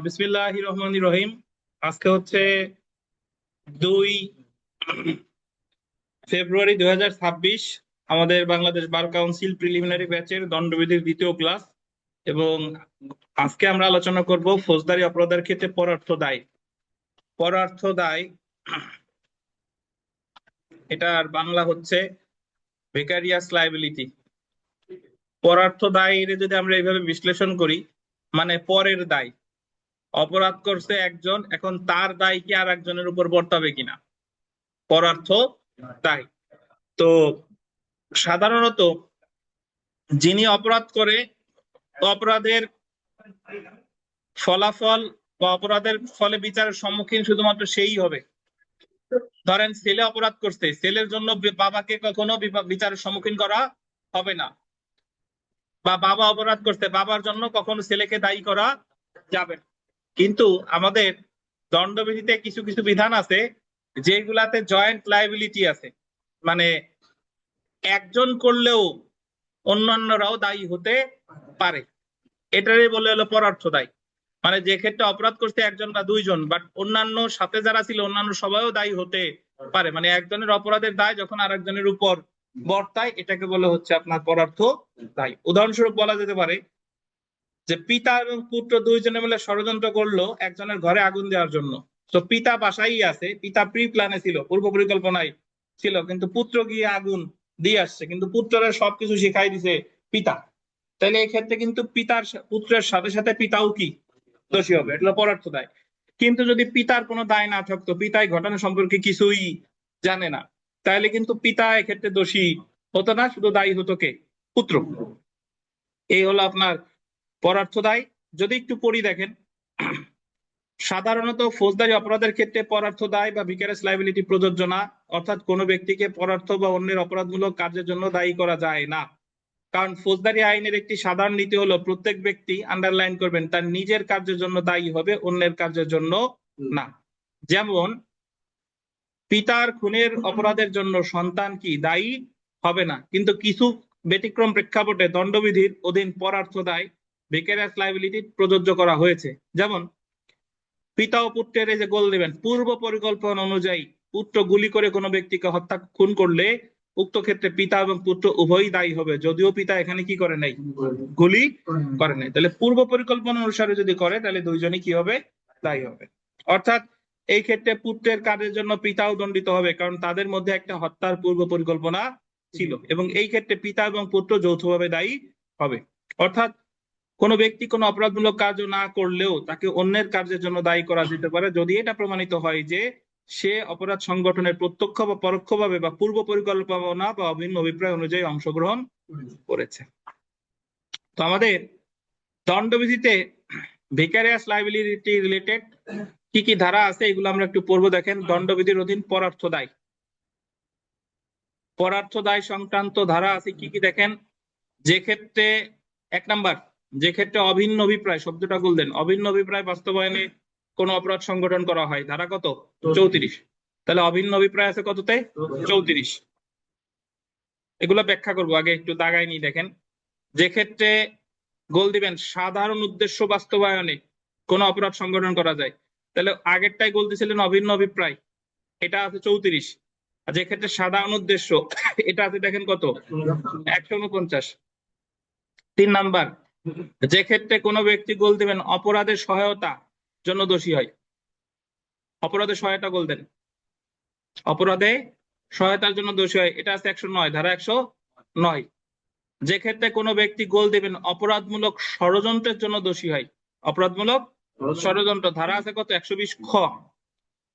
বিসমিল্লাহির রহমানির রহিম। আজকে হচ্ছে 2 ফেব্রুয়ারি 2026। আমাদের বাংলাদেশ বার কাউন্সিল প্রিলিমিনারি ব্যাচের দণ্ডবিধির দ্বিতীয় ক্লাস। এবং আজকে আমরা আলোচনা করব ফৌজদারি অপরাধের ক্ষেত্রে পরার্থ দায়। পরার্থ দায়, এটার বাংলা হচ্ছে ভিকারিয়াস লায়াবিলিটি। পরার্থ দায়ের যদি আমরা এইভাবে বিশ্লেষণ করি, মানে পরের দায়। অপরাধ করছে একজন, এখন তার দায় কি আর একজনের উপর বর্তাবে কিনা, পরার্থ দায়। তো সাধারণত যিনি অপরাধ করে, অপরাধের ফলাফল বা অপরাধের ফলে বিচারের সম্মুখীন শুধুমাত্র সেই হবে। ধরেন ছেলে অপরাধ করছে, ছেলের জন্য বাবাকে কখনো বিচারের সম্মুখীন করা হবে না, বা বাবা অপরাধ করছে, বাবার জন্য কখনো ছেলেকে দায়ী করা যাবে না। কিন্তু আমাদের দণ্ডবিধিতে কিছু কিছু বিধান আছে যেগুলাতে জয়েন্ট লায়াবিলিটি আছে, মানে একজন করলেও অন্যান্যরাও দায়ী হতে পারে। এটারই বলে হলো পরার্থ দায়। মানে যে ক্ষেত্রে অপরাধ করছে একজন বা দুইজন, বাট অন্যান্য সাথে যারা ছিল অন্যান্য সবাইও দায়ী হতে পারে। মানে একজনের অপরাধের দায় যখন আরেকজনের উপর বর্তায়, এটাকে বলে হচ্ছে আপনার পরার্থ দায়। উদাহরণস্বরূপ বলা যেতে পারে যে পিতা এবং পুত্র দুইজনে মিলে ষড়যন্ত্র করলো একজনের ঘরে আগুন দেওয়ার জন্য। তো পিতা বাসায় আছে, পিতা প্রি প্ল্যানে ছিল, পূর্ব পরিকল্পনায় ছিল, কিন্তু পুত্র গিয়ে আগুন দিয়ে আসছে, কিন্তু পুত্রের সবকিছু শিখাই দিছে পিতা। তাহলে এই ক্ষেত্রে কিন্তু পুত্রের সাথে সাথে পিতাও কি দোষী হবে, এটা পরার্থ দায়। কিন্তু যদি পিতার কোনো দায় না থাকতো, পিতাই ঘটনা সম্পর্কে কিছুই জানে না, তাহলে কিন্তু পিতা এক্ষেত্রে দোষী হতো না, শুধু দায়ী হতো কে, পুত্র। এই হলো আপনার পরার্থ দায়। যদি একটু পড়ি দেখেন, সাধারণত ফৌজদারি অপরাধের ক্ষেত্রে পরার্থ দায় বা ভিকারিয়াস লায়াবিলিটি প্রযোজ্য না। অর্থাৎ কোনো ব্যক্তিকে পরার্থ বা অন্যের অপরাধমূলক কার্যের জন্য দায়ী করা যায় না। কারণ ফৌজদারি আইনের একটি সাধারণ নীতি হলো প্রত্যেক ব্যক্তি, আন্ডারলাইন করবেন, তার নিজের কার্যের জন্য দায়ী হবে, অন্যের কার্যের জন্য না। যেমন পিতার খুনের অপরাধের জন্য সন্তান কি দায়ী হবে না, কিন্তু কিছু ব্যতিক্রম প্রেক্ষাপটে দণ্ডবিধির অধীন পরার্থ দায় ভিকারিয়াস লায়াবিলিটি প্রযোজ্য করা হয়েছে। যেমন পিতা ও পুত্রের যে গোল দিবেন, পূর্ব পরিকল্পনা অনুযায়ী পুত্র গুলি করে কোনো ব্যক্তিকে হত্যা খুন করলে উক্ত ক্ষেত্রে পিতা এবং পুত্র উভয়ই দায়ী হবে, যদিও পিতা এখানে কি করে নাই, গুলি করে নাই। তাহলে পূর্ব পরিকল্পনা অনুসারে যদি করে, তাহলে দুইজনই কি হবে, দায়ী হবে। অর্থাৎ এই ক্ষেত্রে পুত্রের কাজের জন্য পিতাও দণ্ডিত হবে, কারণ তাদের মধ্যে একটা হত্যার পূর্ব পরিকল্পনা ছিল, এবং এই ক্ষেত্রে পিতা এবং পুত্র যৌথভাবে দায়ী হবে। অর্থাৎ কোন ব্যক্তি কোনো অপরাধমূলক কাজ না করলেও তাকে অন্যের কার্যের জন্য দায়ী করা যেতে পারে, যদি এটা প্রমাণিত হয় যে সে অপরাধ সংগঠনের প্রত্যক্ষ বা পরোক্ষভাবে বা পূর্ব পরিকল্পনা বা অভিন্ন অভিপ্রায় অনুযায়ী অংশগ্রহণ করেছে। তো আমাদের দণ্ডবিধিতে ভিকারিয়াস লায়াবিলিটি রিলেটেড কি কি ধারা আছে, এগুলো আমরা একটু পড়বো। দেখেন, দণ্ডবিধির অধীন পরার্থ দায়, পরার্থ দায় সংক্রান্ত ধারা আছে কি কি দেখেন। যে ক্ষেত্রে 1 নাম্বার, যে ক্ষেত্রে অভিন্ন অভিপ্রায়, শব্দটা বললেন, অভিন্ন অভিপ্রায় বাস্তবায়নে কোন অপরাধ সংগঠন করা হয়, ধারা কত, 34। তাহলে অভিন্ন অভিপ্রায় আছে কততে, 34। এগুলো ব্যাখ্যা করবো, আগে একটু দাগাই নি। দেখেন, যে ক্ষেত্রে গোল দিবেন সাধারণ উদ্দেশ্য বাস্তবায়নে কোন অপরাধ সংগঠন করা যায়, তাহলে আগেরটাই গোল দিয়েছিলেন অভিন্ন অভিপ্রায়, এটা আছে 34। আর যে ক্ষেত্রে সাধারণ উদ্দেশ্য, এটা আছে দেখেন কত, 149। 3 নাম্বার, যে ক্ষেত্রে কোনো ব্যক্তি গোল দিবেন অপরাধের সহায়তা জন্য দোষী হয়, অপরাধের সহায়তা গোল দেন, অপরাধে সহায়তার জন্য দোষী হয়, এটা আছে 109, ধারা 109। যে ক্ষেত্রে কোনো ব্যক্তি গোল দিবেন অপরাধমূলক ষড়যন্ত্রের জন্য দোষী হয়, অপরাধমূলক ষড়যন্ত্র, ধারা আছে কত, 120 খ,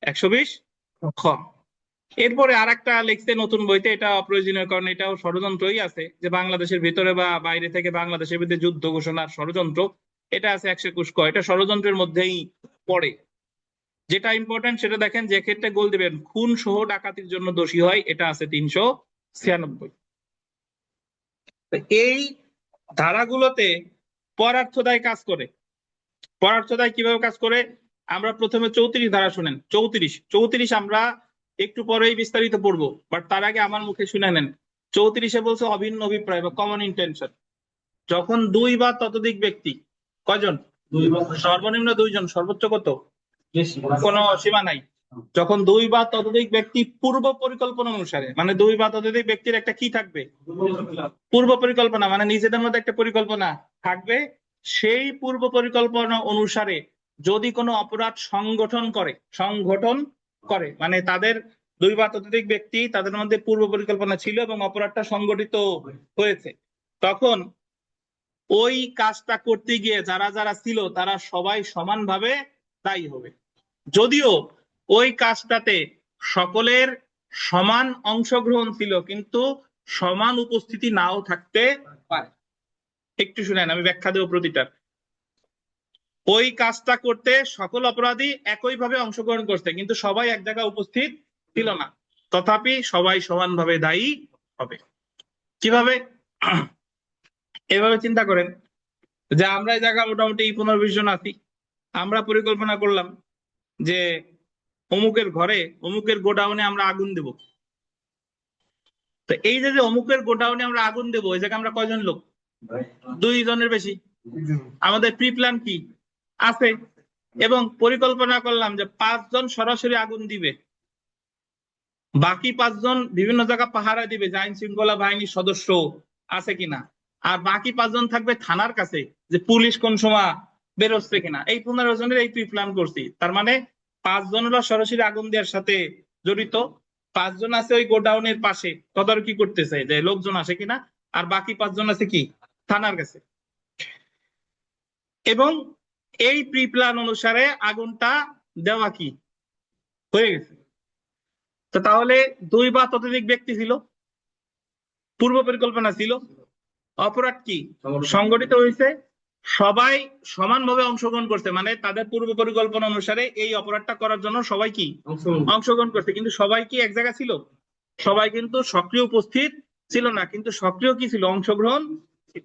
120 খ। এরপরে আরেকটা লিখছে নতুন বইতে, এটা অপ্রয়োজনীয়, কারণ এটাও ষড়যন্ত্রই আছে, যে বাংলাদেশের ভিতরে বা বাইরে থেকে বাংলাদেশের বিরুদ্ধে যুদ্ধ ঘোষণার ষড়যন্ত্র, এটা আছে 121 ক, এটা ষড়যন্ত্রের মধ্যেই পড়ে। যেটা ইম্পর্টেন্ট সেটা দেখেন, যে ক্ষেত্রে গোল দিবেন খুন সহ ডাকাতির জন্য দোষী হয়, এটা আছে 396। এই ধারাগুলোতে পরার্থ দায় কাজ করে। পরার্থ দায় কিভাবে কাজ করে, আমরা প্রথমে 34 ধারা শুনেন। 34 আমরা একটু পরেই বিস্তারিত পড়বো, বাট তার আগে আমার মুখে শুনে নেন। 34-এ বলছে অভিন্ন অভিপ্রায় বা কমন ইন্টেনশন, যখন দুই বা ততোধিক ব্যক্তি, কয়জন, সর্বনিম্ন 2 জন, সর্বোচ্চ কত? কোনো সীমা নাই। যখন 2 বা ততোধিক ব্যক্তি পূর্ব পরিকল্পনা অনুসারে, মানে 2 বা ততোধিক ব্যক্তির একটা কি থাকবে? পূর্ব পরিকল্পনা, মানে নিজেদের মধ্যে একটা পরিকল্পনা থাকবে। সেই পূর্ব পরিকল্পনা অনুসারে যদি কোনো অপরাধ সংগঠন করে, মানে তাদের 2 বা ততোধিক ব্যক্তি, তাদের মধ্যে পূর্ব পরিকল্পনা ছিল এবং অপরাধটা সংগঠিত হয়েছে, তখন ওই কাজটা করতে গিয়ে যারা যারা ছিল তারা সবাই সমানভাবে দায়ী হবে। যদিও ওই কাজটাতে সকলের সমান অংশগ্রহণ ছিল, কিন্তু সমান উপস্থিতি নাও থাকতে পারে। একটু শুনেন, আমি ব্যাখ্যা দেব প্রতিটার। ওই কাজটা করতে সকল অপরাধী একইভাবে অংশগ্রহণ করছে, কিন্তু সবাই এক জায়গায় উপস্থিত ছিল না, তথাপি সবাই সমানভাবে দায়ী হবে। কিভাবে? এভাবে চিন্তা করেন যে আমরা এই জায়গায় মোটামুটি 15-20 জন আছি। আমরা পরিকল্পনা করলাম যে অমুকের ঘরে, অমুকের গোডাউনে আমরা আগুন দেব। তো এই যে অমুকের গোডাউনে আমরা আগুন দেবো, এই জায়গায় আমরা কয়জন লোক? 2 জনের বেশি। আমাদের প্রি প্ল্যান কি আছে, এবং পরিকল্পনা করলাম যে 5 জন সরাসরি আগুন দিবে, বাকি 5 জন বিভিন্ন জায়গা পাহারা দিবে যে আইন শৃঙ্খলা বাহিনীর সদস্য আছে কিনা, আর বাকি 5 জন থাকবে থানার কাছে যে পুলিশ কোন সময় বেরোচ্ছে কিনা। এই 15 জনের এই প্রি প্ল্যান করছি। তার মানে 5 জনেরা সরাসরি আগুন দেওয়ার সাথে জড়িত, 5 জন আছে ওই গোডাউনের পাশে তদারকি করতেছে যে লোকজন আসে কিনা, আর বাকি 5 জন আছে কি থানার কাছে। এবং এই প্রি প্ল্যান অনুসারে আগুনটা দেওয়া কি হয়ে গেছে। তো তাহলে 2 বা ততোধিক ব্যক্তি ছিল, পূর্ব পরিকল্পনা ছিল, অপরাধ কি সংগঠিত হয়েছে, সবাই সমানভাবে অংশগ্রহণ করছে, মানে তাদের পূর্ব পরিকল্পনা অনুসারে এই অপরাধটা করার জন্য সবাই কি অংশগ্রহণ করছে। কিন্তু সবাই কি এক জায়গায় ছিল? সবাই কিন্তু সক্রিয় উপস্থিত ছিল না, কিন্তু সক্রিয় কি ছিল? অংশগ্রহণ ছিল।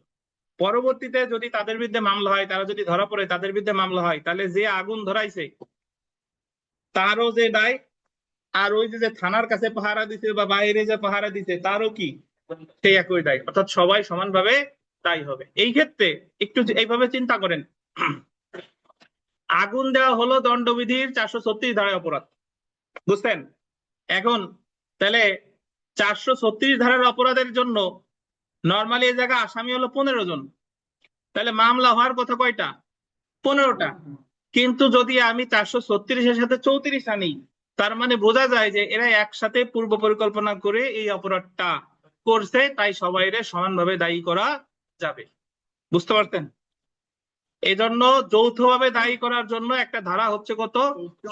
পরবর্তীতে যদি তাদের বিরুদ্ধে মামলা হয়, তারা যদি ধরা পড়ে, তাদের বিরুদ্ধে মামলা হয়, তাহলে যে আগুন ধরাইছে তারও যে দায়, আর ওই যে থানার কাছে পাহারা দিছে বা বাইরে যে পাহারা দিছে তারও কি সেই একই দায়, অর্থাৎ সবাই সমানভাবে দায়ী হবে। এই ক্ষেত্রে একটু এইভাবে চিন্তা করেন, আগুন দেওয়া হলো দণ্ডবিধির 436 ধারায় অপরাধ, বুঝছেন? এখন তাহলে 436 ধারার অপরাধের জন্য নর্মালি এই জায়গায় আসামি হলো 15 জন, তাহলে মামলা হওয়ার কথা কয়টা? 15টা। কিন্তু যদি আমি 436-এর সাথে 34 আনি, তার মানে বোঝা যায় যে এরা একসাথে পূর্ব পরিকল্পনা করে এই অপরাধটা করছে, তাই সবাই সমানভাবে দায়ী করা যাবে। বুঝতে পারছেন? এই জন্য যৌথভাবে দায়ী করার জন্য একটা ধারা হচ্ছে কত?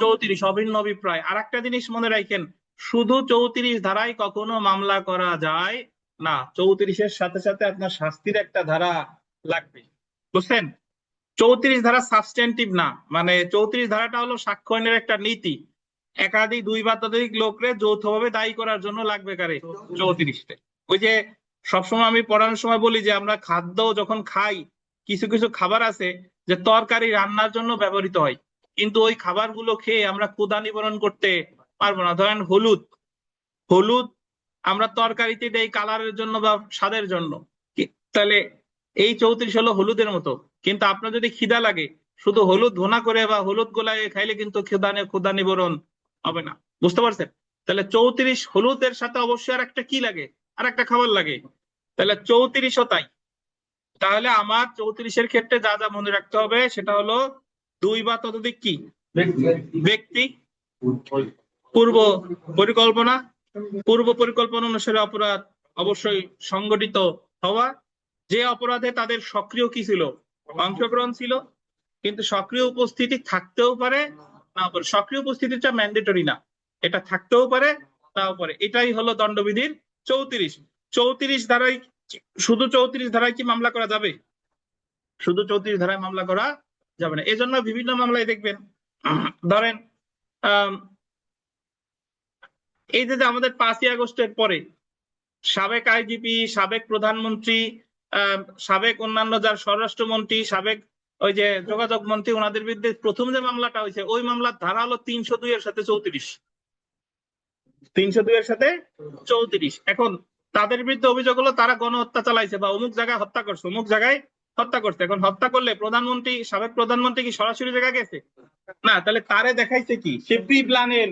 34, অভিন্ন অভিপ্রায়। আর একটা জিনিস মনে রাখেন, শুধু 34 ধারায় কখনো মামলা করা যায় না, 34-এর সাথে সাথে আপনার শাস্তির একটা ধারা লাগবে, বুঝছেন? 34 ধারা সাবস্টেন্টিভ না, মানে 34 ধারাটা হলো সাক্ষ্য আইনের একটা নীতি। একাধিক 2 বা ততোধিক লোকরে যৌথভাবে দায়ী করার জন্য লাগবে কারে? 34-তে। ওই যে সবসময় আমি পড়ানোর সময় বলি যে আমরা খাদ্য যখন খাই, কিছু কিছু খাবার আছে যে তরকারি রান্নার জন্য ব্যবহৃত হয়, কিন্তু ওই খাবারগুলো খেয়ে আমরা ক্ষুধা নিবারণ করতে পারবো না। ধরেন হলুদ, হলুদ আমরা তরকারিতে দেই কালারের জন্য বা স্বাদের জন্য, তাহলে এই 34 হলো হলুদের মতো। কিন্তু আপনার যদি খিদা লাগে, শুধু হলুদ ভুনা করে বা হলুদ গোলায় খাইলে কিন্তু ক্ষুধা নিবারণ হবে না। বুঝতে পারছেন? তাহলে 34 হলুদের সাথে অবশ্যই আর একটা কি লাগে? আর একটা খাবার লাগে। তাহলে 34ও তাই। তাহলে আমার 34-এর ক্ষেত্রে যা যা মনে রাখতে হবে সেটা হলো 2 বা ততোধিক কি ব্যক্তি, পূর্ব পরিকল্পনা, পূর্ব পরিকল্পনা অনুসারে অপরাধ অবশ্যই সংগঠিত হওয়া, যে অপরাধে তাদের সক্রিয় কি ছিল? অংশগ্রহণ ছিল, কিন্তু সক্রিয় উপস্থিতি থাকতেও পারে না পারে। সক্রিয় উপস্থিতিটা ম্যান্ডেটরি না, এটা থাকতেও পারে নাও পারে। এটাই হলো দণ্ডবিধির 34। 34 ধারায়, শুধু 34 ধারায় কি মামলা করা যাবে? শুধু 34 ধারায় মামলা করা যাবে না। এজন্য বিভিন্ন মামলায় দেখবেন, ধরেন এই যে আমাদের 5ই আগস্টের পরে সাবেক আইজিপি, সাবেক প্রধানমন্ত্রী, সাবেক অন্যান্য যার স্বরাষ্ট্রমন্ত্রী, সাবেক ওই যে যোগাযোগ মন্ত্রী, ওনাদের বিরুদ্ধে প্রথম যে মামলাটা হয়েছে, ওই মামলার ধারা হলো 302 এর সাথে 34। 302 এর সাথে 34। এখন তাদের বিরুদ্ধে অভিযোগ হলো তারা গণহত্যা চালাইছে বা অমুক জায়গায় হত্যা করছে, অমুক জায়গায় হত্যা করছে। এখন হত্যা করলে প্রধানমন্ত্রী, সাবেক প্রধানমন্ত্রী কি সরাসরি জায়গা গেছে? না, তাহলে তারে দেখাইছে কি সে প্রি প্ল্যানের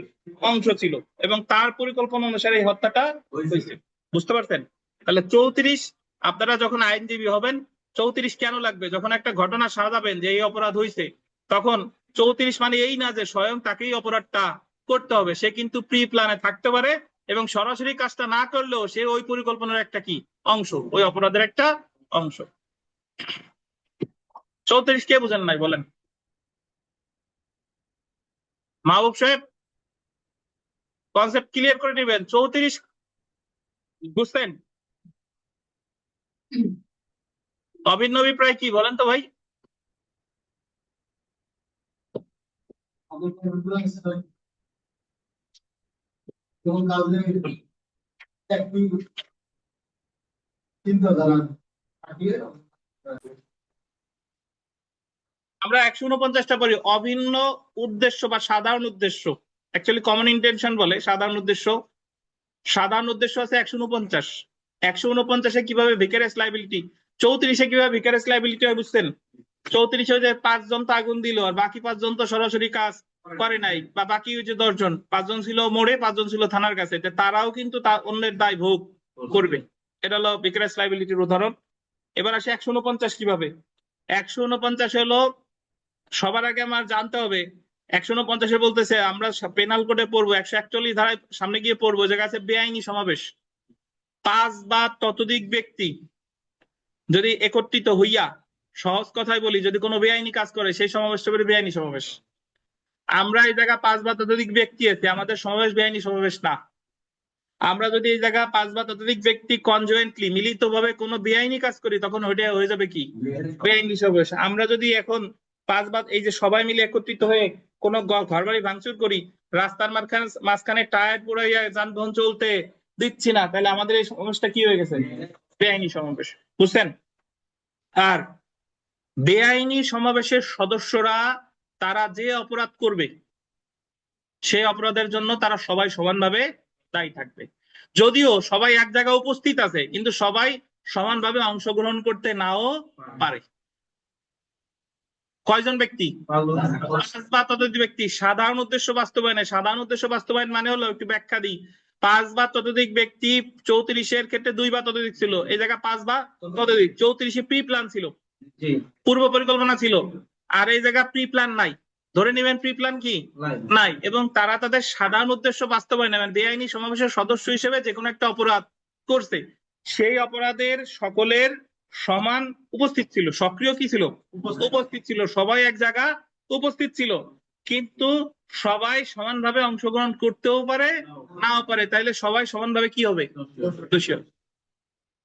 অংশ ছিল এবং তার পরিকল্পনা অনুসারে এই হত্যাটা হয়েছে। বুঝতে পারছেন? তাহলে 34, আপনারা যখন আইনজীবী হবেন 34 কেন লাগবে? যখন একটা ঘটনা সাজাবেন যে এই অপরাধ হয়েছে, তখন 34 মানে এই না যে স্বয়ং তাকেই অপরাধটা করতে হবে, সে কিন্তু প্রি প্ল্যানে থাকতে পারে এবং সরাসরি কাজটা না করলেও সে ওই পরিকল্পনার একটা কি অংশ, ওই অপরাধের একটা অংশ। 34 কে বুঝেন নাই বলেন? মাহবুব সাহেব কনসেপ্ট ক্লিয়ার করে নেবেন। 34 বুঝছেন? অভিন্ন অভিপ্রায় কি বলেন তো ভাই? আমরা 149টা পড়ি, অভিন্ন উদ্দেশ্য বা সাধারণ উদ্দেশ্য, অ্যাকচুয়ালি কমন ইন্টেনশন বলে। সাধারণ উদ্দেশ্য, সাধারণ উদ্দেশ্য আছে 149। 149-এ কিভাবে ভিকারিয়াস লাইবিলিটি, 34-এ কিভাবে ভিকারিয়াস লাইবিলিটি হয় বুঝছেন? 34-এ যে 5 জন তো আগুন দিল আর বাকি 5 জন তো সরাসরি কাজ করে নাই, বা বাকি ওই যে 10 জন, 5 জন ছিল মোড়ে, 5 জন ছিল থানার কাছে, তারাও কিন্তু অন্যের দায় ভোগ করবে। এটা হলো ভিকারিয়াস লাইবিলিটির উদাহরণ। এবার আসে 149 কিভাবে। 149 হলো, সবার আগে আমার জানতে হবে 149-এ বলতেছে, আমরা পেনাল কোডে পড়বো 141 ধারায় সামনে গিয়ে পড়বো, যেটা আছে বেআইনি সমাবেশ। 5 বা ততোধিক ব্যক্তি যদি একত্রিত হইয়া, সহজ কথায় বলি, যদি কোনো বেআইনি কাজ করে সেই সমাবেশটা হবে বেআইনি সমাবেশ। আমরা এই জায়গা 5 বা ততোধিক ব্যক্তি আছে, আমাদের সমাবেশ বেআইনি সমাবেশ না। আমরা যদি এই জায়গা 5 বা ততোধিক ব্যক্তি কনজয়েন্টলি, মিলিতভাবে কোনো বেআইনি কাজ করি, তখন ওইটা হয়ে যাবে কি বেআইনি সমাবেশ। আমরা যদি এখন 5 বা এই যে সবাই মিলে একত্রিত হয়ে কোনো ঘরবাড়ি ভাঙচুর করি, রাস্তার মাঝখানে টায়ার পুরাইয়া যানবাহন চলতে দিচ্ছি না, তাহলে আমাদের এই সমাবেশটা কি হয়ে গেছে? বেআইনি সমাবেশ। বুঝছেন? আর বেআইনি সমাবেশের সদস্যরা তারা যে অপরাধ করবে সেই অপরাধের জন্য তারা সবাই সমানভাবে দায়ী থাকবে। যদিও সবাই এক জায়গায় উপস্থিত আছে, কিন্তু সবাই সমানভাবে অংশগ্রহণ করতে নাও পারে। কয়জন ব্যক্তি? 5 বা ততোধিক ব্যক্তি। সাধারণ উদ্দেশ্য বাস্তবায়নে, সাধারণ উদ্দেশ্য বাস্তবায়ন মানে হলো, একটু ব্যাখ্যা দিই। 5 বা ততোধিক ব্যক্তি, 34-এর ক্ষেত্রে 2 বা ততোধিক ছিল, এই জায়গা 5 বা ততোধিক। 34-এ প্রি প্ল্যান ছিল, পূর্ব পরিকল্পনা ছিল, আর এই জায়গা প্রি প্ল্যান নাই। ধরে নেবেন প্রি প্ল্যান কি নাই, এবং তারা তাদের সাধারণ উদ্দেশ্য বাস্তবায়ন নেবেন, বেআইনি সমাবেশের সদস্য হিসেবে যে কোনো একটা অপরাধ করছে, সেই অপরাধের সকলের সমান উপস্থিত ছিল, সক্রিয় কি ছিল? উপস্থিত ছিল, সবাই এক জায়গা উপস্থিত ছিল, কিন্তু সবাই সমানভাবে অংশগ্রহণ করতেও পারে নাও পারে, তাইলে সবাই সমানভাবে কি হবে? দোষী হবে।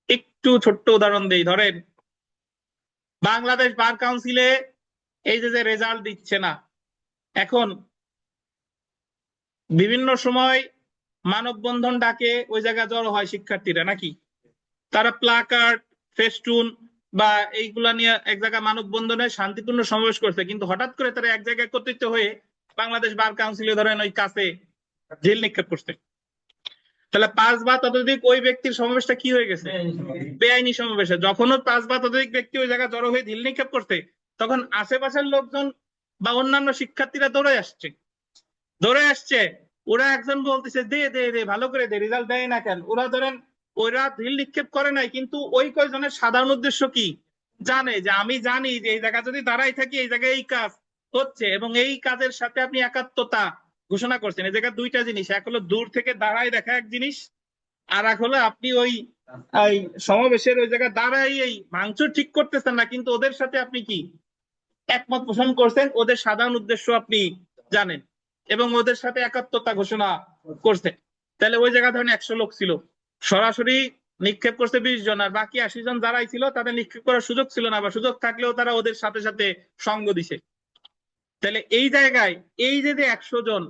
একটু ছোট্ট উদাহরণ দেই, ধরেন বাংলাদেশ বার কাউন্সিলে এই যে রেজাল্ট দিচ্ছে না, এখন বিভিন্ন সময় মানববন্ধন ডাকে, ওই জায়গায় জড়ো হয় শিক্ষার্থীরা নাকি, তারা প্লাকার্ড, ফেস্টুন বা এইগুলা নিয়ে এক জায়গায় মানববন্ধনে শান্তিপূর্ণ সমাবেশ করছে, কিন্তু হঠাৎ করে তারা এক জায়গায় একত্রিত হয়ে বাংলাদেশ বার কাউন্সিলে ধরেন ওই কাছে ঢিল নিক্ষেপ করছে, তাহলে 5 বা ততোধিক ওই ব্যক্তির সমাবেশটা কি হয়ে গেছে? বেআইনি সমাবেশে। যখন 5 বা ততোধিক ব্যক্তি ওই জায়গায় জড়ো হয়ে ঢিল নিক্ষেপ করছে, তখন আশেপাশের লোকজন বা অন্যান্য শিক্ষার্থীরা দৌড়ে আসছে, ওরা একজন বলতেছে দে দে দে ভালো করে দে, রেজাল্ট দেয় না কেন? ওরা ধরেন ওরা ঢিল নিক্ষেপ করে নাই, কিন্তু ওই কয়জনের সাধারণ উদ্দেশ্য কি জানে, যে আমি জানি যে এই জায়গা যদি দাঁড়াই থাকি এই জায়গায় এই কাজ হচ্ছে, এবং এই কাজের সাথে আপনি একাত্মতা ঘোষণা করছেন। এই জায়গায় দুইটা জিনিস, এক হলো দূর থেকে দাঁড়ায় দেখা এক জিনিস, আর এক হলো আপনি ওই সমাবেশের ওই জায়গায় দাঁড়াই এই ভাঙচুর ঠিক করতেছেন না, কিন্তু ওদের সাথে আপনি কি একমত পোষণ করছেন, ওদের সাধারণ উদ্দেশ্য আপনি জানেন এবং ওদের সাথে একাত্মতা ঘোষণা করছেন। তাহলে ওই জায়গা ধরেন 100 লোক ছিল, সরাসরি নিক্ষেপ করছে 20 জন, আর বাকি 80 জন যারাই ছিল তাদের নিক্ষেপ করার সুযোগ ছিল না, বা সুযোগ থাকলেও তারা ওদের সাথে সাথে সঙ্গ দিছে। তাহলে এই জায়গায় এই যে 100 জন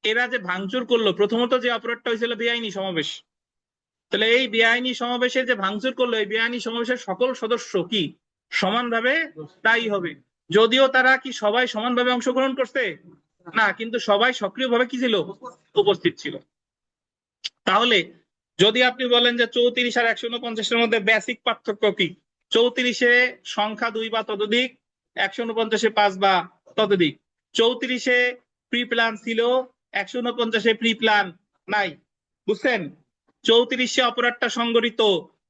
এরা যে ভাঙচুর করলো, প্রথমত যে অপরাধটা হয়েছিল বেআইনি সমাবেশ, তাহলে এই বেআইনি সমাবেশে যে ভাঙচুর করলো, এই বেআইনি সমাবেশের সকল সদস্য কি সমানভাবে দায়ী হবে? যদিও তারা কি সবাই সমানভাবে অংশগ্রহণ করছে না, কিন্তু সবাই সক্রিয়ভাবে কি ছিল? উপস্থিত ছিল। তাহলে যদি আপনি বলেন যে 34 আর 149-এর মধ্যে বেসিক পার্থক্য কি, 34-এ সংখ্যা 2 বা ততোধিক, 149-এ 5 বা ততোধিক। 34-এ প্রি প্ল্যান ছিল, 149-এ প্রি প্ল্যান নাই। বুঝছেন? 34-এ অপরাধটা সংগঠিত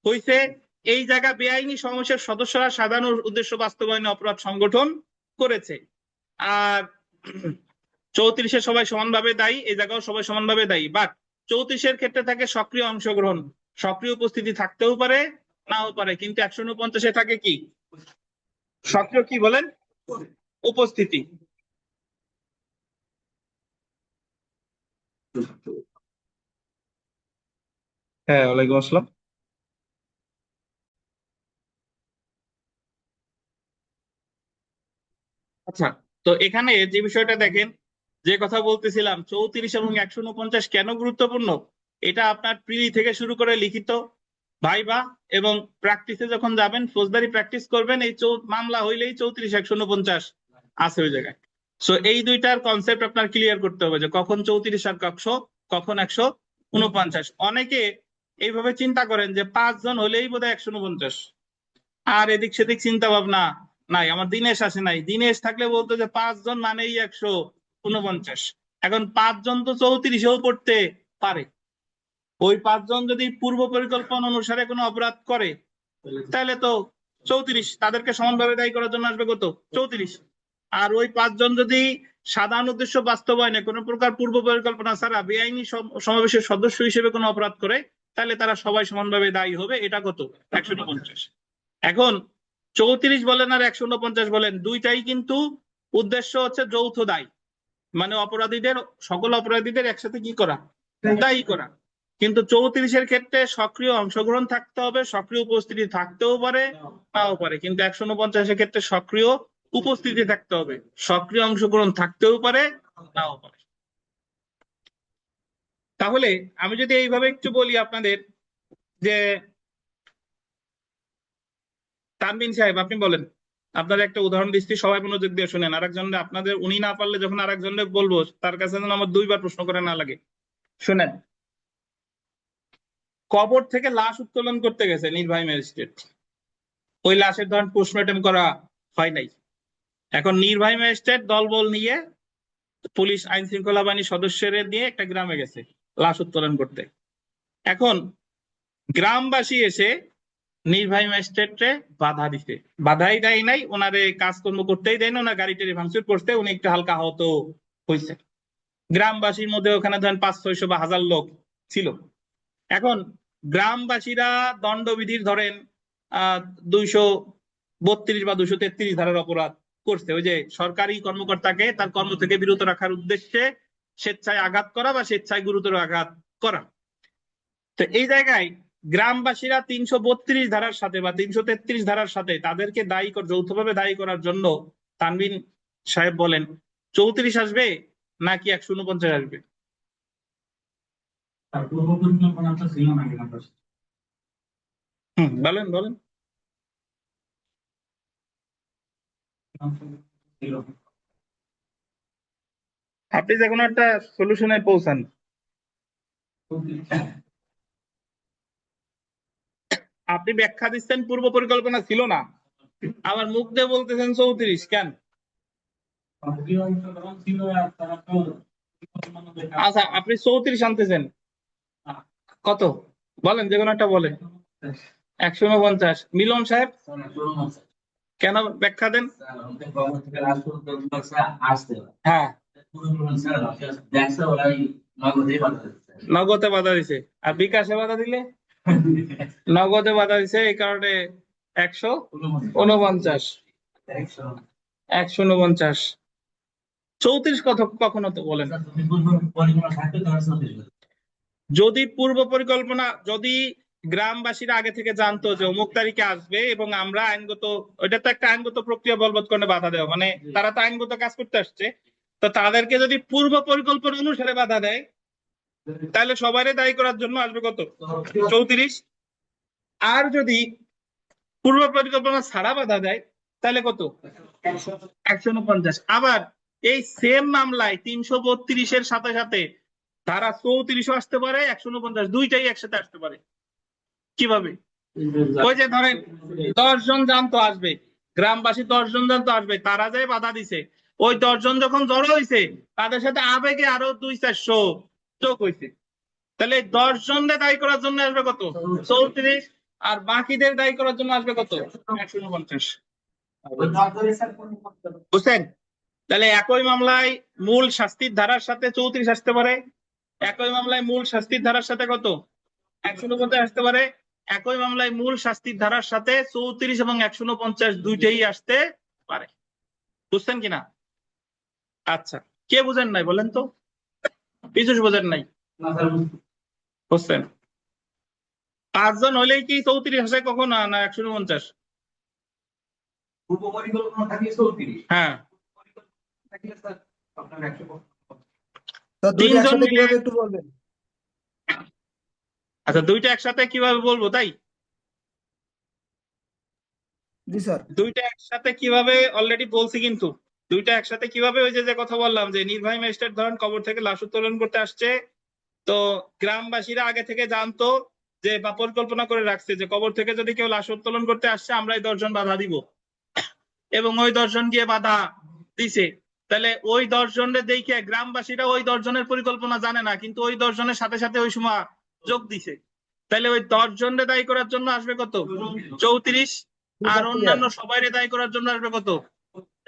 হয়েছে। এই জায়গা বেআইনি সমাবেশের সদস্যরা সাধারণ উদ্দেশ্য বাস্তবায়নে অপরাধ সংগঠন করেছে। আর 34-এ সবাই সমানভাবে দায়ী, এই জায়গাও সবাই সমানভাবে দায়ী। বাট 34-এর ক্ষেত্রে থাকে সক্রিয় অংশগ্রহণ, সক্রিয় উপস্থিতি থাকতেও পারে নাও পারে, কিন্তু 149-এ থাকে কি সক্রিয়, কি বলেন, উপস্থিতি। হ্যাঁ, ওয়ালাইকুম আসসালাম। আচ্ছা, তো এখানে যে বিষয়টা দেখেন, যে কথা বলতেছিলাম 34 এবং 149 কেন গুরুত্বপূর্ণ, এটা আপনার প্রিলি থেকে শুরু করে লিখিত, ভাইবা এবং প্র্যাকটিসে যখন যাবেন, ফৌজদারি প্র্যাকটিস করবেন, এই মামলা হইলেই 34 149 আছে ওই জায়গায়। সো এই দুইটার কনসেপ্ট আপনার ক্লিয়ার করতে হবে, যে কখন 34 আর কখন 149। অনেকে এইভাবে চিন্তা করেন যে 5 জন হলেই বোধহয় 149, আর এদিক সেদিক চিন্তা ভাবনা নাই। আমার দিনেশ আসে নাই, দিনেশ থাকলে বলতো যে 5 জন মানেই 149। এখন 5 জন তো 34-এও পড়তে পারে। ওই 5 জন যদি পূর্ব পরিকল্পনা অনুসারে কোনো অপরাধ করে, তাহলে তো 34, তাদেরকে সমানভাবে দায়ী করার জন্য আসবে কত, 34। আর ওই 5 জন যদি সাধারণ উদ্দেশ্য বাস্তবায়নে কোনো প্রকার পূর্ব পরিকল্পনা ছাড়া বেআইনি সমাবেশের সদস্য হিসেবে কোনো অপরাধ করে, তাহলে তারা সবাই সমানভাবে দায়ী হবে। এটা কত, 149। এখন 34 বলেন আর 149 বলেন, দুইটাই কিন্তু উদ্দেশ্য হচ্ছে যৌথ দায়ী, মানে অপরাধীদের, সকল অপরাধীদের একসাথে কি করা, দায়ী করা। কিন্তু 34-এর ক্ষেত্রে সক্রিয় অংশগ্রহণ থাকতে হবে, সক্রিয় উপস্থিতি থাকতেও পারে নাও পারে, কিন্তু 149-এর ক্ষেত্রে সক্রিয় উপস্থিতি থাকতে হবে, সক্রিয় অংশগ্রহণ থাকতেও পারে নাও পারে। তাহলে আমি যদি এইভাবে একটু বলি আপনাদের, যে তানবিন সাহেব আপনি বলেন, আপনার একটা উদাহরণ দিচ্ছি, সবাই মনোযোগ দিয়ে শুনেন। আরেকজন, আপনাদের উনি না পারলে যখন আরেকজনকে বলবো, তার কাছে যেন আমার 2বার প্রশ্ন করে না লাগে। শুনেন, কবর থেকে লাশ উত্তোলন করতে গেছে নির্বাহী ম্যাজিস্ট্রেট, ওই লাশের ধরেন পোস্টমর্টেম করা হয় নাই। এখন নির্বাহী ম্যাজিস্ট্রেট দলবল নিয়ে, পুলিশ আইন শৃঙ্খলা বাহিনীর সদস্যদের নিয়ে একটা গ্রামে গেছে লাশ উত্তোলন করতে। এখন গ্রামবাসী এসে নির্বাহী ম্যাজিস্ট্রেটে বাধা দিতে, বাধাই দেয় নাই, ওনারে কাজকর্ম করতেই দেয় না, ওনার গাড়ি টাড়ি ভাঙচুর করতে, উনি একটু হালকা আহত হয়েছে। গ্রামবাসীর মধ্যে ওখানে ধরেন 500-600 বা 1000 লোক ছিল। এখন গ্রামবাসীরা দণ্ডবিধির ধরেন 232 বা 233 ধারার অপরাধ করছে, ওই যে সরকারি কর্মকর্তাকে তার কর্ম থেকে বিরত রাখার উদ্দেশ্যে স্বেচ্ছায় আঘাত করা বা স্বেচ্ছায় গুরুতর আঘাত করা। তো এই জায়গায় গ্রামবাসীরা 332 ধারার সাথে বা 333 ধারার সাথে তাদেরকে দায়ী যৌথভাবে দায়ী করার জন্য, তানভীর সাহেব বলেন 34 আসবে নাকি 149 আসবে? বলেন বলেন। আপনি যে কোনো একটা সলিউশনে পৌঁছান। আপনি ব্যাখ্যা দিচ্ছেন পূর্ব পরিকল্পনা ছিল না, আবার মুখ দিয়ে বলতেছেন 34, কেন? আচ্ছা, আপনি 34 আনতেছেন, কত বলেন, যে কোনো একটা বলেন। 149। মিলন সাহেব কেন, ব্যাখ্যা দেন। হ্যাঁ, নগদে বাধা দিছে, আর বিকাশে বাধা দিলে নগদে বাধা দিছে, এই কারণে 149। 149। 34 কত, কখনো তো বলেন, যদি পূর্ব পরিকল্পনা, যদি গ্রামবাসীরা আগে থেকে জানতো যে অমুক তারিখে আসবে এবং আমরা আইনগত, ওইটা তো একটা আইনগত প্রক্রিয়া বলবৎ করে বাধা দেওয়া, মানে তারা তো আইনগত কাজ করতে আসছে, তো তাদেরকে যদি পূর্ব পরিকল্পনা অনুসারে বাধা দেয়, তাহলে সবারই দায়ী করার জন্য আসবে কত, 34। আর যদি পূর্ব পরিকল্পনা ছাড়া বাধা দেয়, তাহলে কত, 149। আবার এই সেম মামলায় 332-এর সাথে সাথে ধারা 34-ও আসতে পারে, 149, দুইটাই একসাথে আসতে পারে। কিভাবে? ওই যে ধরেন 10 জন জানতো আসবে, গ্রামবাসী 10 জন জানতো আসবে, তারা যে বাধা দিছে, ওই 10 জন যখন জড়ো হয়েছে তাদের সাথে আবেগে আরো 200-400 যোগ হয়েছে, তাহলে 10 জনদের দায়ী করার জন্য আসবে কত? 34। আর বাকিদের দায়ী করার জন্য আসবে কত? 149। বুঝছেন? তাহলে একই মামলায় মূল শাস্তির ধারার সাথে 34 আসতে পারে, একই মামলায় মূল শাস্তির ধারার সাথে কত? 149 আসতে পারে, একই মামলায় মূল শাস্তির ধারার সাথে 34 এবং 149 দুইটাই আসতে পারে। বুঝছেন কিনা? আচ্ছা, কে বুঝেন নাই বলেন তো? কিছু বুঝেন নাই? বুঝছেন? 5 জন হলেই কি 34 আসে কখন, না 149? পূর্ব পরিকল্পনা থাকলে 34, হ্যাঁ, থাকলে স্যার আপনার 150। তো দুইটা 3 জন একসাথে মিলে। কিভাবে একটু বলবেন? আচ্ছা, দুইটা একসাথে কিভাবে বলবো তাই? জি স্যার। দুইটা একসাথে কিভাবে অলরেডি বলছি, কিন্তু দুইটা একসাথে কিভাবে, ওই যে কথা বললাম যে নির্বাহী ম্যাজিস্ট্রেট ধরেন কবর থেকে লাশ উত্তোলন করতে আসছে, তো গ্রামবাসীরা আগে থেকে জানতো যে বা পরিকল্পনা করে রাখছে যে কবর থেকে যদি কেউ লাশ উত্তোলন করতে আসছে আমরা এই 10 জন বাধা দিব, এবং ওই 10 জন গিয়ে বাধা দিছে। তাহলে ওই 10 জনের দেখে গ্রামবাসীরা ওই 10 জনের পরিকল্পনা জানে না, কিন্তু ওই 10 জনের সাথে সাথে ওই সময় যোগ দিছে, তাহলে ওই 10 জনের দায়ী করার জন্য আসবে কত? 34। আর অন্যান্য সবাই দায়ী করার জন্য আসবে কত?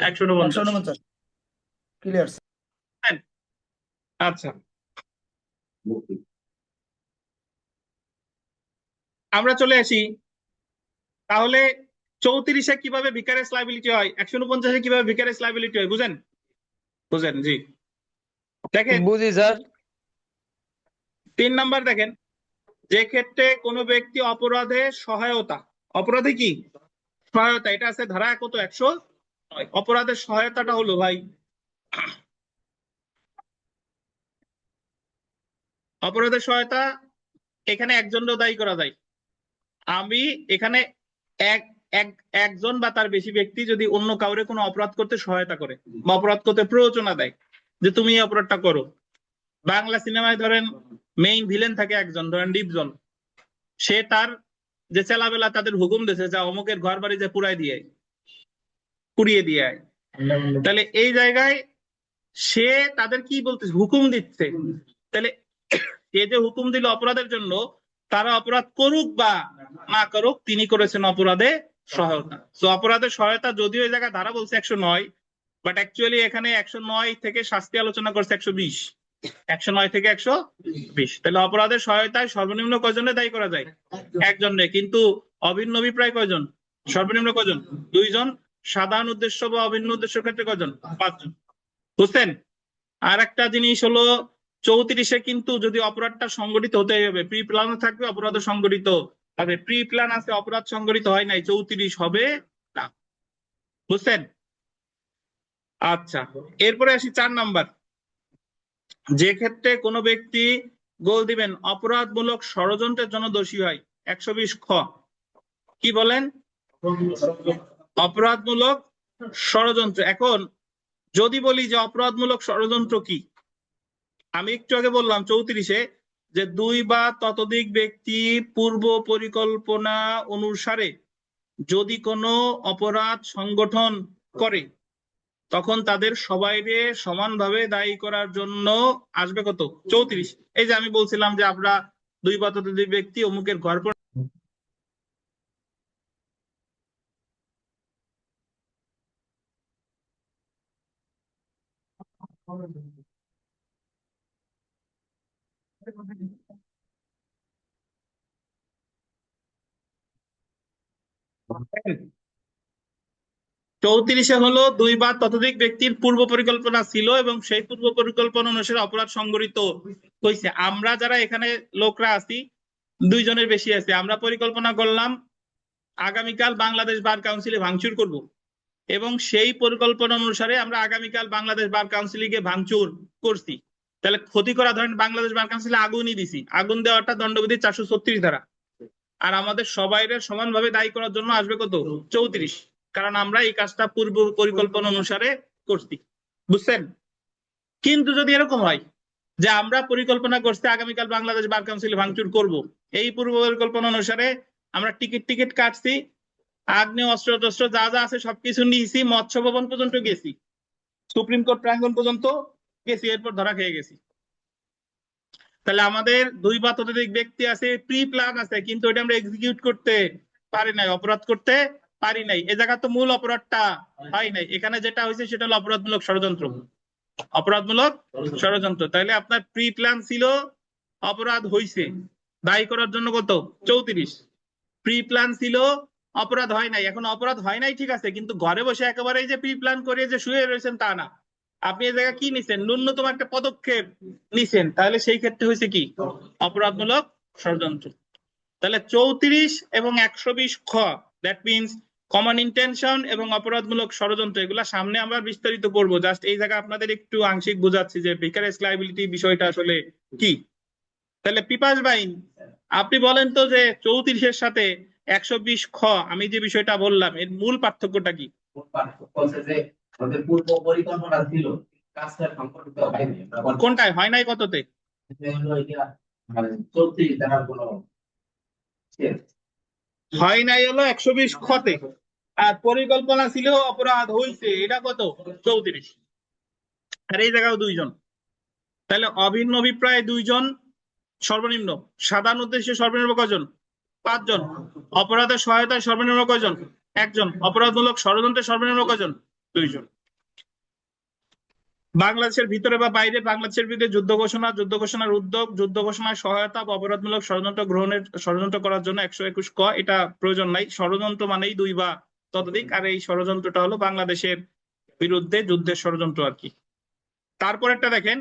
149। 149 ক্লিয়ার। আচ্ছা, আমরা চলে আসি তাহলে 34-এ কিভাবে ভিকারেস লায়াবিলিটি হয়, 149-এ কিভাবে ভিকারেস লায়াবিলিটি হয়, বুঝেন? বুঝেন, জি। দেখেন বুঝি স্যার। 3 নাম্বার দেখেন, যে ক্ষেত্রে কোনো ব্যক্তি অপরাধে সহায়তা, অপরাধে কি সহায়তা, এটা আছে ধারা কত? 109। অপরাধের সহায়তাটা হলো ভাই, অপরাধের সহায়তা এখানে একজনও দায়ী করা যায়। আমি এখানে এক এক একজন বা তার বেশি ব্যক্তি যদি অন্য কাউরে কোনো অপরাধ করতে সহায়তা করে বা অপরাধ করতে প্ররোচনা দেয় যে তুমি এই অপরাধটা করো। বাংলা সিনেমায় ধরেন মেইন ভিলেন থাকে একজন, ধরেন ডিপজন, সে তার যে চেলাবেলা তাদের হুকুম দিয়েছে যা অমুকের ঘর বাড়ি যে পুড়িয়ে দিয়ে আয়। তাহলে এই জায়গায় সে তাদের কি বলতেছে, হুকুম দিচ্ছে, তাহলে সে যে হুকুম দিল অপরাধের জন্য, তারা অপরাধ করুক বা না করুক তিনি করেছেন অপরাধে সহায়তা। তো অপরাধের সহায়তা যদিও এই জায়গায় ধারা বলছে 109, বাট অ্যাকচুয়ালি এখানে 109 থেকে শাস্তি আলোচনা করছে 120, 109 থেকে 120। তাহলে অপরাধের সহায়তায় সর্বনিম্ন কয়জনে দায়ী করা যায়? একজনে, কিন্তু অভিন্ন অভিপ্রায় কয়জন? সর্বনিম্ন কয়জন? 2 জন। সাধারণ উদ্দেশ্য বা অভিন্ন উদ্দেশ্যের ক্ষেত্রে কয়জন? 5 জন। বুঝছেন? আর একটা জিনিস হলো 34-এ কিন্তু যদি অপরাধটা সংগঠিত হতে হবে, প্রি প্ল্যান থাকবে, অপরাধ সংগঠিত হবে। প্রি প্ল্যান আছে, অপরাধ সংগঠিত হয় নাই, 34 হবে না। বুঝছেন? আচ্ছা, এরপরে আসি 4 নাম্বার, যে ক্ষেত্রে কোনো ব্যক্তি গোল দিবেন অপরাধমূলক ষড়যন্ত্রের জন্য দোষী হয়, 120 খ কি বলেন? অপরাধমূলক ষড়যন্ত্র। এখন যদি বলি যে অপরাধমূলক ষড়যন্ত্র কি, আমি একটু আগে বললাম 34-এ যে 2 বা ততোধিক ব্যক্তি পূর্ব পরিকল্পনা অনুসারে যদি কোনো অপরাধ সংগঠন করে তখন তাদের সবাইকে সমানভাবে দায়ী করার জন্য আসবে কত? 34। এই যে আমি বলছিলাম যে আমরা 2 বা ততোধিক ব্যক্তি অমুকের ঘর পড়েন। 34-এ হলো 2 বা ততোধিক ব্যক্তির পূর্ব পরিকল্পনা ছিল এবং সেই পূর্ব পরিকল্পনা অনুসারে অপরাধ সংগঠিত হয়েছে। আমরা যারা এখানে লোকরা আছি 2 জনের বেশি আছে, আমরা পরিকল্পনা করলাম আগামীকাল বাংলাদেশ বার কাউন্সিলে ভাঙচুর করব, এবং সেই পরিকল্পনা অনুসারে আমরা আগামীকাল বাংলাদেশ বার কাউন্সিলে গিয়ে ভাঙচুর করছি। তাহলে ক্ষতি করা, ধরেন বাংলাদেশ বার কাউন্সিলে আগুনই দিছি, আগুন দেওয়াটা দণ্ডবিধি 436 ধারা, আর আমাদের সবাইরে সমানভাবে দায়ী করার জন্য আসবে কত? 34, কারণ আমরা এই কাজটা পূর্ব পরিকল্পনা অনুসারে করছি। বুঝছেন? কিন্তু যদি এরকম হয় যে আমরা পরিকল্পনা করছি আগামীকাল বাংলাদেশ বার কাউন্সিল ভাঙচুর করব, এই পূর্ব পরিকল্পনা অনুসারে আমরা টিকিট কাটছি, আগ্নেয় অস্ত্র টস্ত্র যা যা আছে সবকিছু নিয়েছি, মৎস্য ভবন পর্যন্ত গেছি, সুপ্রিম কোর্ট প্রাঙ্গণ পর্যন্ত গেছি, এরপর ধরা খেয়ে গেছি। তাহলে আমাদের 2 বা ততোধিক ব্যক্তি আছে, প্রি প্ল্যান আছে, কিন্তু এটা আমরা এক্সিকিউট করতে পারি নাই, অপরাধ করতে পারি নাই। এ জায়গা তো মূল অপরাধটা হয় নাই, এখানে যেটা হয়েছে সেটা হলো অপরাধমূলক ষড়যন্ত্র, অপরাধমূলক ষড়যন্ত্র। তাহলে আপনার প্রি প্ল্যান ছিল, অপরাধ হইছে, দায়ী করার জন্য কত 34, প্রি প্ল্যান ছিল, অপরাধ হয় নাই। এখন অপরাধ হয় নাই ঠিক আছে, কিন্তু ঘরে বসে একেবারে যে প্রি প্ল্যান করে যে শুয়ে রয়েছেন তা না, আপনি এই জায়গায় কি নিছেন, ন্যূনতম একটা পদক্ষেপ নিছেন, তাহলে সেই ক্ষেত্রে হয়েছে কি অপরাধমূলক ষড়যন্ত্র। তাহলে 34 এবং 120 খ, দ্যাট মিনস কমন ইন্টেনশন এবং অপরাধমূলক ষড়যন্ত্র, এগুলা সামনে আমরা বিস্তারিত করবো। জাস্ট এই জায়গায় আপনাদের একটু আংশিক বোঝাচ্ছি যে ভিকারেজ লায়াবিলিটি বিষয়টা আসলে কি। তাহলে পিপাস বাইন, আপনি বলেন তো যে 34-এর সাথে 120 খ, আমি যে বিষয়টা বললাম, এর মূল পার্থক্যটা কি? পার্থক্য হচ্ছে যে আমাদের পূর্ব পরিকল্পনা ছিল, কাজটা সম্পর্কিত হয়নি। কোনটায় হয় নাই, কততে? হলো এটা মানে 34 ধারার কোনো হয় নাই হলো 120 খতে, আর পরিকল্পনা ছিল, অপরাধ হইছে, এটা কত 34। আর এই জায়গাও 2 জন, তাহলে অভিন্ন অভিপ্রায় 2 জন সর্বনিম্ন, সাধারণ উদ্দেশ্যে সর্বনিম্ন কয়জন? 5 জন। অপরাধের সহায়তায় সর্বনিম্ন কয়জন? 1 জন। অপরাধমূলক ষড়যন্ত্রে সর্বনিম্ন কয়জন? 2 জন। বাংলাদেশের ভিতরে বা বাইরে বাংলাদেশের বিরুদ্ধে যুদ্ধ ঘোষণার উদ্যোগ, যুদ্ধ ঘোষণার সহায়তা বা অপরাধমূলক ষড়যন্ত্র করার জন্য 121 ক, এটা প্রয়োজন নাই। ষড়যন্ত্র মানেই 2 বা ততোধিক, আর এই ষড়যন্ত্রটা হলো বাংলাদেশের বিরুদ্ধে যুদ্ধের ষড়যন্ত্র আর কি। তারপরেরটা দেখেন,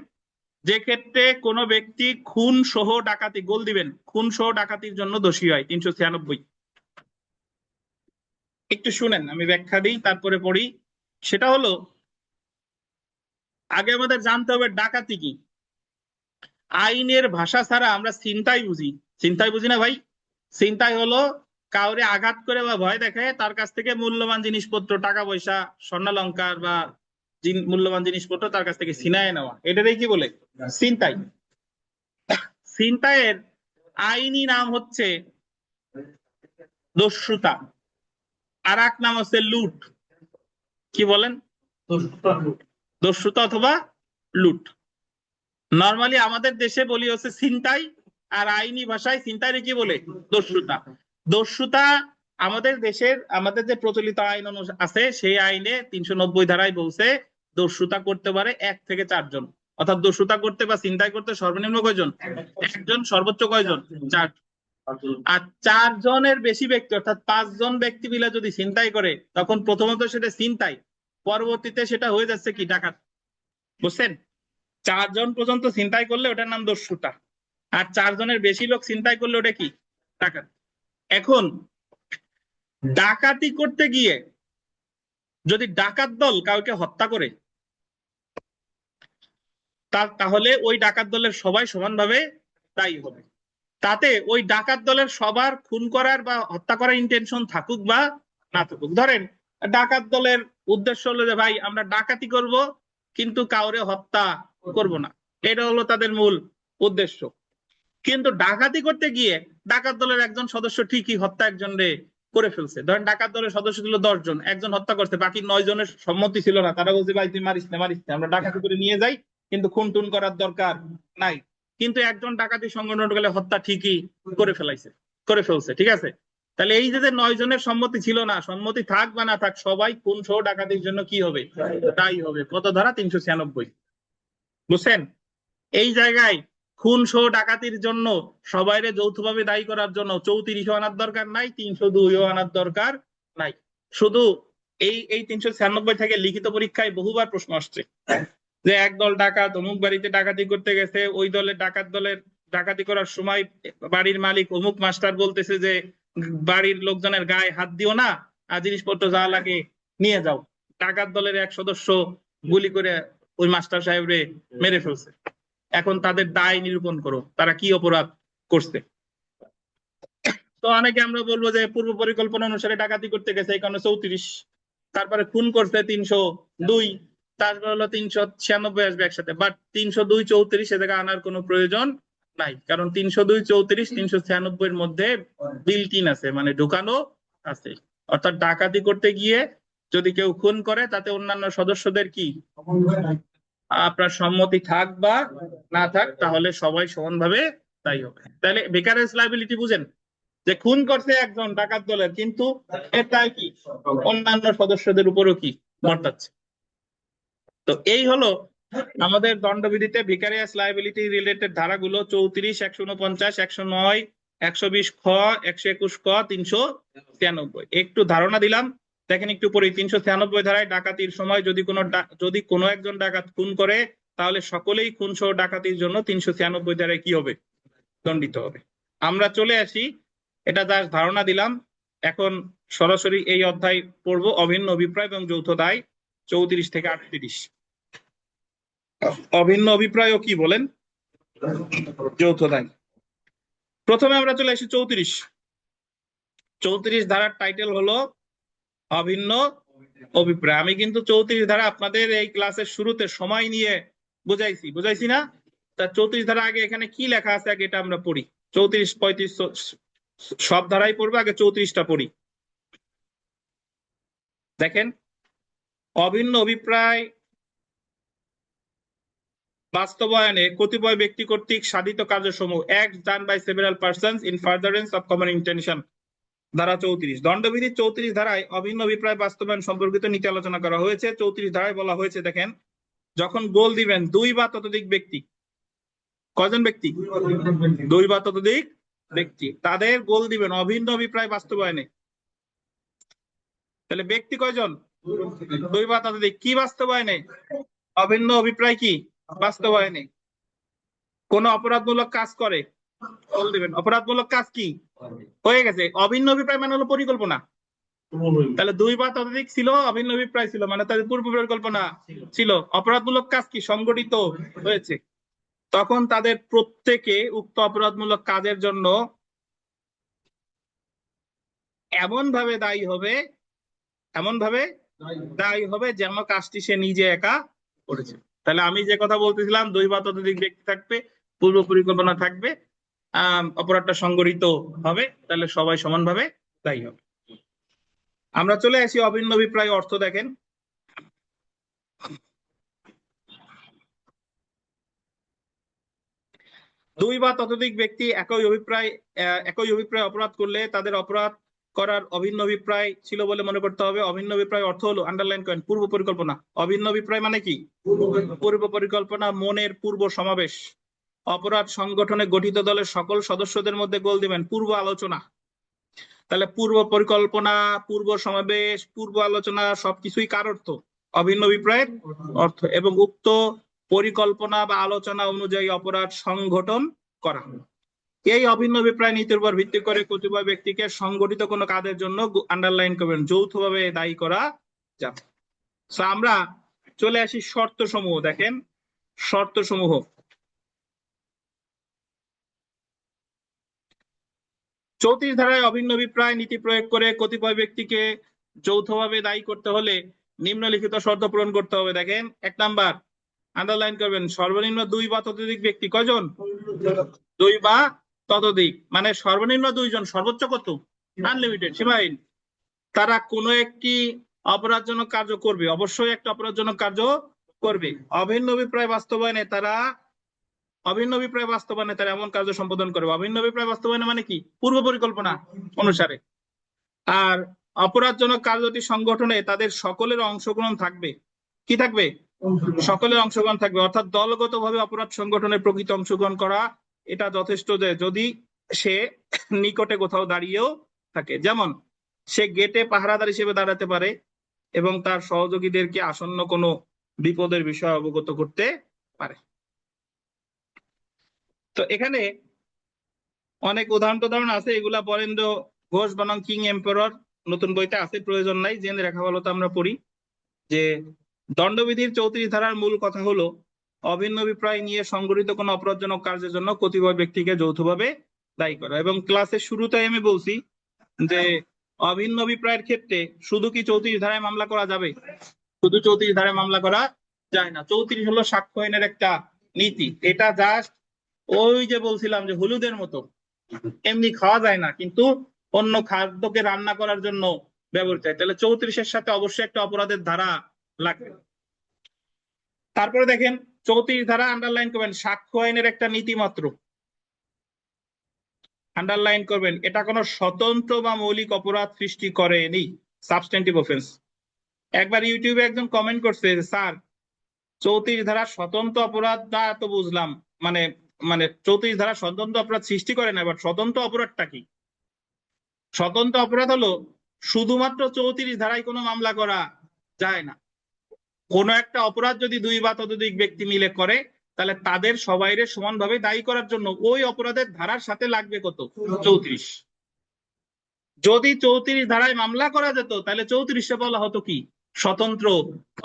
যে ক্ষেত্রে কোনো ব্যক্তি খুন সহ ডাকাতি, গোল দিবেন, খুন সহ ডাকাতির জন্য দোষী হয়, 396। একটু শুনেন, আমি ব্যাখ্যা দিই তারপরে পড়ি। সেটা হলো, আগে আমাদের জানতে হবে ডাকাতি কি। আইনের ভাষা ছাড়া আমরা ছিনতাই বুঝি, ছিনতাই বুঝি না ভাই? ছিনতাই হলো কাউরে আঘাত করে বা ভয় দেখে তার কাছ থেকে মূল্যবান জিনিসপত্র, টাকা পয়সা, স্বর্ণালংকার বা মূল্যবান জিনিসপত্র তার কাছ থেকে ছিনায় নেওয়া, এটারই কি বলে ছিনতাই। ছিনতাইয়ের আইনি নাম হচ্ছে দস্যুতা, আর এক নাম হচ্ছে লুট। কি বলেন? দস্যুতা অথবা লুট। নরমালি আমাদের দেশে বলি হচ্ছে ছিনতাই, আর আইনি ভাষায় ছিনতাই কি বলে? দস্যুতা। দস্যুতা আমাদের দেশের, আমাদের যে প্রচলিত আইন আছে সেই আইনে 390 ধারায় বলছে দস্যুতা করতে পারে 1 থেকে 4 জন, অর্থাৎ দস্যুতা করতে বা ছিনতাই করতে সর্বনিম্ন কয়জন? 1 জন, সর্বোচ্চ কয়জন? 4। আর 4 জনের বেশি ব্যক্তি, অর্থাৎ 5 জন ব্যক্তি মিলে যদি ছিনতাই করে, তখন প্রথমত সেটা ছিনতাই, পরবর্তীতে সেটা হয়ে যাচ্ছে কি ডাকাত। বুঝছেন? 4 জন পর্যন্ত ছিনতাই করলে ওটার নাম দস্যুতা, আর 4 জনের বেশি লোক ছিনতাই করলে ওটা কি ডাকাত। এখন ডাকাতি করতে গিয়ে যদি ডাকাত দল কাউকে হত্যা করে, তাহলে ওই ডাকাত দলের সবাই সমানভাবে দায়ী হবে। তাতে ওই ডাকাত দলের সবার খুন করার বা হত্যা করার ইন্টেনশন থাকুক বা না থাকুক। ধরেন ডাকাত দলের উদ্দেশ্য হলো যে ভাই আমরা ডাকাতি করব কিন্তু কাউরে হত্যা করব না, এটা হলো তাদের মূল উদ্দেশ্য। কিন্তু ডাকাতি করতে গিয়ে ডাকাত দলের একজন সদস্য ঠিকই হত্যা একজনরে করে ফেলছে। ধরেন ডাকাত দলের সদস্য ছিল 10 জন, একজন হত্যা করছে, বাকি 9 জনের সম্মতি ছিল না, তারা বলছে ভাই তুই মারিস না, আমরা ডাকাতি করে নিয়ে যাই, কিন্তু খুন টুন করার দরকার নাই। কিন্তু একজন ডাকাতি সংগঠন গেলে হত্যা ঠিকই করে ফেলছে, ঠিক আছে? তাহলে এই যে 9 জনের সম্মতি ছিল না, সম্মতি থাক বা না থাক, সবাই খুন সহ ডাকাতির জন্য কি হবে? দায়ী হবে। কত ধারা? 396। বুঝছেন? এই জায়গায় খুন সহ ডাকাতির জন্য সবাইরে যৌথভাবে দায়ী করার জন্য 34 আনার দরকার নাই, 302 আনার দরকার নাই। শুধু এই 396 থেকে লিখিত পরীক্ষায় বহুবার প্রশ্ন আসছে যে একদল ডাকাত অমুক বাড়িতে ডাকাতি করতে গেছে, ওই দলের ডাকাতি করার সময় বাড়ির মালিক অমুক মাস্টার বলতেছে যে বাড়ির লোকজনের গায়ে হাত দিও না, আর জিনিসপত্র যা লাগে নিয়ে যাও। ডাকাত দলের এক সদস্য গুলি করে ওই মাস্টার সাহেবরে মেরে ফেলছে। এখন তাদের দায় নিরূপণ করো, তারা কি অপরাধ করছে। তো অনেকে আমরা বলবো যে পূর্ব পরিকল্পনা অনুসারে ডাকাতি করতে গেছে, এই কারণে 34, তারপরে খুন করছে 302, তারপর হলো 396 আসবে একসাথে, বাট 302 34 এ জায়গায় আনার কোনো প্রয়োজন নাই, কারণ 302, 34, 396 এর মধ্যে বিল্ট ইন আছে, মানে ঢুকানো আছে। অর্থাৎ ডাকাতি করতে গিয়ে যদি কেউ খুন করে তাতে অন্যান্য সদস্যদের কি আপনার সম্মতি থাক বা না থাক, তাহলে সবাই সমানভাবে দায়ী হবে। তাহলে ভিকারিয়াস লায়াবিলিটি বুঝেন, যে খুন করছে একজন ডাকাত দলের, কিন্তু এর দায় কি অন্যান্য সদস্যদের উপরও কি বর্তাচ্ছে। তো এই হলো আমাদের দণ্ডবিধিতে ভিকারিয়াস লায়াবিলিটি রিলেটেড ধারাগুলো 34, 149, 109, 120 খ, 121 ক, 393। একটু ধারণা দিলাম, দেখেন একটু পরে 396 ধারায় ডাকাতির সময় যদি কোনো একজন ডাকাত খুন করে, তাহলে সকলেই খুন সহ ডাকাতির জন্য 396 ধারায় কি হবে, দণ্ডিত হবে। আমরা চলে আসি, এটা যার ধারণা দিলাম, এখন সরাসরি এই অধ্যায় পড়বো, অভিন্ন অভিপ্রায় এবং যৌথ দায় 34 থেকে 38। অভিন্ন অভিপ্রায়ও কি বলেন, যৌথ দায়। প্রথমে আমরা চলে আসি 34 ধারার টাইটেল হলো অভিন্ন অভিপ্রায়। আমি কিন্তু 34 ধারা আপনাদের এই ক্লাসের শুরুতে সময় নিয়ে বুঝাইছি না? তা 34 ধারা আগে এখানে কি লেখা আছে আগে এটা আমরা পড়ি। 34, 35 সব ধারাই পড়বো, আগে 34টা পড়ি। দেখেন, অভিন্ন অভিপ্রায় বাস্তবায়নে কতিপয় ব্যক্তি কর্তৃক সাধিত কার্যসমূহ acts done by several persons in furtherance of common intention ধারা 34। দণ্ডবিধি 34 ধারায় অভিন্ন অভিপ্রায় বাস্তবায়ন সম্পর্কিত নীতি আলোচনা করা হয়েছে। 34 ধারায় বলা হয়েছে, দেখেন, যখন গোল দিবেন 2 বা ততোধিক ব্যক্তি, কয়জন ব্যক্তি, 2 বা ততোধিক ব্যক্তি, তাদের গোল দিবেন অভিন্ন অভিপ্রায় বাস্তবায়নে। তাহলে ব্যক্তি কয়জন, 2 বা ততোধিক, কি বাস্তবায়নে, অভিন্ন অভিপ্রায় কি বাস্তবায়নে। কোন অপরাধমূলক কাজ করে, গোল দিবেন অপরাধমূলক কাজ কি হয়ে গেছে। অভিন্ন অভিপ্রায় মানে হলো পরিকল্পনা, তাহলে 2 বা ততোধিক ছিল, অভিন্ন অভিপ্রায় ছিল, মানে তাদের পূর্ব পরিকল্পনা ছিল, অপরাধমূলক কাজ কি সংগঠিত হয়েছে, তখন তাদের প্রত্যেকে উক্ত অপরাধমূলক কাজের জন্য এমন ভাবে দায়ী হবে যেন কাজটি সে নিজে একা করেছে। তাহলে আমি যে কথা বলতেছিলাম, 2 বা ততোধিক ব্যক্তি থাকবে, পূর্ব পরিকল্পনা থাকবে, অপরাধটা সংগঠিত হবে, তাহলে সবাই সমানভাবে দায়ী হবে। আমরা চলে আসি অভিন্ন অভিপ্রায় অর্থ। দেখেন, দুই বা ততোধিক ব্যক্তি একই অভিপ্রায় অপরাধ করলে তাদের অপরাধ করার অভিন্ন অভিপ্রায় ছিল বলে মনে করতে হবে। অভিন্ন অভিপ্রায় অর্থ হলো, আন্ডারলাইন করেন, পূর্ব পরিকল্পনা। অভিন্ন অভিপ্রায় মানে কি, পূর্ব পরিকল্পনা, মনের পূর্ব সমাবেশ। অপরাধ সংগঠনে গঠিত দলের সকল সদস্যদের মধ্যে গোল দিবেন পূর্ব আলোচনা। তাহলে পূর্ব পরিকল্পনা, পূর্ব সমাবেশ, পূর্ব আলোচনা সবকিছুই কার অর্থ, অভিন্ন অভিপ্রায়ের অর্থ। এবং উক্ত পরিকল্পনা বা আলোচনা অনুযায়ী অপরাধ সংগঠন করা। এই অভিন্ন অভিপ্রায় নীতির উপর ভিত্তি করে কতিপয় ব্যক্তিকে সংগঠিত কোনো কাজের জন্য, আন্ডারলাইন করবেন, যৌথভাবে দায়ী করা যাবে। আমরা চলে আসি শর্ত সমূহ। দেখেন, শর্ত সমূহ, চৌত্রিশ ধারায় অভিন্ন অভিপ্রায় নীতি প্রয়োগ করে কতিপয় ব্যক্তিকে যৌথভাবে দায়ী করতে হলে নিম্নলিখিত শর্ত পূরণ করতে হবে। দেখেন, 1 নাম্বার, আন্ডারলাইন করবেন, সর্বনিম্ন 2 বা ততোধিক ব্যক্তি। কয়জন, 2 বা ততোধিক, মানে সর্বনিম্ন 2 জন, সর্বোচ্চ কত, আনলিমিটেড, সীমাহীন। তারা কোনো একটি অপরাধজনক কার্য করবে, অবশ্যই একটা অপরাধজনক কার্য করবে। অভিন্ন অভিপ্রায় বাস্তবায়নে তারা এমন কার্য সম্পাদন করবে। অভিন্ন অভিপ্রায় বাস্তবায়নে মানে কি, পূর্ব পরিকল্পনা অনুসারে। আর অপরাধজনক কার্যটি সংগঠনে তাদের সকলের অংশগ্রহণ থাকবে। কি থাকবে, সকলের অংশগ্রহণ থাকবে। অর্থাৎ দলগতভাবে অপরাধ সংগঠনের প্রকৃত অংশগ্রহণ করা, এটা যথেষ্ট যে যদি সে নিকটে কোথাও দাঁড়িয়েও থাকে। যেমন সে গেটে পাহারাদার হিসেবে দাঁড়াতে পারে এবং তার সহযোগীদেরকে আসন্ন কোনো বিপদের বিষয়ে অবগত করতে পারে। তো এখানে অনেক উদাহরণ আছে, এগুলা বরেন্দ্র ঘোষ বনাম কিং এম্পারর নতুন বইতে আছে, প্রয়োজন নাই, জেনে রাখা ভালো। তো আমরা পড়ি যে দণ্ডবিধির 34 ধারার মূল কথা হলো অভিন্ন অভিপ্রায় নিয়ে সংগঠিত কোনো অপরাধজনক কার্যের জন্য কতিপয় ব্যক্তিকে যৌথভাবে দায়ী করা। এবং ক্লাসের শুরুতে আমি বলছি যে অভিন্ন অভিপ্রায়ের ক্ষেত্রে শুধু কি 34 ধারায় মামলা করা যাবে, শুধু 34 ধারায় মামলা করা যায় না। 34 হলো সাক্ষ্য আইনের একটা নীতি, এটা জাস্ট ওই যে বলছিলাম যে হলুদের মতো এমনি খাওয়া যায় না, কিন্তু অন্য খাদ্যকে রান্না করার জন্য ব্যবহৃত হয়, তাহলে 34-এর সাথে অবশ্যই একটা অপরাধের ধারা লাগবে। তারপরে দেখেন 34 ধারা আন্ডারলাইন করবেন, সাক্ষ্য আইনের একটা নীতি মাত্র আন্ডারলাইন করবেন, এটা কোনো স্বতন্ত্র বা মৌলিক অপরাধ সৃষ্টি করেনি, সাবস্টেন্টিভ অফেন্স। একবার ইউটিউবে একজন কমেন্ট করছে, স্যার 34 ধারা স্বতন্ত্র অপরাধ না, তো বুঝলাম, মানে মানে 34 ধারা স্বতন্ত্র অপরাধ সৃষ্টি করে না, বাট স্বতন্ত্র অপরাধটা কি? স্বতন্ত্র অপরাধ হলো শুধুমাত্র 34 ধারায় কোনো মামলা করা যায় না। কোনো একটা অপরাধ যদি দুই বা ততোধিক ব্যক্তি মিলে করে, তাহলে তাদের সবাইরে সমানভাবে দায়ী করার জন্য ওই অপরাধের ধারার সাথে লাগবে কত? 34। যদি 34 ধারায় মামলা করা যেত, তাহলে 34 বলা হতো কি? স্বতন্ত্র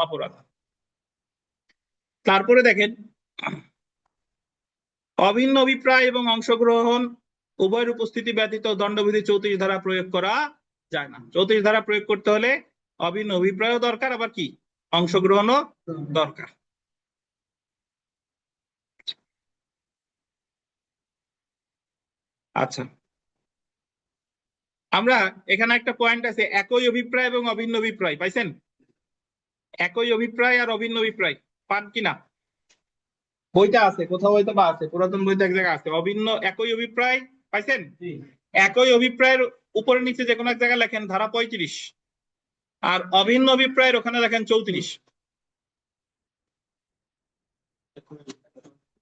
অপরাধ। তারপরে দেখেন অভিন্ন অভিপ্রায় এবং অংশগ্রহণ উভয়ের উপস্থিতি ব্যতীত দণ্ডবিধি 34 ধারা প্রয়োগ করা যায় না। 34 ধারা প্রয়োগ করতে হলে অভিন্ন অভিপ্রায়ও দরকার, আবার কি অংশগ্রহণও দরকার। আচ্ছা, আমরা এখানে একটা পয়েন্ট আছে, একই অভিপ্রায় এবং অভিন্ন অভিপ্রায় পাইছেন? একই অভিপ্রায় আর অভিন্ন অভিপ্রায় পান কিনা? বইটা আছে কোথাও, হয়তো বা আছে, পুরাতন বইতে এক জায়গায় আছে। অভিন্ন একই অভিপ্রায় পাইছেন? একই অভিপ্রায়ের উপরে নিচে যে কোনো এক জায়গায় লেখেন ধারা 35, আর অভিন্ন অভিপ্রায়ের ওখানে লেখেন 34।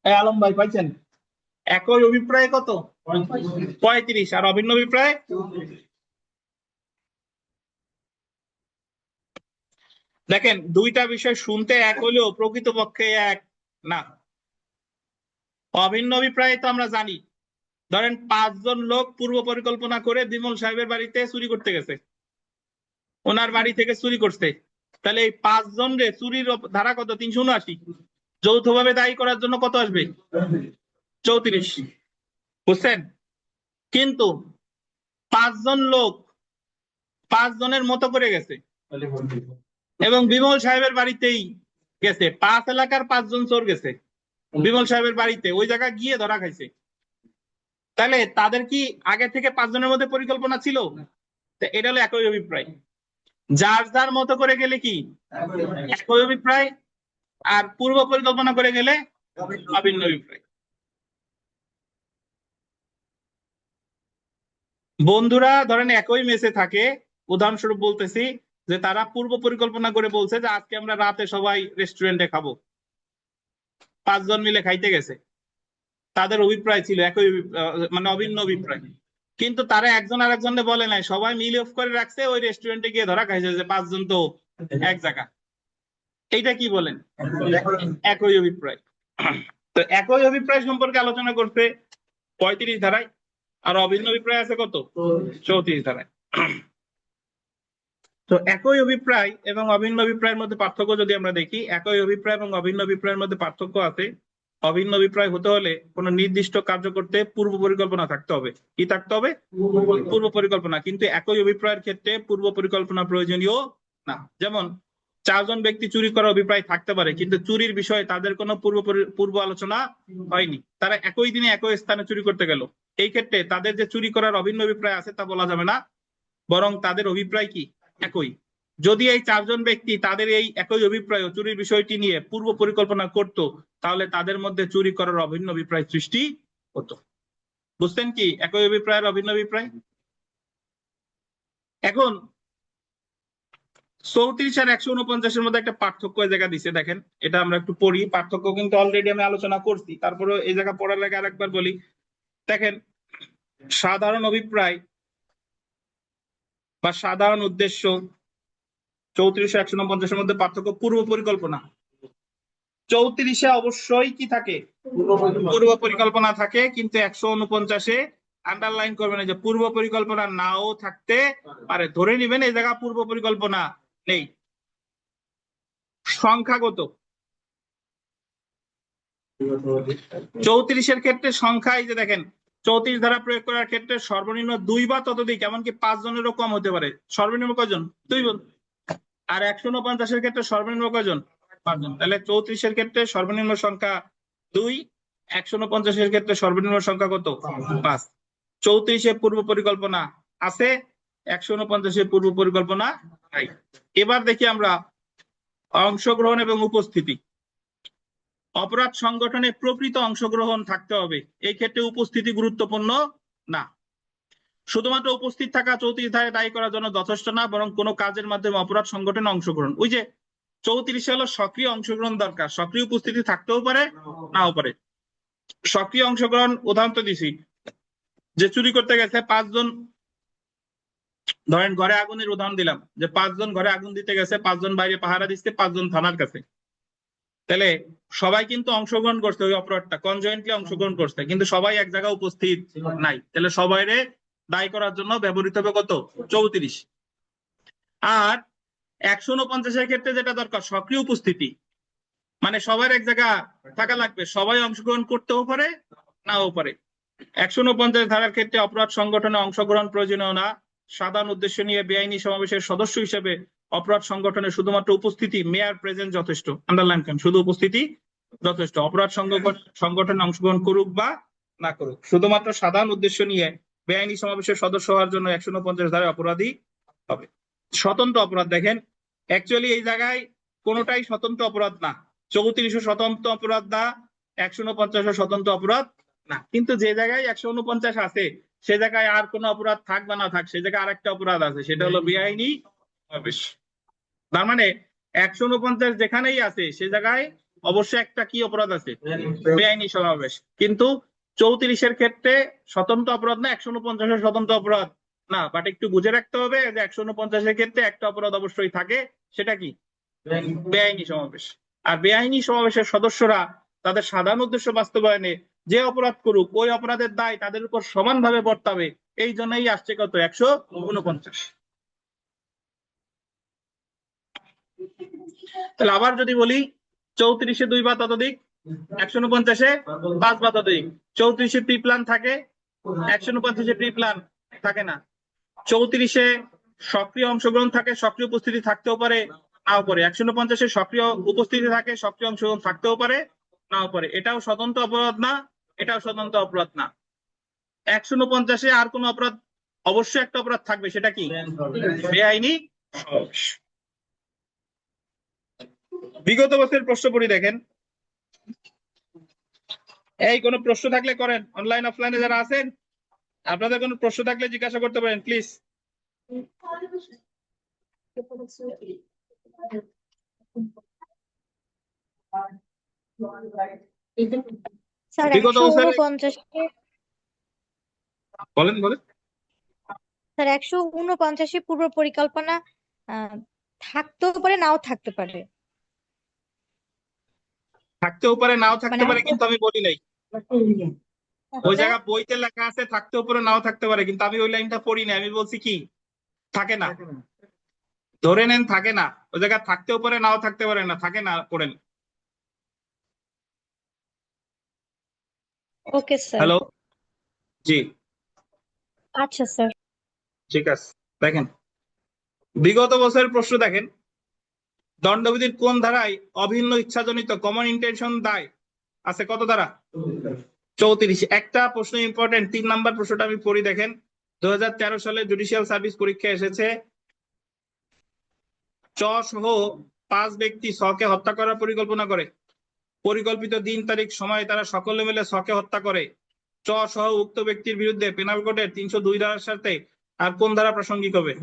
আলম ভাই পাইছেন? একই অভিপ্রায় কত? 35, আর অভিন্ন অভিপ্রায়? দেখেন দুইটা বিষয় শুনতে এক হলেও প্রকৃতপক্ষে এক না। অভিন্ন অভিপ্রায় তো আমরা জানি, ধরেন 5 জন লোক পূর্ব পরিকল্পনা করে বিমল সাহেবের বাড়িতে চুরি করতে গেছে, ওনার বাড়ি থেকে চুরি করছে, তাহলে এই 5 জন রে চুরির ধারা কত? 379। যৌথভাবে দায়ী করার জন্য কত আসবে? 34। বুঝছেন? কিন্তু 5 জন লোক 5 জনের মতো করে গেছে এবং বিমল সাহেবের বাড়িতেই গেছে, 5 এলাকার 5 জন চোর গেছে বিমল সাহেবের বাড়িতে, ওই জায়গায় গিয়ে ধরা খাইছে, তাহলে তাদের কি আগে থেকে 5 জনের মধ্যে পরিকল্পনা ছিল? এটা হলো একই অভিপ্রায়। যার যার মতো করে গেলে কি একই অভিপ্রায়, আর পূর্ব পরিকল্পনা করে গেলে অভিন্ন অভিপ্রায়। বন্ধুরা ধরেন একই মেসে থাকে, উদাহরণস্বরূপ বলতেছি যে তারা পূর্ব পরিকল্পনা করে বলছে যে আজকে আমরা রাতে সবাই রেস্টুরেন্টে খাবো, 5 জন মিলে খাইতে গেছে, তাদের অভিপ্রায় ছিল একই মানে অভিন্ন অভিপ্রায়, কিন্তু তারা একজন আর একজনকে বলে নাই, সবাই মিল অফ করে রাখছে, ওই রেস্টুরেন্টে গিয়ে ধরা খাইছে যে 5 জন তো এক জায়গা। এইটা কি বলেন? একই অভিপ্রায়। তো একই অভিপ্রায় সম্পর্কে আলোচনা করতে 35 ধারায়, আর অভিন্ন অভিপ্রায় আছে কত? 34 ধারায়। তো একই অভিপ্রায় এবং অভিন্ন অভিপ্রায়ের মধ্যে পার্থক্য যদি আমরা দেখি, একই অভিপ্রায় এবং অভিন্ন অভিপ্রায়ের মধ্যে পার্থক্য আছে। অভিন্ন অভিপ্রায় হতে হলে কোন নির্দিষ্ট কার্য করতে পূর্ব পরিকল্পনা থাকতে হবে। কি থাকতে হবে? পূর্ব পরিকল্পনা। কিন্তু একই অভিপ্রায়ের ক্ষেত্রে পূর্ব পরিকল্পনা প্রয়োজনীয় না। যেমন 4 জন ব্যক্তি চুরি করার অভিপ্রায় থাকতে পারে, কিন্তু চুরির বিষয়ে তাদের কোনো পূর্ব আলোচনা হয়নি, তারা একই দিনে একই স্থানে চুরি করতে গেল, এই ক্ষেত্রে তাদের যে চুরি করার অভিন্ন অভিপ্রায় আছে তা বলা যাবে না, বরং তাদের অভিপ্রায় কি? একই। যদি এই 4 জন ব্যক্তি তাদের এই একই অভিপ্রায় চুরির বিষয়টি নিয়ে পূর্ব পরিকল্পনা করত, তাহলে তাদের মধ্যে চুরি করার অভিন্ন অভিপ্রায় সৃষ্টি হতো। বুঝতেন কি একই অভিপ্রায়ের অভিন্ন অভিপ্রায়? এখন 34 আর 149-এর মধ্যে একটা পার্থক্য এই জায়গা দিছে, দেখেন এটা আমরা একটু পড়ি। পার্থক্য কিন্তু অলরেডি আমি আলোচনা করছি, তারপরে এই জায়গা পড়ার আগে আরেকবার বলি। দেখেন সাধারণ অভিপ্রায় বা সাধারণ উদ্দেশ্য 34 আর 149-এর মধ্যে পার্থক্য পূর্ব পরিকল্পনা। 34-এ অবশ্যই কি থাকে? পূর্ব পরিকল্পনা থাকে, কিন্তু 149-এ আন্ডারলাইন করবেন যে পূর্ব পরিকল্পনা নাও থাকতে পারে। ধরে নিবেন এই জায়গা পূর্ব পরিকল্পনা নেই। সংখ্যাগত 34-এর ক্ষেত্রে সংখ্যা, এই যে দেখেন 34 ধারা প্রয়োগ করার ক্ষেত্রে সর্বনিম্ন 2 বা ততোধিক, এমনকি 5 জনেরও কম হতে পারে। সর্বনিম্ন কয়জন? 2 জন। আর 149-এর ক্ষেত্রে সর্বনিম্ন কয়জন? 5 জন। তাহলে 34-এর ক্ষেত্রে সর্বনিম্ন সংখ্যা 2, 149-এর ক্ষেত্রে সর্বনিম্ন সংখ্যা কত? 5। 34-এ পূর্ব পরিকল্পনা আছে, 149-এ পূর্ব পরিকল্পনা নাই। এবার দেখি আমরা অংশগ্রহণ এবং উপস্থিতি। অপরাধ সংগঠনে প্রকৃত অংশগ্রহণ থাকতে হবে, এই ক্ষেত্রে উপস্থিতি গুরুত্বপূর্ণ না। শুধুমাত্র উপস্থিত থাকা 34 ধারায় দায়ী করার জন্য যথেষ্ট না, বরং কোনো কাজের মাধ্যমে অপরাধ সংগঠনে অংশগ্রহণ। ওই যে 34 হলো সক্রিয় অংশগ্রহণ দরকার, সক্রিয় উপস্থিতি থাকতেও পারে নাও পারে। সক্রিয় অংশগ্রহণ উদাহরণ তো দিছি, যে চুরি করতে গেছে 5 জন, ধরেন ঘরে আগুনের উদাহরণ দিলাম, যে 5 জন ঘরে আগুন দিতে গেছে, 5 জন বাইরে পাহারা দিচ্ছে, 5 জন থানার কাছে। তাহলে সবাই কিন্তু অংশগ্রহণ করছে, ওই অপরাধটা কনজয়েন্টলি অংশগ্রহণ করছে, কিন্তু সবাই এক জায়গায় উপস্থিত নাই। তাহলে সবাইরে দায়ী করার জন্য ব্যবহৃত হবে কত? 34। আর 149-এর ক্ষেত্রে যেটা দরকার সক্রিয় উপস্থিতি, মানে সবার এক জায়গা থাকা লাগবে, সবাই অংশগ্রহণ করতেও পারে নাও পারে। 149 ধারার ক্ষেত্রে অপরাধ সংগঠনে অংশগ্রহণ প্রয়োজনীয় না। সাধারণ উদ্দেশ্য নিয়ে বেআইনি সমাবেশের সদস্য হিসেবে অপরাধ সংগঠনে শুধুমাত্র উপস্থিতি, মেয়ার প্রেজেন্ট যথেষ্ট। আন্ডারলাইন করেন, শুধু উপস্থিতি যথেষ্ট। অপরাধ সংগঠনে অংশগ্রহণ করুক বা না করুক, শুধুমাত্র সাধারণ উদ্দেশ্য নিয়ে বেআইনি সমাবেশের সদস্য হওয়ার জন্য 149 ধারায় অপরাধী হবে। স্বতন্ত্র অপরাধ দেখেন, অ্যাকচুয়ালি এই জায়গায় কোনোটাই স্বতন্ত্র অপরাধ না। 34 স্বতন্ত্র অপরাধ না, 149 স্বতন্ত্র অপরাধ না। কিন্তু যে জায়গায় 149 আছে সে জায়গায় আর কোনো অপরাধ থাক বা না থাক, সে জায়গায় আরেকটা অপরাধ আছে, সেটা হলো বেআইনি সমাবেশ। তার মানে 149 যেখানেই আছে সে জায়গায় অবশ্যই একটা কি অপরাধ আছে? বেআইনি সমাবেশ। কিন্তু 34-এর ক্ষেত্রে স্বতন্ত্র অপরাধ না, 149 স্বতন্ত্র অপরাধ না। বাট একটু বুঝে রাখতে হবে যে 149-এর ক্ষেত্রে একটা অপরাধ অবশ্যই থাকে, সেটা কি? বেআইনি সমাবেশ। আর বেআইনি সমাবেশের সদস্যরা তাদের সাধারণ উদ্দেশ্য বাস্তবায়নে যে অপরাধ করুক, ওই অপরাধের দায় তাদের উপর সমানভাবে বর্তাবে। এই জন্যই আসছে কত? 149। তাহলে আবার যদি বলি, 34-এ 2 বা ততোধিক, 149-এ 5 বা ততোধিক। 34-এ প্রি প্ল্যান থাকে, 149-এ প্রি প্ল্যান থাকে না। 34-এ সক্রিয় অংশগ্রহণ থাকে, সক্রিয় উপস্থিতি থাকতেও পারে নাও পারে। 149-এ সক্রিয় উপস্থিতি থাকে, সক্রিয় অংশগ্রহণ থাকতেও পারে নাও পারে। এটাও স্বতন্ত্র অপরাধ না, এটাও স্বতন্ত্র অপরাধ না। 149-এ আর কোন অপরাধ, অবশ্যই একটা অপরাধ থাকবে, সেটা কি? বেআইনি সমাবেশ। বিগত বছরের প্রশ্ন পড়ি দেখেন, এই কোন প্রশ্ন থাকলে করেন, অনলাইন অফলাইনে যারা আছেন আপনাদের কোনো প্রশ্ন থাকলে জিজ্ঞাসা করতে পারেন প্লিজ। স্যার বিগত বছরে 149 বলেন বলেন। স্যার 149 পূর্ব পরিকল্পনা থাকতেও পারে নাও থাকতে পারে। থাকতেও পারে নাও থাকতে মানে পারে, কিন্তু আমি বলি নাই। ওই জায়গা বইতে লেখা আছে থাকতেও পারে নাও থাকতে পারে, কিন্তু আমি ওই লাইনটা পড়ি না। আমি বলছি কি থাকে না, ধরে নেন থাকে না। ওই জায়গা থাকতেও পারে নাও থাকতে পারে না, থাকে না, পড়েন। Okay sir. হ্যালো, জি আচ্ছা স্যার। ঠিক আছে। দেখেন বিগত বছরের প্রশ্ন দেখেন, দণ্ডবিধির কোন ধারায় অভিন্ন ইচ্ছাজনিত কমন ইন্টেনশন দায় আছে? কত ধারা? 34। একটা প্রশ্ন ইম্পর্টেন্ট, 3 নাম্বার প্রশ্নটা আমি পড়ি দেখেন। 2013 সালে জুডিশিয়াল সার্ভিস পরীক্ষা এসেছে, চ সহ 5 ব্যক্তি ছকে হত্যা করার পরিকল্পনা করে। পরিকল্পিত দিন তারিখ সময় তারা সকলে মিলে ছকে হত্যা করে। চ সহ উক্ত ব্যক্তির বিরুদ্ধে পেনাল কোডের 302 ধারার সাথে আর কোন ধারা প্রাসঙ্গিক হবে?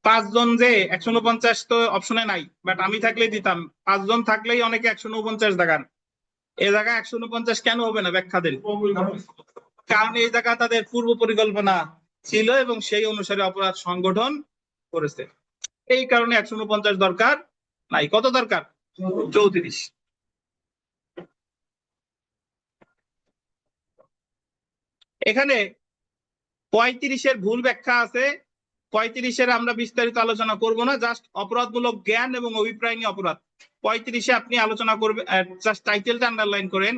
5 জন যে 149 তো অপশনে নাই, বাট আমি থাকলেই দিতাম। 5 জন থাকলেই অনেকে 149 দেখান। এ জায়গায় 149 কেন হবে না? ব্যাখ্যা দেন। কারণ এই জায়গা তাদের পূর্ব পরিকল্পনা ছিল এবং সেই অনুসারে অপরাধ সংগঠন করেছে। এই কারণে 149 দরকার নাই। কত দরকার? 34। এখানে 35-এর ভুল ব্যাখ্যা আছে। 35-এর আমরা বিস্তারিত আলোচনা করব না, জাস্ট অপরাধমূলক জ্ঞান এবং অভিপ্রায় নিয়ে অপরাধ। 35-এ আপনি আলোচনা করবেন, জাস্ট টাইটেলটা আন্ডারলাইন করেন,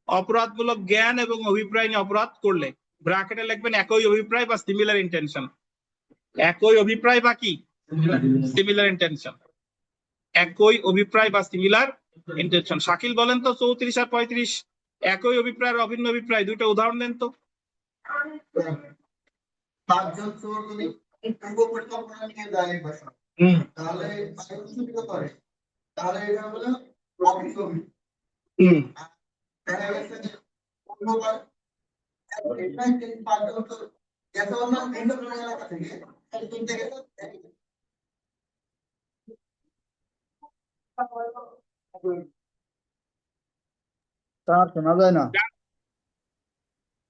অপরাধমূলক জ্ঞান এবং অভিপ্রায় নিয়ে অপরাধ করলে ব্র্যাকেটে লিখবেন একই অভিপ্রায় বা সিমিলার ইন্টেনশন। একই অভিপ্রায় বা কি? Similar intention. একই অভিপ্রায় বা সিমিলার ইন্টেনশন। শাকিল বলেন তো 34 আর 35 একই অভিপ্রায় আর অভিন্ন অভিপ্রায় দুইটা উদাহরণ দেন তো। পাঁচজন চোর যদি পূর্ব পরিকল্পনা নিয়ে যায় এক বাসা, তাহলে ছুটি করে, তাহলে এটা হলো অভিন্ন অভিপ্রায়। দেখা গেছে যে অন্যবার এটাই যে পাঁচজন চোর গেছে অন্য ভিন্ন কোনো এলাকা থেকে কিনতে গেছে, তার শোনা যায় না।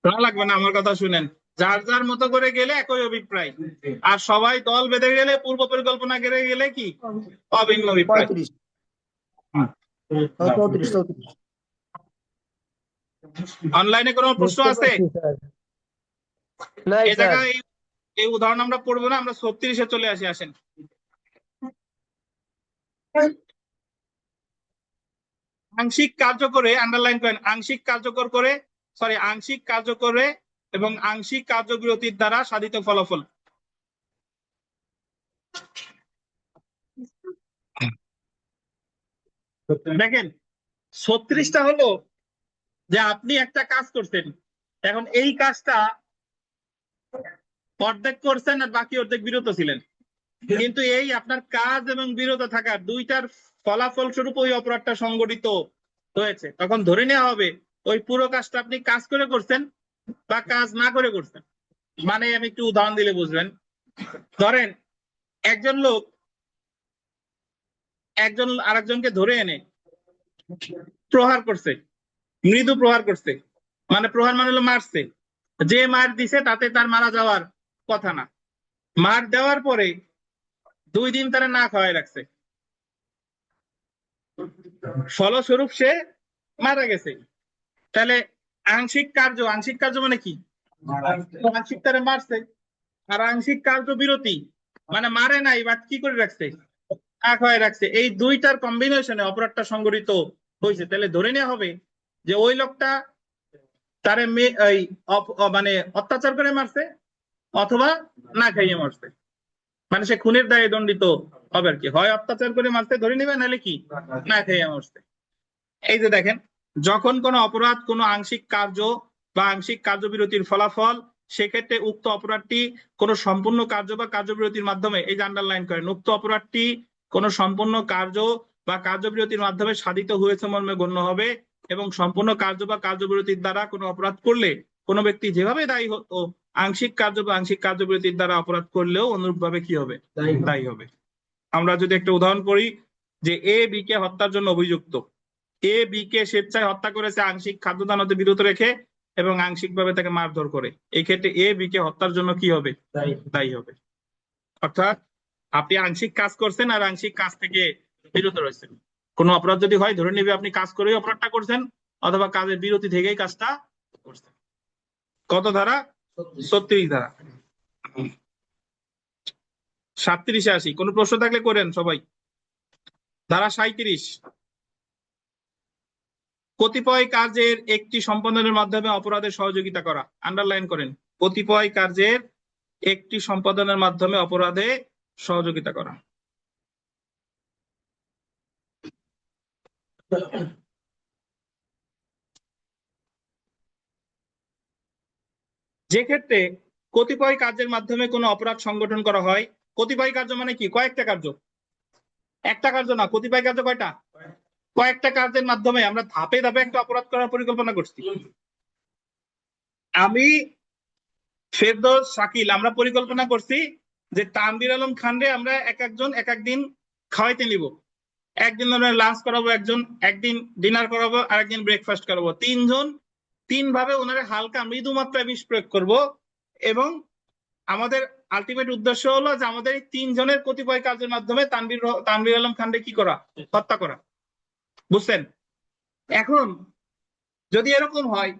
শোনা লাগবে না, আমার কথা শুনেন। যার যার মতো করে গেলে একই অভিপ্রায়, আর সবাই দল বেঁধে গেলে পূর্ব পরিকল্পনা করে গেলে কি অভিন্ন অভিপ্রায়। 35 হুম। 34 34 অনলাইনে কোনো প্রশ্ন আছে? নাই এই জায়গায় এই উদাহরণ আমরা পড়বো না, আমরা 36-এ চলে আসি। আসেন, আংশিক কার্যকরে আন্ডারলাইন করেন, আংশিক কার্যকর করে আংশিক কার্যকরে এবং আংশিক কার্যবিরতির দ্বারা সাধিত ফলাফল। দেখেন 36টা হলো যে আপনি একটা কাজ করছেন, এখন এই কাজটা অর্ধেক করছেন আর বাকি অর্ধেক বিরত ছিলেন, কিন্তু এই আপনার কাজ এবং বিরত থাকার দুইটার ফলাফল স্বরূপ ওই অপরাধটা সংগঠিত হয়েছে, তখন ধরে নেওয়া হবে ওই পুরো কাজটা আপনি কাজ করে করছেন বা কাজ না করে করছেন। মানে আমি একটু উদাহরণ দিলে বুঝবেন। ধরেন একজন লোক একজন আরেকজনকে ধরে এনে প্রহার করছে, মৃদু প্রহার করছে, মানে প্রহার মানে হলো মারছে। যে মার দিছে তাতে তার মারা যাওয়ার কথা না, মার দেওয়ার পরে 2 দিন তারা না খাওয়াই রাখছে, ফলস্বরূপ সে মারা গেছে। তাহলে আংশিক কার্য মানে কি? আংশিক তারে মারছে, আর আংশিক কার্য বিরতি মানে মারে নাই বাট কি করে রাখছে, না খাওয়াই রাখছে। এই দুইটার কম্বিনেশনে অপরাধটা সংঘটিত হয়েছে। তাহলে ধরে নেওয়া হবে যে ওই লোকটা তারে মানে অত্যাচার করে মারছে অথবা না খাইয়ে মারছে, মানে সে খুনের দায়ে দণ্ডিত হবে আর কি। হয় অত্যাচার করে মারতে ধরে নেবে, নাহলে কি না খাইয়ে মারছে। এই যে দেখেন, যখন কোনো অপরাধ কোনো আংশিক কার্য বা আংশিক কার্যবিরতির ফলাফল, সেক্ষেত্রে উক্ত অপরাধটি কোনো সম্পূর্ণ কার্য বা কার্যবিরতির মাধ্যমে, এই যে আন্ডারলাইন করেন, উক্ত অপরাধটি কোনো সম্পূর্ণ কার্য বা কার্যবিরতির মাধ্যমে সাধিত হয়েছে মর্মে গণ্য হবে, এবং সম্পূর্ণ কার্য বা কার্যবিরতির দ্বারা কোনো অপরাধ করলে কোনো ব্যক্তি যেভাবে দায়ী হতো আংশিক কার্য বা আংশিক কার্যবিরতির দ্বারা অপরাধ করলেও অনুরূপভাবে কি হবে, দায়ী হবে। আমরা যদি একটা উদাহরণ করি, যে এ বি কে হত্যার জন্য অভিযুক্ত, এ বি কে স্বেচ্ছায় হত্যা করেছে আংশিক খাদ্যদান হতে বিরত রেখে এবং আংশিকভাবে তাকে মারধর করে, এই ক্ষেত্রে এ বি কে হত্যার জন্য কি হবে, দায়ী হবে। অর্থাৎ আপনি আংশিক কাজ করছেন আর আংশিক কাজ থেকে বিরত রয়েছেন। কোন অপরাধ যদি হয় ধরে নিবে আপনি কাজ করেই অপরাধটা করছেন অথবা কাজের বিরতি থেকেই কাজটা করছেন। কত ধারা? 36 ধারা। 37-এ আসি, কোন প্রশ্ন থাকলে করেন সবাই। ধারা 37, কতিপয় কাজের একটি সম্পাদনের মাধ্যমে অপরাধের সহযোগিতা করা। আন্ডারলাইন করেন, কতিপয় কাজের একটি সম্পাদনের মাধ্যমে অপরাধে সহযোগিতা করা। যে ক্ষেত্রে কতিপয় কাজের মাধ্যমে কোনো অপরাধ সংগঠন করা হয়, কতিপয় কার্য মানে কি, কয়েকটা কার্য, একটা কার্য না, কতিপয় কার্য কয়টা, কয়েকটা কার্যের মাধ্যমে আমরা ধাপে ধাপে একটা অপরাধ করার পরিকল্পনা করছি। আমি, ফেরদৌস, শাকিল আমরা পরিকল্পনা করছি যে তানভীর আলম খানরে আমরা একজন এক একদিন খাওয়াইতে নিব। একদিন আমরা লাঞ্চ করাবো, একদিন ডিনার করাবো, আর একদিন ব্রেকফাস্ট করাবো। 3 জন 3 ভাবে ওনারে হালকা মৃদু মাত্রায় বিষ প্রয়োগ করবো, এবং আমাদের আলটিমেট উদ্দেশ্য হলো যে আমাদের এই 3 জনের কতিপয় কাজের মাধ্যমে তানভীর আলম খানরে কি করা, হত্যা করা। বুঝছেন? এখন যদি এরকম হয়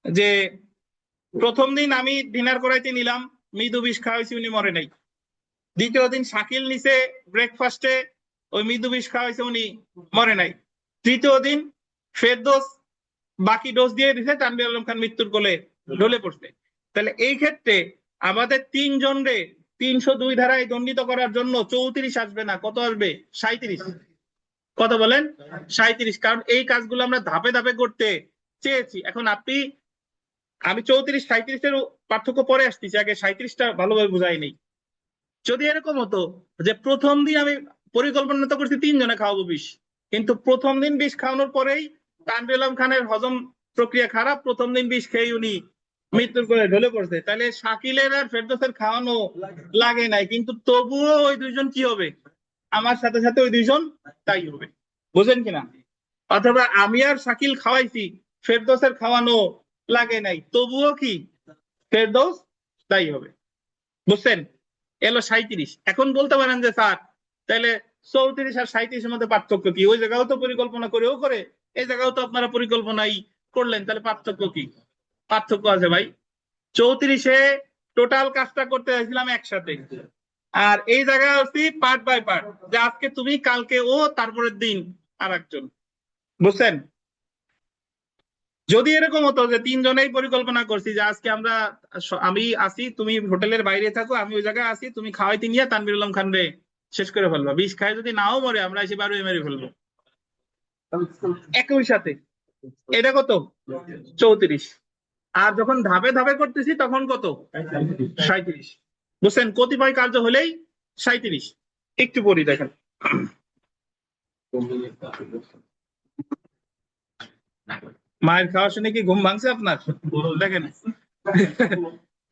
যে প্রথম দিন আমি ডিনার করাইতে নিলাম, মৃদু বিষ খাওয়াইছি, উনি মরে নাই। দ্বিতীয় দিন শাকিল নিছে ব্রেকফাস্টে, ওই মৃদু বিষ খাওয়াইছে, উনি মরে নাই। তৃতীয় দিন ফেরদৌস বাকি ডোজ দিয়ে দিছে, তানভীর আলম খান মৃত্যুর কোলে ঢলে পড়ছে। তাহলে এই ক্ষেত্রে আমাদের 3 জনরে 302 ধারায় দণ্ডিত করার জন্য 34 আসবে না, কত আসবে, 37। কত বলেন? 37। কারণ এই কাজগুলো আমরা ধাপে ধাপে করতে চেয়েছি। এখন আমি 34 37-এর পার্থক্য পরে আসতেছি, আগে 37টা ভালোভাবে বুঝাই নেই। যদি এরকম হতো যে প্রথম দিন আমি পরিকল্পনা তো করছি 3 জনে খাওয়াবো 20, কিন্তু প্রথম দিন 20 খাওয়ানোর পরেই তানভীর আলম খানের হজম প্রক্রিয়া খারাপ, প্রথম দিন 20 খেয়ে উনি মৃত্যুর করে ঢলে পড়ছে, তাহলে শাকিলের আর ফেরদৌসের খাওয়ানো লাগে নাই, কিন্তু তবুও ওই দুইজন কি হবে, আমার সাথে সাথে ওই দুইজন তাই হবে। বুঝেন কিনা? অথবা আমি আর শাকিল খাওয়াইছি, ফেরদৌসের খাওয়ানো লাগে নাই, তবুও কি ফেরদৌস তাই হবে। বুঝছেন? এলো 37। এখন বলতে পারেন যে স্যার তাহলে 34 আর 37-এর মধ্যে পার্থক্য কি? ওই জায়গাও তো পরিকল্পনা করেও করে, এই জায়গাও তো আপনারা পরিকল্পনাই করলেন, তাহলে পার্থক্য কি? পার্থক্য আছে ভাই। 34-এ টোটাল কাজটা করতে চাইছিলাম একসাথে, আর এই জায়গায় হচ্ছে পার্ট বাই পার্ট, যে আজকে তুমি, কালকে ও, তারপরের দিন আর একজন। বুঝছেন? যদি এরকম হতো যে 3 জনেই পরিকল্পনা করছি যে আজকে আমি আসি, তুমি হোটেলের বাইরে থাকো, আমি ওই জায়গায় আসি, তুমি খাওয়াইতে নিয়ে তানভীর আলম খান রে শেষ করে ফেলবো, 20 খায় যদি নাও মরে, আমরা এসে 12 মেরে ফেলবো একই সাথে। এটা কত? 34। আর যখন ধাপে ধাপে করতেছি তখন কত? 37। বুঝছেন? কতিপয় কার্য হলেই 37। একটু পড়ি দেখেন। মায়ের খাওয়া শুনে কি ঘুম ভাঙছে আপনার? দেখেন,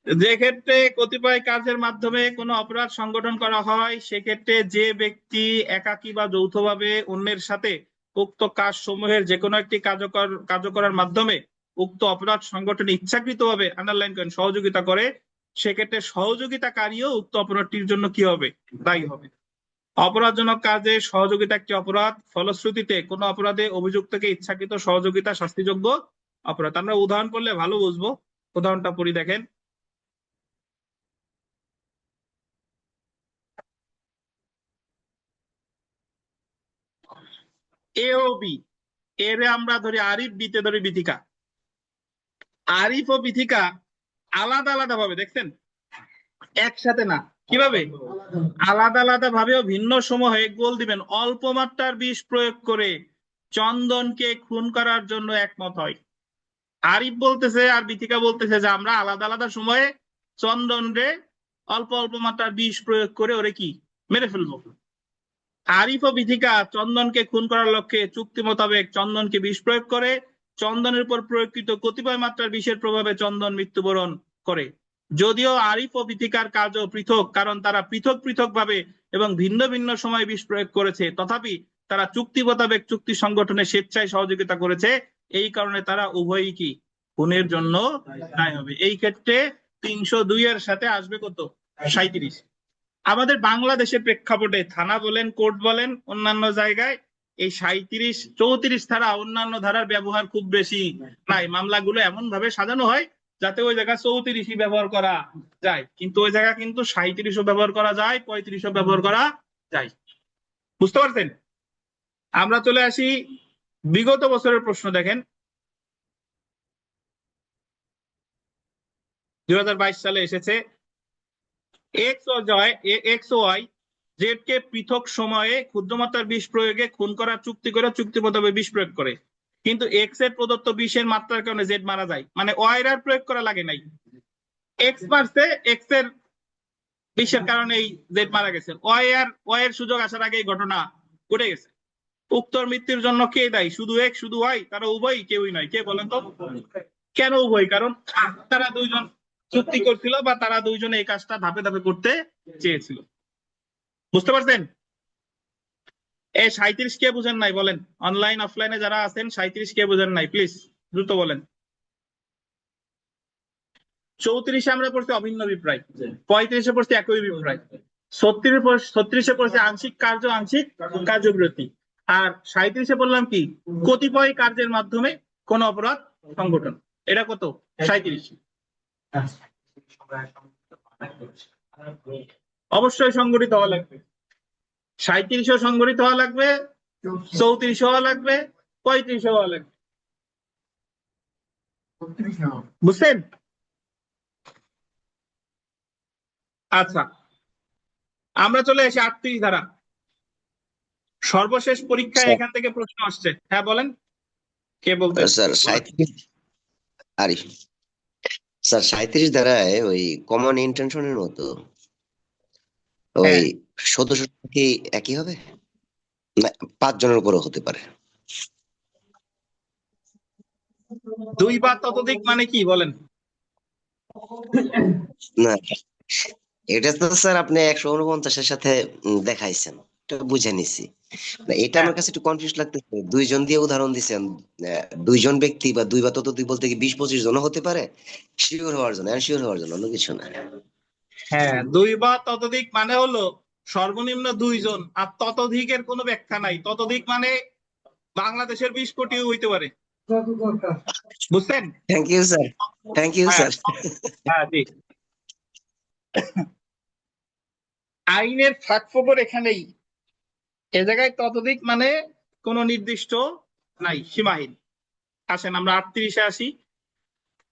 যে ক্ষেত্রে কতিপয় কাজের মাধ্যমে কোনো অপরাধ সংগঠন করা হয়, সেক্ষেত্রে যে ব্যক্তি একাকী বা যৌথভাবে অন্যের সাথে উক্ত কাজ সমূহের যে কোনো একটি কার্য করার মাধ্যমে উক্ত অপরাধ সংগঠনে ইচ্ছাকৃতভাবে, আন্ডারলাইন করেন, সহযোগিতা করে, সেক্ষেত্রে সহযোগিতাকারীও উক্ত অপরাধটির জন্য কি হবে? দায়ী হবে। অপরাধজনক কাজে সহযোগিতা একটি অপরাধ, ফলশ্রুতিতে কোনো অপরাধে অভিযুক্তকে ইচ্ছাকৃত সহযোগিতা শাস্তিযোগ্য অপরাধ। আমরা উদাহরণ পড়লে ভালো বুঝবো। উদাহরণটা পড়ি দেখেন। এ ও বি, এর আমরা ধরি আরিফ, বিতে ধরি বিথিকা। আরিফ ও বিথিকা আলাদা আলাদা ভাবে, দেখছেন, একসাথে না, কিভাবে আলাদা আলাদা ভাবেও ভিন্ন সময়ে গোল দিবেন, অল্প মাত্রার বিষ প্রয়োগ করে চন্দনকে খুন করার জন্য একমত হয়। আরিফ বলতেছে আর বিথিকা বলতেছে যে আমরা আলাদা আলাদা সময়ে চন্দন রে অল্প অল্প মাত্রার বিষ প্রয়োগ করে ওরে কি মেরে ফেলবো। আরিফ ও বিথিকা চন্দনকে খুন করার লক্ষ্যে চুক্তি মোতাবেক চন্দনকে বিষ প্রয়োগ করে, চন্দনের উপর প্রয়োগকৃত কতিপয় মাত্রার বিষের প্রভাবে চন্দন মৃত্যুবরণ করে। যদিও আরিফ ও বিথিকার কার্য পৃথক, কারণ তারা পৃথক পৃথক ভাবে এবং ভিন্ন ভিন্ন সময় বিষ প্রয়োগ করেছে, তথাপি তারা চুক্তি মোতাবেক চুক্তি সংগঠনে স্বেচ্ছায় সহযোগিতা করেছে, এই কারণে তারা উভয়ই কি খুনের জন্য দায়ী হবে। এই ক্ষেত্রে 302 এর সাথে আসবে কত? 37। আমাদের বাংলাদেশের প্রেক্ষাপটে থানা বলেন, কোর্ট বলেন, অন্যান্য জায়গায় এই 37 34 ছাড়া অন্যান্য ধারার ব্যবহার খুব বেশি নাই। মামলাগুলো এমন ভাবে সাজানো হয় যাতে ওই জায়গা 34ই ব্যবহার করা যায়, কিন্তু ওই জায়গা কিন্তু 37ও ব্যবহার করা যায়, 35ও ব্যবহার করা যায়। বুঝতে পারছেন? আমরা চলে আসি বিগত বছরের প্রশ্ন। দেখেন 2022 সালে এসেছে, এক্স ও ওয়াই জেড কে পৃথক সময়ে ক্ষুদ্রমাত্রার বিষ প্রয়োগে খুন করার চুক্তি করে চুক্তি মোতাবেক বিষ প্রয়োগ করে, কিন্তু এক্স এর প্রদত্ত বিষের মাত্রার কারণে জেড মারা যায়, মানে ওয়াই এর প্রয়োগ করা লাগে নাই, এক্স মারছে, এক্স এর বিষের কারণে জেড মারা গেছে, ওয়াই এর সুযোগ আসার আগে এই ঘটনা ঘটে গেছে। উক্তর মৃত্যুর জন্য কে দায়ী? শুধু এক্স, শুধু ওয়াই? তারা উভয়ই? কেউই নয়। কে বলেন তো? কেন উভয়? কারণ তারা দুইজন চুক্তি করছিল বা তারা দুইজনে এই কাজটা ধাপে ধাপে করতে চেয়েছিল। বুঝতে পারছেন? এই 37 কে বুঝেন নাই বলেন? অনলাইন অফলাইনে যারা আছেন 37 কে বুঝেন নাই প্লিজ দ্রুত বলেন। 34-এ আমরা পড়ছি অভিন্ন অভিপ্রায়, 35-এ পড়ছি একই অভিপ্রায়, 36-এ পড়ছি আংশিক কার্য, আংশিক কার্যবিরতি, আর 37-এ বললাম কি কতিপয় কার্যের মাধ্যমে কোন অপরাধ সংগঠন। এটা কত? 37। অবশ্যই সংগঠিত হওয়া লাগবে, 37ও সংগঠিত হওয়া লাগবে, 34 হওয়া লাগবে, 35 হওয়া লাগবে। বুঝছেন? আচ্ছা, আমরা চলে আসি 38 ধারা। সর্বশেষ পরীক্ষায় এখান থেকে প্রশ্ন আসছে। হ্যাঁ বলেন। কে বলতেন? স্যার 37 আরিফ স্যার 37 ধারায় ওই কমন ইন্টেনশনের মতো ওই হ্যাঁ, সদস্য কি একই হবে না 5 জনের উপরও হতে পারে? দুই বা ততোধিক মানে কি বলেন? না এটা তো স্যার আপনি 149-এর সাথে দেখাইছেন, এটা বুঝে নিছি। না, এটা হ্যাঁ, আমার কাছে একটু কনফিউজ লাগতেছে, দুইজন দিয়ে উদাহরণ দিছেন। দুইজন ব্যক্তি বা দুই বা ততোধিক বলতে কি 20-25 জনও হতে পারে, শিওর হওয়ার জন্য, শিওর হওয়ার জন্য, অন্য কিছু না। হ্যাঁ, দুই বা ততোধিক মানে হলো সর্বনিম্ন দুইজন, আর ততোধিকের কোনো ব্যাখ্যা নাই। ততোধিক মানে বাংলাদেশের 20 কোটি হইতে পারে, বুঝছেন? Thank you sir, thank you হ্যাঁ, স্যার। হ্যাঁ, জি। আইনের ফাঁকফোকর এখানেই, এ জায়গায় ততোধিক মানে কোনো নির্দিষ্ট নাই, সীমাহীন। আসেন আমরা 38-এ আসি।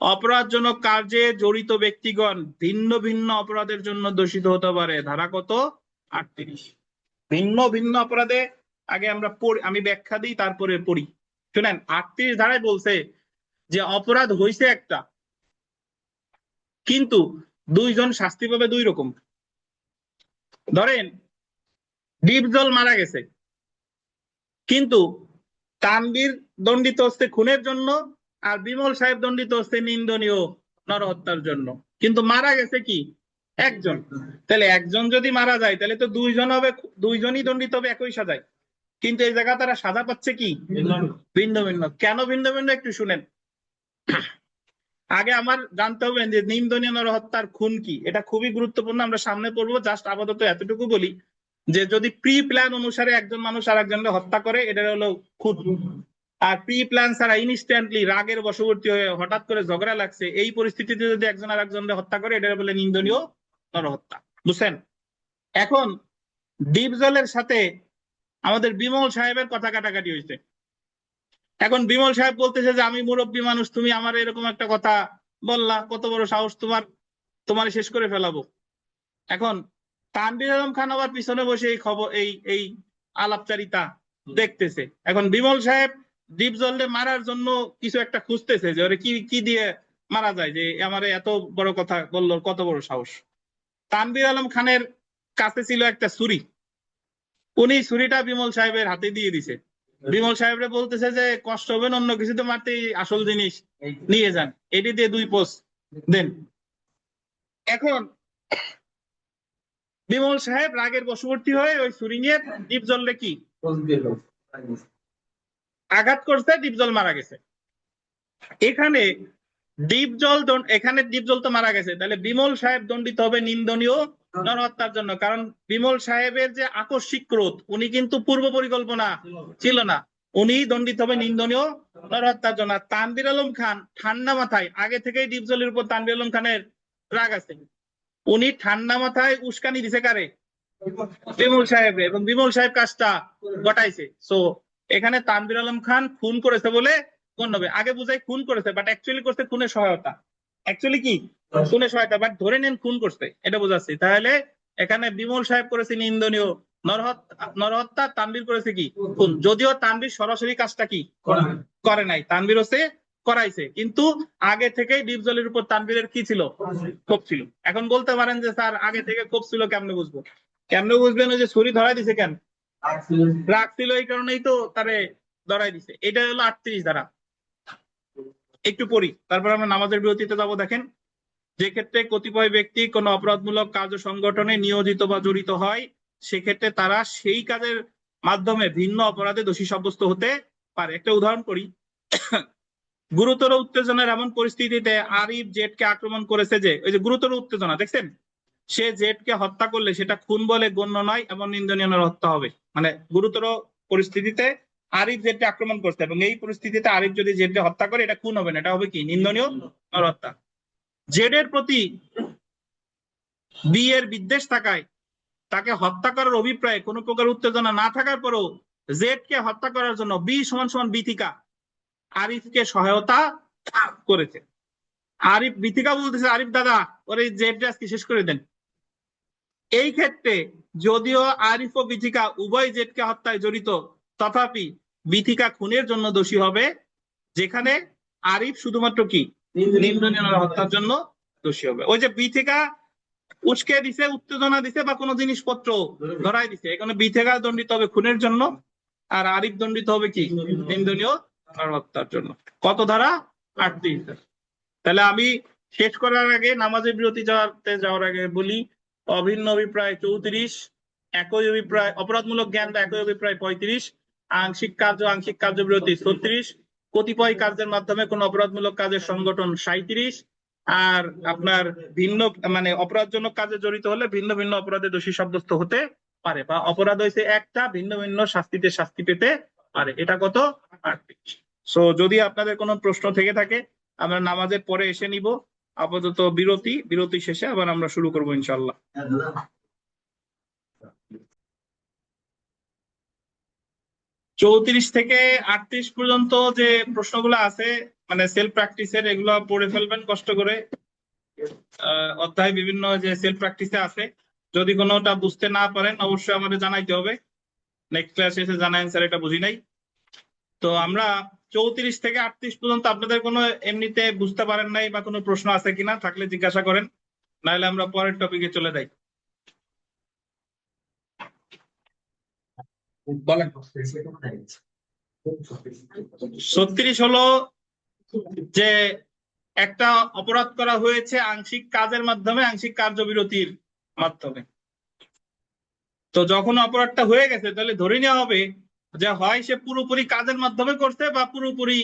অপরাধজনক কার্যে জড়িত ব্যক্তিগণ ভিন্ন ভিন্ন অপরাধের জন্য দোষিত হতে পারে। ধারা কত? 38। ভিন্ন ভিন্ন অপরাধে, আগে আমরা আমি ব্যাখ্যা দিই তারপরে পড়ি। শুনেন, 38 ধারায় বলছে যে অপরাধ হইছে একটা, কিন্তু দুইজন শাস্তি পাবে দুই রকম। ধরেন ডিপজল মারা গেছে, কিন্তু তানভীর দণ্ডিত হচ্ছে খুনের জন্য, আর বিমল সাহেব দণ্ডিত হচ্ছে নিন্দনীয় নরহত্যার জন্য। কিন্তু মারা গেছে কি একজন, তাহলে একজন যদি মারা যায় তাহলে তো দুইজন হবে, দুইজনই দণ্ডিত হবে একই সাজায়। কিন্তু এই জায়গা তারা সাজা পাচ্ছে কি ভিন্ন ভিন্ন। কেন ভিন্ন ভিন্ন একটু শুনেন। আগে আমার জানতে হবে যে নিন্দনীয় নরহত্যার খুন কি, এটা খুবই গুরুত্বপূর্ণ, আমরা সামনে পড়বো। জাস্ট আপাতত এতটুকু বলি যে যদি প্রি প্ল্যান অনুসারে একজন মানুষ আর একজনকে হত্যা করে, এটা হলো খুন। আর প্রি প্ল্যান ছাড়া ইনস্ট্যান্টলি রাগের বশবর্তী হয়ে হঠাৎ করে ঝগড়া লাগছে, এই পরিস্থিতিতে যদি একজন আর একজনকে হত্যা করে, এটা বলে নিন্দনীয় নরহত্যা, বুঝছেন? এখন ডিপজলের সাথে আমাদের বিমল সাহেবের কথা কাটাকাটি হয়েছে। এখন বিমল সাহেব বলতেছে যে আমি মুরব্বী মানুষ, তুমি আমার এরকম একটা কথা বললা, কত বড় সাহস তোমার, তোমার শেষ করে ফেলাবো। এখন তানভীর আলম খান আবার পিছনে বসে এই খবর, এই আলাপচারিতা দেখতেছে। এখন বিমল সাহেব ডিপজলে মারার জন্য কিছু একটা খুঁজতেছে যে ওরে কি কি দিয়ে মারা যায়, যে আমারে এত বড় কথা বললো, কত বড় সাহস। তানভীর আলম খানের কাছে ছিল একটা ছুরি, উনি ছুরিটা বিমল সাহেবের হাতে দিয়ে দিছে। বিমল সাহেবরে বলতেছে যে কষ্ট হবে না, অন্য কিছুতে মারতে আসল জিনিস নিয়ে যান, এটি দিয়ে 2 পোস্ট দেন। এখন বিমল সাহেব রাগের বশবর্তী হয়ে ওই ছুরি নিয়ে ডিপজলে কি আঘাত করছে, ডিপজল মারা গেছে। এখানে ডিপজল তো মারা গেছে, তাহলে বিমল সাহেব দণ্ডিত হবে নিন্দনীয় নরহত্যার জন্য। কারণ বিমল সাহেবের যে আকস্মিক ক্রোধ, উনি কিন্তু পূর্ব পরিকল্পনা ছিল না, উনি দণ্ডিত হবে নিন্দনীয় নরহত্যার জন্য। তানভীর আলম খান ঠান্ডা মাথায়, আগে থেকেই ডিপজলের উপর তানভীর আলম খানের রাগ আছে, উনি ঠান্ডা মাথায় উস্কানি দিছে কারে? বিমল সাহেব। এবং বিমল সাহেব কাজটা ঘটাইছে। সো এখানে তানভীর আলম খান খুন করেছে বলে গণ্য হবে। আগে বুঝাই খুন করেছে, বাট অ্যাকচুয়ালি করছে খুনের সহায়তা। অ্যাকচুয়ালি কি খুনের সহায়তা, বাট ধরে নেন খুন করছে, এটা বোঝাচ্ছি। তাহলে এখানে বিমল সাহেব করেছে নিন্দনীয় নরহত্যা, তানভীর করেছে কি খুন। যদিও তানভীর সরাসরি কাজটা কি করে নাই, তানভীর হচ্ছে করাইছে, কিন্তু আগে থেকেই ডিপজলের উপর তানভীরের কি ছিল? ক্ষোভ ছিল। এখন বলতে পারেন যে স্যার আগে থেকে ক্ষোভ ছিল, কেমনে বুঝবো? কেমনে বুঝবেন? ওই যে ছুরি ধরাই দিছে কেন? রাগ ছিল, এই কারণেই তো তারে ধরাই দিছে। এটা হলো 38 ধারা। একটু পড়ি, তারপর আমরা নামাজের বিরতিতে যাবো। দেখেন, যে ক্ষেত্রে কতিপয় ব্যক্তি কোনো অপরাধমূলক কার্য সংগঠনে নিয়োজিত বা জড়িত হয়, সেক্ষেত্রে তারা সেই কাজের মাধ্যমে ভিন্ন অপরাধে দোষী সাব্যস্ত হতে পারে। একটা উদাহরণ করি। গুরুতর উত্তেজনার এমন পরিস্থিতিতে আরিফ জেডকে আক্রমণ করেছে, যে ওই যে গুরুতর উত্তেজনা দেখছেন, সে জেডকে হত্যা করলে সেটা খুন বলে গণ্য নয়, এমন নিন্দনীয় নরহত্যা হবে। মানে গুরুতর পরিস্থিতিতে আরিফ জেডকে আক্রমণ করছে, এবং এই পরিস্থিতিতে আরিফ যদি জেডকে হত্যা করে, এটা খুন হবে না, এটা হবে কি নিন্দনীয় নরহত্যা। জেডের প্রতি বি এর বিদ্বেষ থাকায় তাকে হত্যা করার অভিপ্রায়ে কোনো প্রকার উত্তেজনা না থাকার পরেও জেড কে হত্যা করার জন্য বি = বিথিকা আরিফকে সহায়তা করেছে। আরিফ বিথিকা বলতেছে, আরিফ দাদা ওরে জেড আজকে শেষ করে দেন। এই ক্ষেত্রে যদিও আরিফ ও বিথিকা উভয় জেডকে হত্যায় জড়িত, তথাপি বিথিকা খুনের জন্য দোষী হবে যেখানে আরিফ শুধুমাত্র কি নিন্দনীয় হত্যার জন্য দোষী হবে। ওই যে বি থেকে উস্কে দিছে, উত্তেজনা দিছে বা কোনো জিনিসপত্র ধরাই দিছে, এখানে বি থেকে দণ্ডিত হবে খুনের জন্য, আর আরিফ দণ্ডিত হবে কি নিন্দনীয় হত্যার জন্য। কত ধারা? 38 ধারা। তাহলে আমি শেষ করার আগে নামাজের বিরতি যাওয়ার আগে বলি, অভিন্ন অভিপ্রায় 34, একই অভিপ্রায় অপরাধমূলক জ্ঞান বা একই অভিপ্রায় 35, আংশিক কার্য বিরতি 36, কতিপয় কার্যের মাধ্যমে কোন অপরাধমূলক কাজের সংগঠন 37, আর আপনার ভিন্ন মানে অপরাধজনক কাজে জড়িত হলে ভিন্ন ভিন্ন অপরাধে দোষী সাব্যস্ত হতে পারে, বা অপরাধ হয়েছে একটা, ভিন্ন ভিন্ন শাস্তিতে শাস্তি পেতে পারে। এটা কত? 38। সো যদি আপনাদের কোনো প্রশ্ন থেকে থাকে আমরা নামাজের পরে এসে নিব। আপাতত বিরতি শেষে আবার আমরা শুরু করবো ইনশাল্লাহ। 34 থেকে 38 পর্যন্ত যে প্রশ্নগুলো আছে মানে সেলফ প্র্যাকটিসের, এগুলো পড়ে ফেলবেন কষ্ট করে। অধ্যায় বিভিন্ন যে সেলফ প্র্যাকটিসে আছে, যদি কোনোটা বুঝতে না পারেন অবশ্যই আমাদের জানাইতে হবে, নেক্সট ক্লাসে এসে জানাইন স্যার এটা বুঝি নাই। তো আমরা 34 থেকে 38 পর্যন্ত আপনাদের কোনো এমনিতে বুঝতে পারেন নাই বা কোনো প্রশ্ন আছে কিনা, থাকলে জিজ্ঞাসা করেন, নাহলে আমরা পরের টপিকে চলে যাই। বলেন। 36 হলো যে একটা অপরাধ করা হয়েছে আংশিক কাজের মাধ্যমে, আংশিক কার্যবিরতির মাধ্যমে। তো যখন অপরাধটা হয়ে গেছে তাহলে ধরে নেওয়া হবে যে হয় সে পুরোপুরি কাজের মাধ্যমে করছে বা পুরোপুরি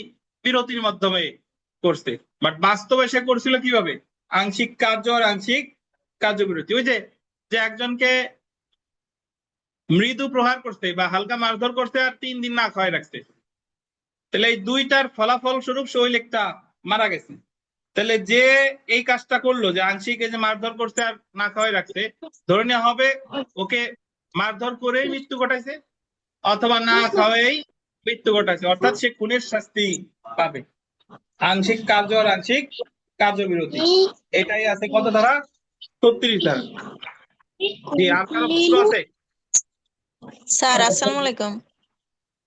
বিরতির মাধ্যমে করছে, বাট বাস্তবে সে করছিল কিভাবে? আংশিক কার্য আর আংশিক কার্যবিরতি। ওই যে একজনকে মৃদু প্রহার করছে বা হালকা মারধর করছে আর 3 দিন না খাওয়াই রাখছে, তাহলে এই দুইটার ফলাফল স্বরূপ সে ওই লোকটা মারা গেছে। তাহলে যে এই কাজটা করলো, যে আংশিক যে মারধর করছে আর না খাওয়াই রাখছে, ধরে নেওয়া হবে ওকে মারধর করেই মৃত্যু ঘটাইছে অথবা না খাওয়াই মৃত্যু ঘটাইছে, অর্থাৎ সে খুনের শাস্তি পাবে। আংশিক কার্য আর আংশিক কার্যবিরতি, এটাই আছে কত ধারা? 36 ধারা। জি, আর কারো প্রশ্ন আছে? স্যার আসসালামু আলাইকুম।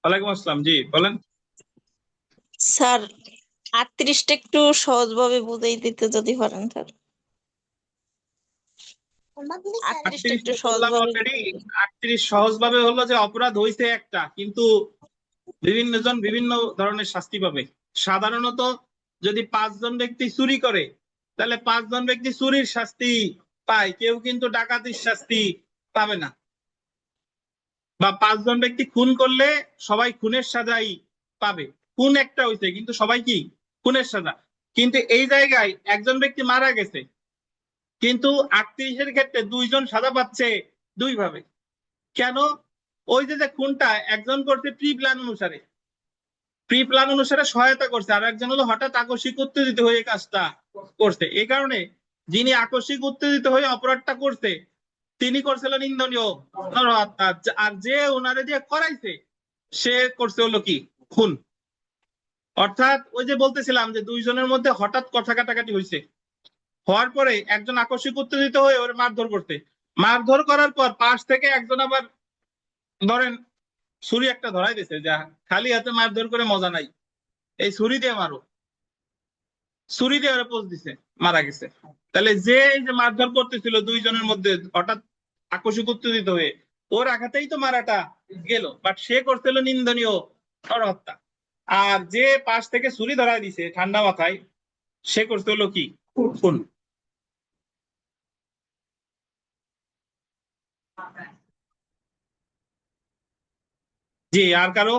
ওয়ালাইকুম আসসালাম। জি বলেন। স্যার 38টা একটু সহজভাবে বুঝাই দিতে যদি পারেন স্যার। 38টা একটু 38 বললাম সহজভাবে। অলরেডি। 38 সহজভাবে হলো যে অপরাধ হয়েছে একটা, কিন্তু বিভিন্ন জন বিভিন্ন ধরনের শাস্তি পাবে। সাধারণত যদি 5 জন ব্যক্তি চুরি করে তাহলে 5 জন ব্যক্তি চুরির শাস্তি পায়, কেউ কিন্তু ডাকাতির শাস্তি পাবে না। বা 5 জন ব্যক্তি খুন করলে সবাই খুনের সাজাই পাবে। খুন একটা হইছে কিন্তু সবাই কি খুনের সাজা। কিন্তু এই জায়গায় একজন ব্যক্তি মারা গেছে, কিন্তু 38-এর ক্ষেত্রে 2 জন সাজা পাচ্ছে 2 ভাবে। কেন? ওই যে খুনটা একজন করছে প্রি প্ল্যান অনুসারে সহায়তা করছে, আর একজন হলো হঠাৎ আকস্মিক উত্তেজিত হয়ে কাজটা করছে। এই কারণে যিনি আকস্মিক উত্তেজিত হয়ে অপরাধটা করছে তিনি করছিল নিন্দনীয় নরহত্যা, আর যে ওনারে দিয়ে করাইছে সে করছে হলো কি খুন। অর্থাৎ ওই যে বলতেছিলাম যে 2 জনের মধ্যে হঠাৎ কথা কাটাকাটি হয়েছে, হওয়ার পরে একজন আকস্মিক উত্তেজিত হয়ে ওর মারধর করতে, মারধর করার পর পাশ থেকে একজন আবার ধরেন ছুরি একটা ধরাই দিছে, যা খালি হাতে মারধর করে মজা নাই, এই ছুরি দিয়ে মারো, ছুরি দিয়ে ওরা পোজ দিছে, মারা গেছে। তাহলে যে এই যে মারধর করতেছিল 2 জনের মধ্যে হঠাৎ আকস্মিক উত্তেজিত হয়ে, ওর আঘাতেই তো মারাটা গেল, বাট সে করছিল নিন্দনীয় নরহত্যা। আর যে পাশ থেকে ছুরি ধরাই দিছে ঠান্ডা মাথায়, সে করতে হলো কি খুন। জি, আর কারো?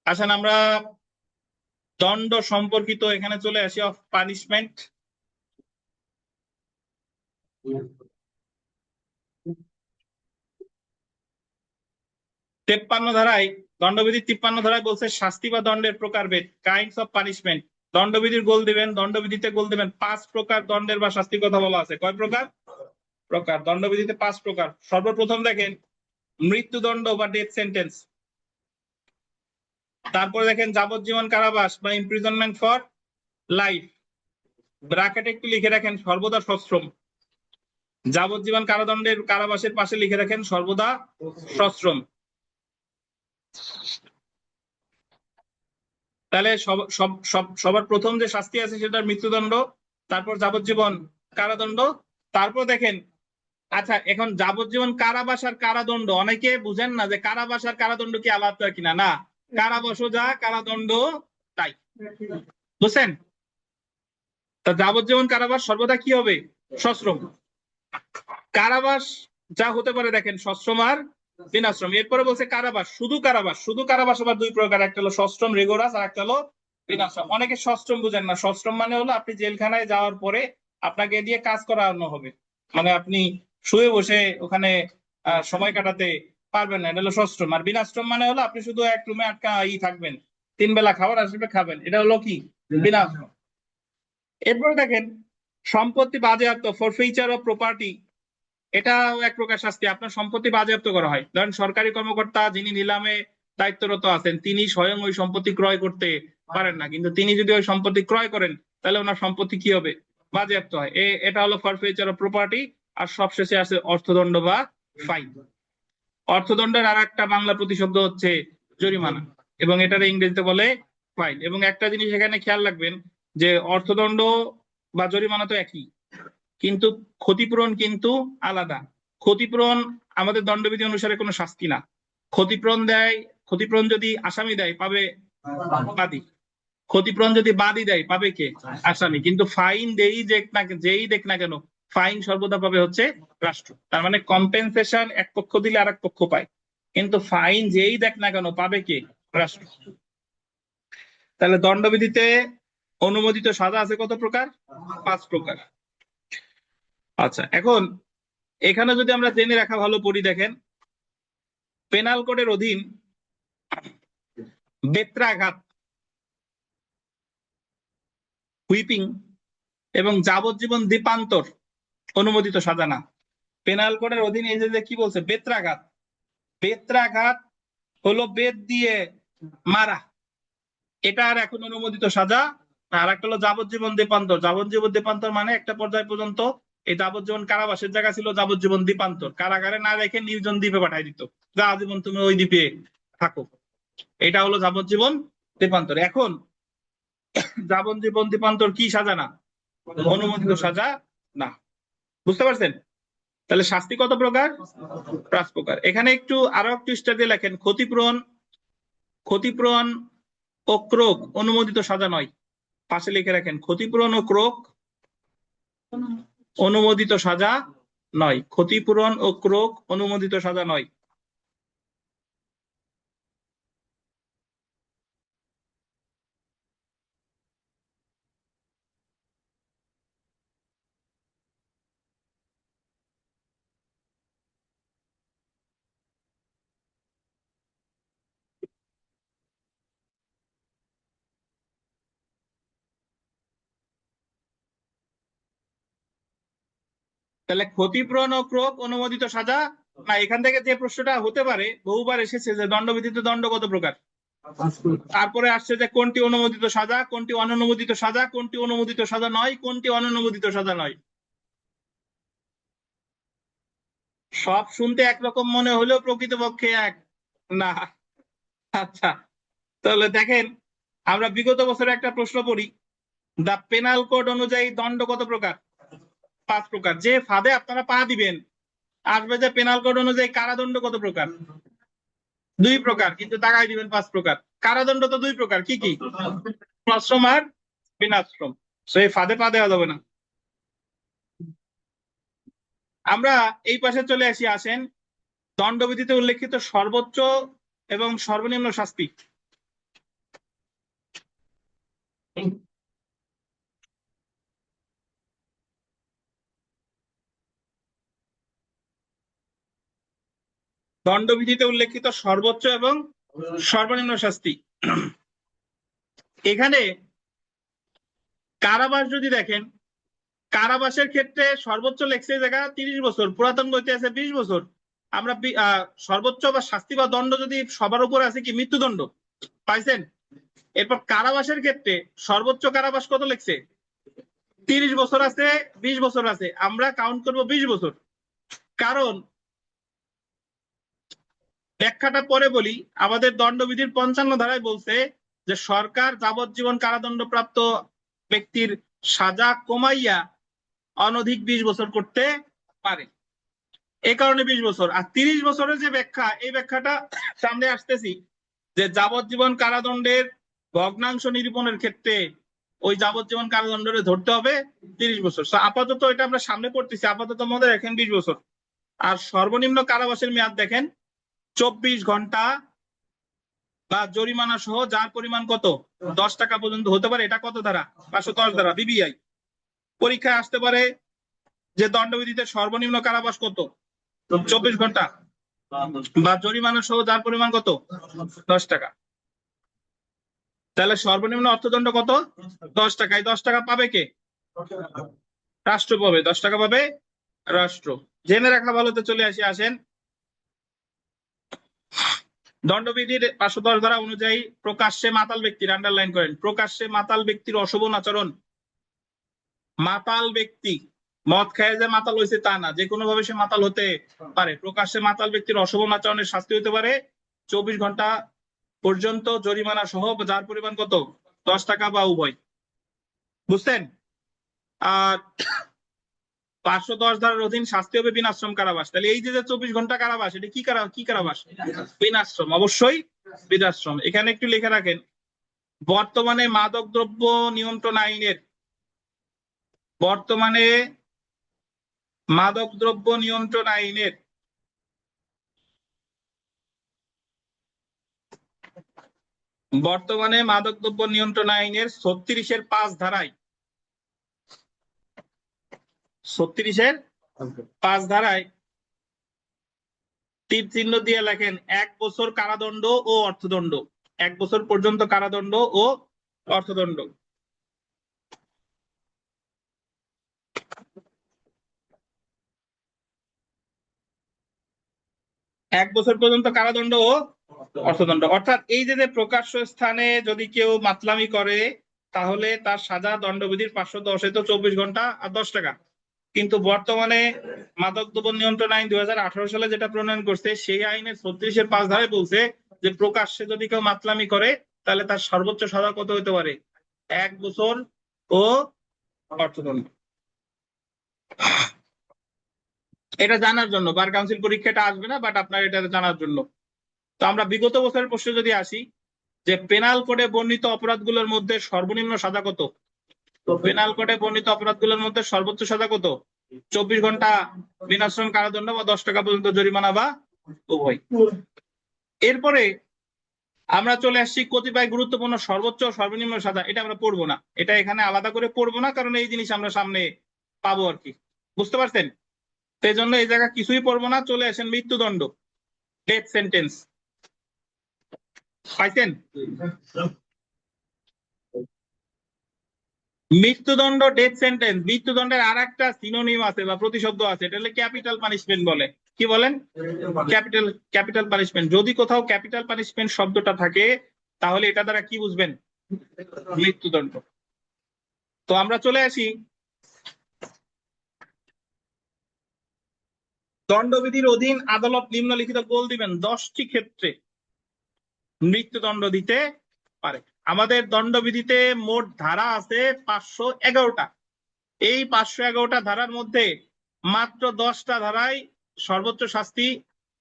আসেন আমরা দণ্ড সম্পর্কিত এখানে চলে আসি, অফ পানিশমেন্ট। তেপ্পান্ন ধারায় দণ্ডবিধি 53 ধারায় বলছে শাস্তি বা দণ্ডের প্রকারভেদ, কাইন্ডস অফ পানিশমেন্ট। দণ্ডবিধির গোল দিবেন, দণ্ডবিধিতে গোল দিবেন। 5 প্রকার দণ্ডের বা শাস্তির কথা বলা আছে। কয় প্রকার? দণ্ডবিধিতে 5 প্রকার। সর্বপ্রথম দেখেন মৃত্যুদণ্ড বা ডেথ সেন্টেন্স। তারপর দেখেন যাবজ্জীবন কারাবাস বা ইমপ্রিজনমেন্ট ফর লাইফ। ব্র্যাকেটে একটু লিখে রাখেন সর্বদা সশ্রম। যাবজ্জীবন কারাদণ্ডের কারাবাসের পাশে লিখে রাখেন সর্বদা সশ্রম। তাহলে সবার প্রথম যে শাস্তি আছে সেটা মৃত্যুদণ্ড, তারপর যাবজ্জীবন কারাদণ্ড, তারপর দেখেন। আচ্ছা, এখন যাবজ্জীবন কারাবাস আর কারাদণ্ড অনেকে বুঝেন না যে কারাবাস আর কারাদণ্ড কি আলাদা কিনা। না, কারাবাসও যা কারাদণ্ড তাই, বুঝছেন? তা যাবজ্জীবন কারাবাস সর্বদা কি হবে? সশ্রম। কারাবাস যা হতে পারে দেখেন সশ্রম আর বিনাশ্রম। এরপরে বলছে কারাবাস, শুধু কারাবাস। শুধু কারাবাস আবার দুই প্রকার, একটা হলো সশ্রম রিগোরাস আর একটা হলো বিনাশ্রম। অনেকে সশ্রম বুঝেন না। সশ্রম মানে হলো আপনি জেলখানায় যাওয়ার পরে আপনাকে দিয়ে কাজ করানো হবে, মানে আপনি শুয়ে বসে ওখানে সময় কাটাতে পারবেন না, এটা হলো সশ্রম। আর বিনাশ্রম মানে হলো আপনি শুধু এক রুমে আটকা থাকবেন, 3 বেলা খাবার আসবে খাবেন, এটা হলো কি? বিনাশ্রম। এরপরে দেখেন সম্পত্তি বাজেয়াপ্ত, ফরফিচার অফ প্রপার্টি, এটাও এক প্রকার শাস্তি। আপনার সম্পত্তি বাজেয়াপ্ত করা হয়। ধরেন সরকারি কর্মকর্তা যিনি নিলামে দায়িত্বরত আছেন, তিনি স্বয়ং ওই সম্পত্তি ক্রয় করতে পারেন না, কিন্তু তিনি যদি ওই সম্পত্তি ক্রয় করেন তাহলে ওনার সম্পত্তি কি হবে? বাজেয়াপ্ত হয়। এটা হলো ফরফিচার অফ প্রপার্টি। আর সবশেষে আছে অর্থদণ্ড বা ফাইন। অর্থদণ্ডের আর একটা বাংলা প্রতিশব্দ হচ্ছে জরিমানা, এবং এটার ইংরেজিতে বলে ফাইন। এবং একটা জিনিস এখানে খেয়াল রাখবেন যে অর্থদণ্ড বা জরিমানা তো একই, কিন্তু ক্ষতিপূরণ কিন্তু আলাদা। ক্ষতিপূরণ আমাদের দণ্ডবিধি অনুসারে কোনো শাস্তি না। ক্ষতিপূরণ দেয়, ক্ষতিপূরণ যদি আসামি দেয় পাবে বাদী, ক্ষতিপূরণ যদি বাদী দেয় পাবে কে? আসামি। কিন্তু ফাইন যেই দেখ না কেন ফাইন সর্বদা পাবে হচ্ছে রাষ্ট্র। তার মানে কম্পেনসেশন এক পক্ষ দিলে আর এক পক্ষ পায়, কিন্তু ফাইন যেই দেখ না কেন পাবে কে? রাষ্ট্র। তাহলে দণ্ডবিধিতে অনুমোদিত সাজা আছে কত প্রকার? 5 প্রকার। আচ্ছা, এখন এখানে যদি আমরা জেনে রাখা ভালো পড়ি, দেখেন পেনাল কোডের অধীন বেত্রাঘাত, হুইপিং এবং যাবজ্জীবন দ্বীপান্তর অনুমোদিত সাজা না। পেনাল কোডের অধীন এই যে কি বলছে, বেত্রাঘাত। বেত্রাঘাত হলো বেত দিয়ে মারা, এটা আর এখন অনুমোদিত সাজা। আর একটা হলো যাবজ্জীবন দ্বীপান্তর। যাবজ্জীবন দ্বীপান্তর মানে একটা পর্যায় পর্যন্ত এই যাবজ্জীবন কারাবাসের জায়গা ছিল যাবজ্জীবন দ্বীপান্তর, কারাগারে না রেখে নির্জন দ্বীপে পাঠাই দিত, যা আজীবন তুমি ওই দ্বীপে থাকো। এটা হলো যাবজ্জীবন দ্বীপান্তর। এখন যাবজ্জীবন দ্বীপান্তর কি সাজা না? অনুমোদিত সাজা না। বুঝতে পারছেন? তাহলে শাস্তি কত প্রকার? 5 প্রকার। এখানে একটু আরো একটু স্টাডি লেখেন, ক্ষতিপূরণ ও ক্রোক অনুমোদিত সাজা নয়। পাশে লিখে রাখেন, ক্ষতিপূরণ ও ক্রোক অনুমোদিত সাজা নয়। ক্ষতিপূরণ ও ক্রোক অনুমোদিত সাজা নয়। তাহলে ক্ষতিপূরণ ও ক্রোক অনুমোদিত সাজা না। এখান থেকে যে প্রশ্নটা হতে পারে, বহুবার এসেছে যে দণ্ডবিধিতে দণ্ড কত প্রকার, তারপরে আসছে যে কোনটি অনুমোদিত সাজা, কোনটি অননুমোদিত সাজা, কোনটি অনুমোদিত সাজা নয়, কোনটি অননুমোদিত সাজা নয়। সব শুনতে একরকম মনে হলেও প্রকৃতপক্ষে এক না। আচ্ছা, তাহলে দেখেন আমরা বিগত বছরে একটা প্রশ্ন পড়ি, দা পেনাল কোড অনুযায়ী দণ্ড কত প্রকার? 5 প্রকার। যে ফাঁদে আপনারা পা দিবেন আসবে যে পেনাল কোড অনুযায়ী কারাদণ্ড কত প্রকার? 2 প্রকার, কিন্তু টাকায় দিবেন 5 প্রকার। কারাদণ্ড তো 2 প্রকার, কি কি? সশ্রম আর বিনাশ্রম। সেই ফাঁদে পা দেওয়া যাবে না। আমরা এই পাশে চলে আসেন দণ্ডবিধিতে উল্লেখিত সর্বোচ্চ এবং সর্বনিম্ন শাস্তি। দণ্ডবিধিতে উল্লেখিত সর্বোচ্চ এবং সর্বনিম্ন শাস্তি। এখানে কারাবাস যদি দেখেন, কারাবাসের ক্ষেত্রে সর্বোচ্চ লেখছে জায়গা 30 বছর, পুরাতন বইতে আছে 20 বছর। আমরা সর্বোচ্চ বা শাস্তি বা দণ্ড যদি সবার উপরে আছে কি? মৃত্যুদণ্ড পাইছেন। এরপর কারাবাসের ক্ষেত্রে সর্বোচ্চ কারাবাস কত লেখছে? 30 বছর আছে, 20 বছর আছে, আমরা কাউন্ট করব 20 বছর। কারণ ব্যাখ্যাটা পরে বলি, আমাদের দণ্ডবিধির 55 ধারায় বলছে যে সরকার যাবজ্জীবন কারাদণ্ডপ্রাপ্ত ব্যক্তির সাজা কমাইয়া অনধিক 20 বছর করতে পারে, এই কারণে 20 বছর। আর 30 বছরের যে ব্যাখ্যা, এই ব্যাখ্যাটা সামনে আসতেছি যে যাবজ্জীবন কারাদণ্ডের ভগ্নাংশ নিরূপণের ক্ষেত্রে ওই যাবজ্জীবন কারাদণ্ডে ধরতে হবে 30 বছর। আপাতত এটা আমরা সামনে পড়তেছি, আপাতত মধ্যে দেখেন 20 বছর। আর সর্বনিম্ন কারাবাসের মেয়াদ দেখেন 24 ঘন্টা বা জরিমানা সহ, যার পরিমাণ কত 10 টাকা পর্যন্ত হতে পারে। এটা কত ধারা? 510 ধারা বিবিআই। পরীক্ষায় আসতে পারে যে দণ্ডবিধিতে সর্বনিম্ন কারাবাস কত, 24 ঘন্টা বা জরিমানা সহ, যার পরিমাণ কত 10 টাকা। তাহলে সর্বনিম্ন অর্থদণ্ড কত? 10 টাকা। এই 10 টাকা পাবে কে? রাষ্ট্র পাবে। 10 টাকা পাবে রাষ্ট্র। জেনে রাখা ভালোতে চলে আসেন দণ্ডবিধির 510 ধারা অনুযায়ী প্রকাশ্যে মাতাল ব্যক্তির, আন্ডারলাইন করেন, প্রকাশ্যে মাতাল ব্যক্তির অশোভন আচরণ। মাতাল ব্যক্তি মদ খেয়ে যে মাতাল হয়েছে তা না, যে কোনো ভাবে সে মাতাল হতে পারে। প্রকাশ্যে মাতাল ব্যক্তির অশোভন আচরণের শাস্তি হতে পারে 24 ঘন্টা পর্যন্ত জরিমানা সহ, যার পরিমাণ কত 10 টাকা বা উভয়। বুঝছেন? আর 510 ধারার অধীন শাস্তি হবে বিনাশ্রম কারাবাস। তাহলে এই যে 24 ঘন্টা কারাবাস, এটা কি কারাবাস? বিনাশ্রম, অবশ্যই বিনাশ্রম। এখানে একটু লিখে রাখেন, বর্তমানে মাদকদ্রব্য নিয়ন্ত্রণ আইনের, বর্তমানে মাদকদ্রব্য নিয়ন্ত্রণ আইনের 36-এর 5 ধারায়, 36-এর 5 ধারায় তীর চিহ্ন দিয়ে লেখেন 1 বছর কারাদণ্ড ও অর্থদণ্ড। 1 বছর পর্যন্ত কারাদণ্ড ও অর্থদণ্ড। এক বছর পর্যন্ত কারাদণ্ড ও অর্থদণ্ড। অর্থাৎ এই যে প্রকাশ্য স্থানে যদি কেউ মাতলামি করে, তাহলে তার সাজা দণ্ডবিধির 510-এ তো 24 ঘন্টা আর 10 টাকা। কিন্তু বর্তমানে মাদকদ্রব্য নিয়ন্ত্রণ আইন 2018 সালে যেটা প্রণয়ন করছে, সেই আইনের 36-এর 5 ধারায় বলছে যে প্রকাশ্যে যদি কেউ মাতলামি করে, তাহলে তার সর্বোচ্চ সাজা কত হতে পারে? 1 বছর ও অর্থদণ্ড। এটা জানার জন্য, বার কাউন্সিল পরীক্ষাটা আসবে না, বাট আপনার এটা জানার জন্য। তো আমরা বিগত বছরের প্রশ্নে যদি আসি, যে পেনাল কোডে বর্ণিত অপরাধগুলোর মধ্যে সর্বনিম্ন সাজা কত? তো পেনাল কোডে বর্ণিত অপরাধগুলোর মধ্যে সর্বোচ্চ সাজা কত? 24 ঘন্টা বিনাশ্রম কারাদণ্ড বা 10 টাকা পর্যন্ত জরিমানা বা উভয়। এরপরে আমরা চলে আসছি কতিপয় গুরুত্বপূর্ণ সর্বোচ্চ ও সর্বনিম্ন সাজা। এটা আমরা পড়বো না, এটা এখানে আলাদা করে পড়বো না, কারণ এই জিনিস আমরা সামনে পাবো আর কি। বুঝতে পারছেন? সেই জন্য এই জায়গা কিছুই পড়বো না। চলে আসেন মৃত্যুদণ্ড, ডেথ সেন্টেন্স। পাইছেন? মৃত্যুদণ্ড, ডেথ সেন্টেন্স, মৃত্যুদণ্ডের আর একটা সিনোনিম আছে বা প্রতিশব্দ আছে, এটা হলো ক্যাপিটাল পানিশমেন্ট বলে। কি বলেন? Capital punishment. যদি কোথাও ক্যাপিটাল পানিশমেন্ট শব্দটা থাকে, তাহলে এটা দ্বারা কি বুঝবেন? মৃত্যুদণ্ড। তো আমরা চলে আসি দণ্ডবিধির অধীন আদালত নিম্নলিখিত গোল দিবেন 10টি ক্ষেত্রে মৃত্যুদণ্ড দিতে পারে। আমাদের দণ্ডবিধিতে মোট ধারা আছে 511টা। এই 511টা ধারার মধ্যে মাত্র 10টা ধারায় সর্বোচ্চ শাস্তি